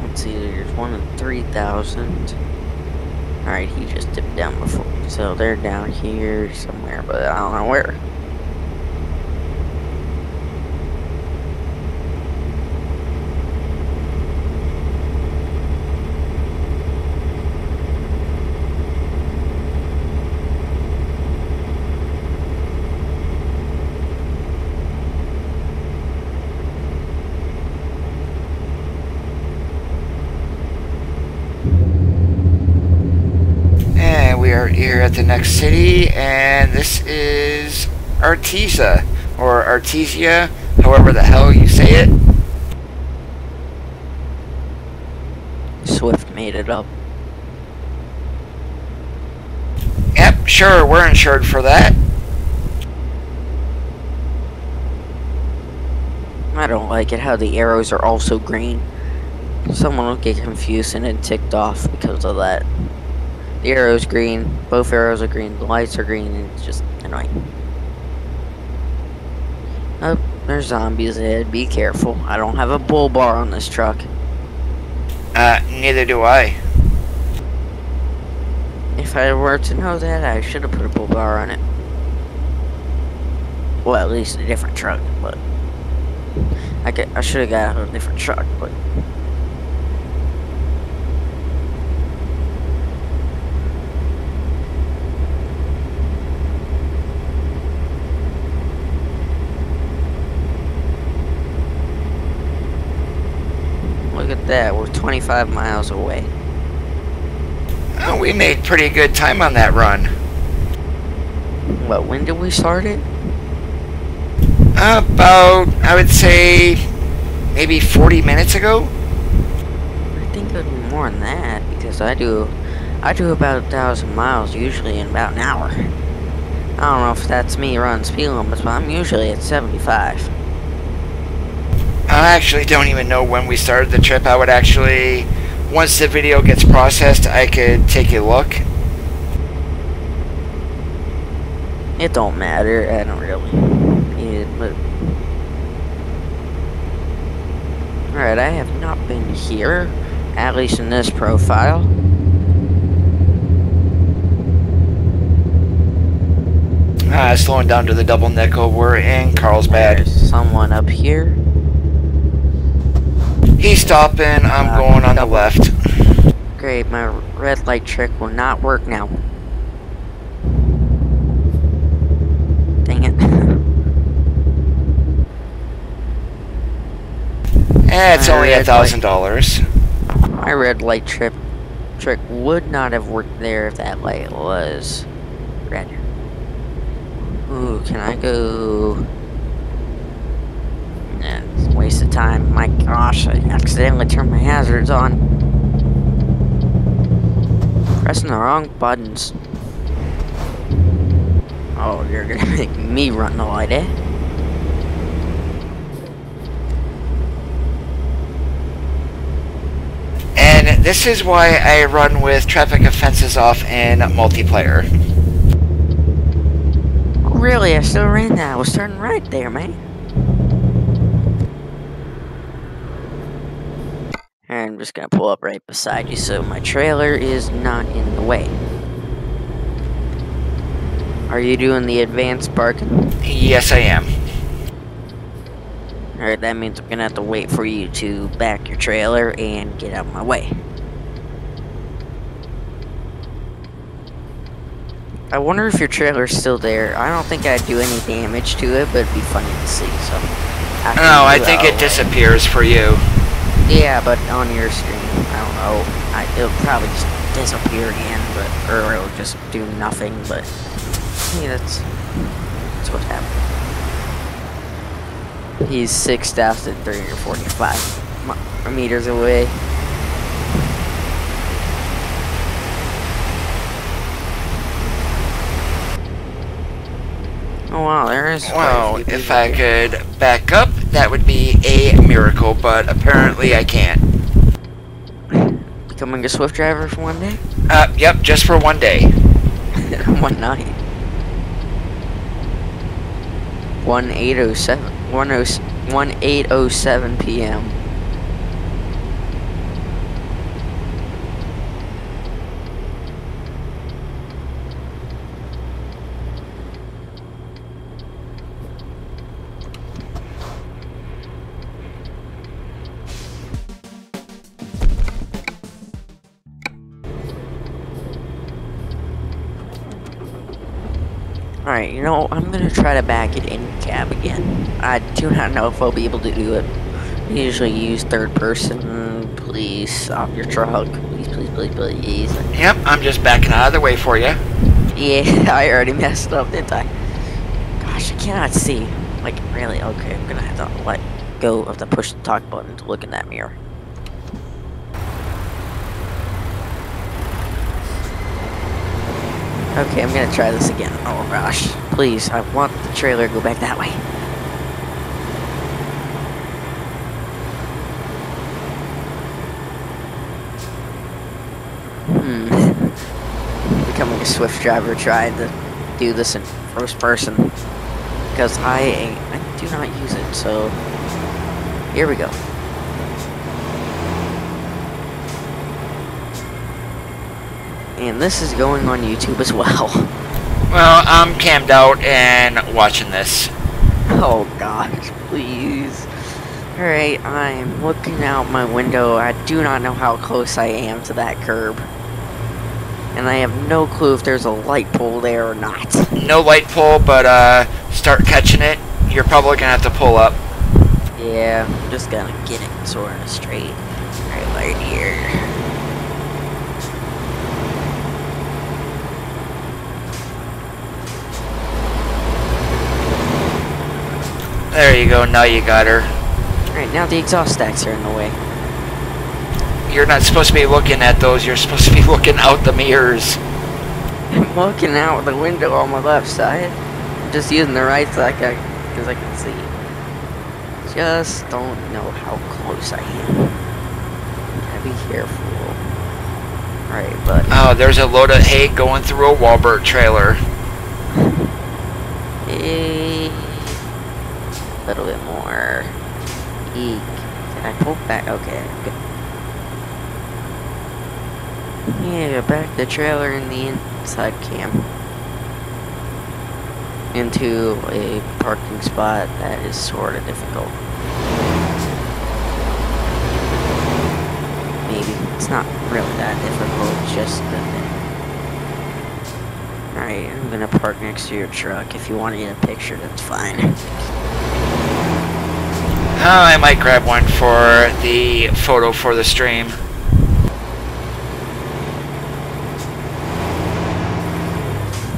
Let's see, there's one at 3,000. Alright, he just dipped down before. So they're down here somewhere, but I don't know where. We are here at the next city, and this is Artesia, or Artesia, however the hell you say it. Swift made it up. Yep, sure, we're insured for that. I don't like it how the arrows are also green. Someone will get confused and then ticked off because of that. The arrow's green, both arrows are green, the lights are green, and it's just annoying. Oh, there's zombies ahead, be careful. I don't have a bull bar on this truck. Neither do I. If I were to know that, I should have put a bull bar on it. Well, at least a different truck, but I should have got a different truck, but look at that, we're 25 miles away. Oh, we made pretty good time on that run. What, when did we start it? About, I would say, maybe 40 minutes ago. I think it Could be more than that because I do about 1,000 miles usually in about an hour. I don't know if that's me running speed limits, but I'm usually at 75. I actually don't even know when we started the trip. I would actually, once the video gets processed, I could take a look. It don't matter. I don't really need it, but alright, I have not been here, at least in this profile. Slowing down to the double nickel. We're in Carlsbad. There's someone up here. He's stopping. I'm going on the left. Great, my red light trick will not work now. Dang it. It's only $1,000. My red light trick would not have worked there if that light was red. Ooh, can I go? Nah, it's a waste of time. My gosh, I accidentally turned my hazards on. Pressing the wrong buttons. Oh, you're gonna make me run the light, eh? And this is why I run with traffic offenses off in multiplayer. Really, I still ran that. I was turning right there, man. And I'm just gonna pull up right beside you so my trailer is not in the way. Are you doing the advanced parking? Yes, I am. Alright, that means I'm gonna have to wait for you to back your trailer and get out of my way. I wonder if your trailer's still there. I don't think I'd do any damage to it, but it'd be funny to see, so... No, I think it disappears for you. Yeah, but on your screen, I don't know. It'll probably just disappear again, or it'll just do nothing, but... Yeah, that's what happened. He's 6,345 meters away. Oh wow, there is. Well, if I could back up, that would be a miracle, but apparently I can't. Becoming a Swift driver for one day? Yep, just for one day. One night. 1807 p.m. Alright, you know, I'm gonna try to back it in cab again. I do not know if I'll be able to do it. I usually use third person. Please stop your truck. Please, please, please, please. Yep, I'm just backing out of the way for you. Yeah, I already messed up, didn't I? Gosh, I cannot see. Like, really? Okay, I'm gonna have to let go of the push the talk button to look in that mirror. Okay, I'm gonna try this again. Oh gosh. Please, I want the trailer to go back that way. Becoming a Swift driver, trying to do this in first person. Because I do not use it, so... Here we go. And this is going on YouTube as well. Well, I'm cammed out and watching this. Oh gosh, please. Alright, I'm looking out my window. I do not know how close I am to that curb. And I have no clue if there's a light pole there or not. No light pole, but start catching it. You're probably gonna have to pull up. Yeah, I'm just gonna get it sort of straight. Right here. There you go, now you got her. Alright, now the exhaust stacks are in the way. you're not supposed to be looking at those. You're supposed to be looking out the mirrors. I'm looking out the window on my left side. I'm just using the right side because I can see. Just don't know how close I am. Gotta be careful. Alright, buddy. Oh, there's a load of hay going through a Walbert trailer. A little bit more. Eek. Can I pull back? Okay, good. Yeah, back the trailer in the inside cam into a parking spot that is sort of difficult. Maybe. It's not really that difficult, it's just that. Alright, I'm gonna park next to your truck. If you want to get a picture, that's fine. I might grab one for the photo for the stream.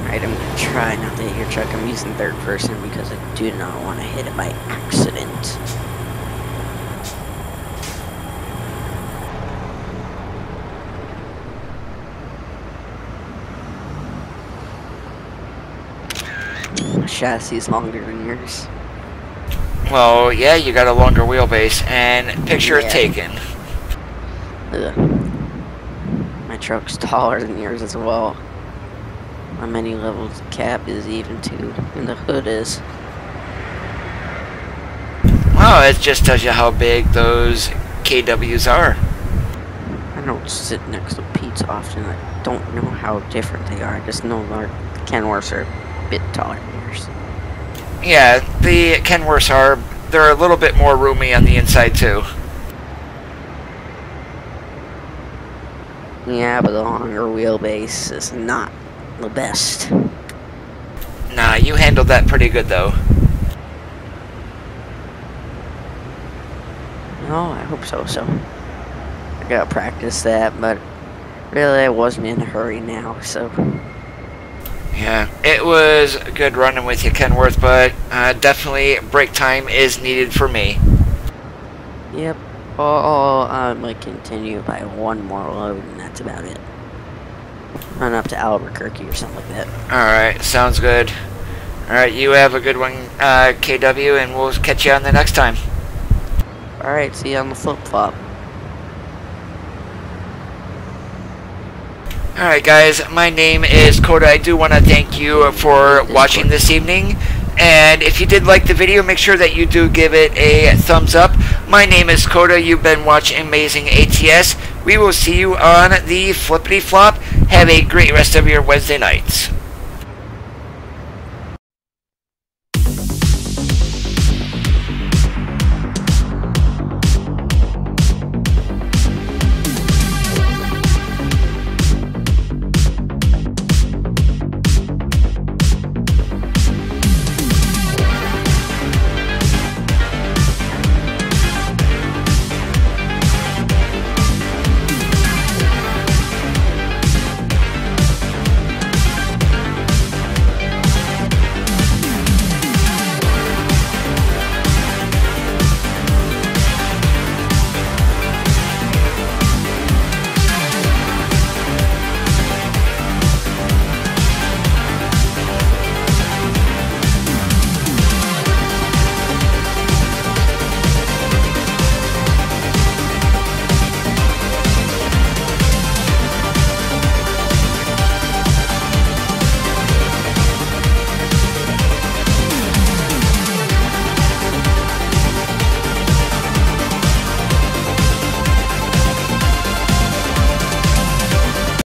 Alright, I'm gonna try not to hit your truck. I'm using third person because I do not want to hit it by accident. My chassis is longer than yours. Well, yeah, you got a longer wheelbase, and picture taken. Ugh. My truck's taller than yours as well. How many levels cab is even too, and the hood is. Well, it just tells you how big those KWs are. I don't sit next to Pete's often. I don't know how different they are. I just know our Kenworths are a bit taller than yours. Yeah, the Kenworths they're a little bit more roomy on the inside too. Yeah, but the longer wheelbase is not the best. Nah, you handled that pretty good though. Oh, I hope so, I gotta practice that, but really I wasn't in a hurry now, so. Yeah, it was good running with you, Kenworth, but definitely break time is needed for me. Yep. I might continue by one more load, and that's about it. Run up to Albuquerque or something like that. Alright, sounds good. Alright, you have a good one, KW, and we'll catch you on the next time. Alright, see you on the flip-flop. Alright guys, my name is Coda. I do want to thank you for watching this evening. And if you did like the video, make sure that you do give it a thumbs up. My name is Coda. You've been watching Amazing ATS. We will see you on the flippity flop. Have a great rest of your Wednesday nights.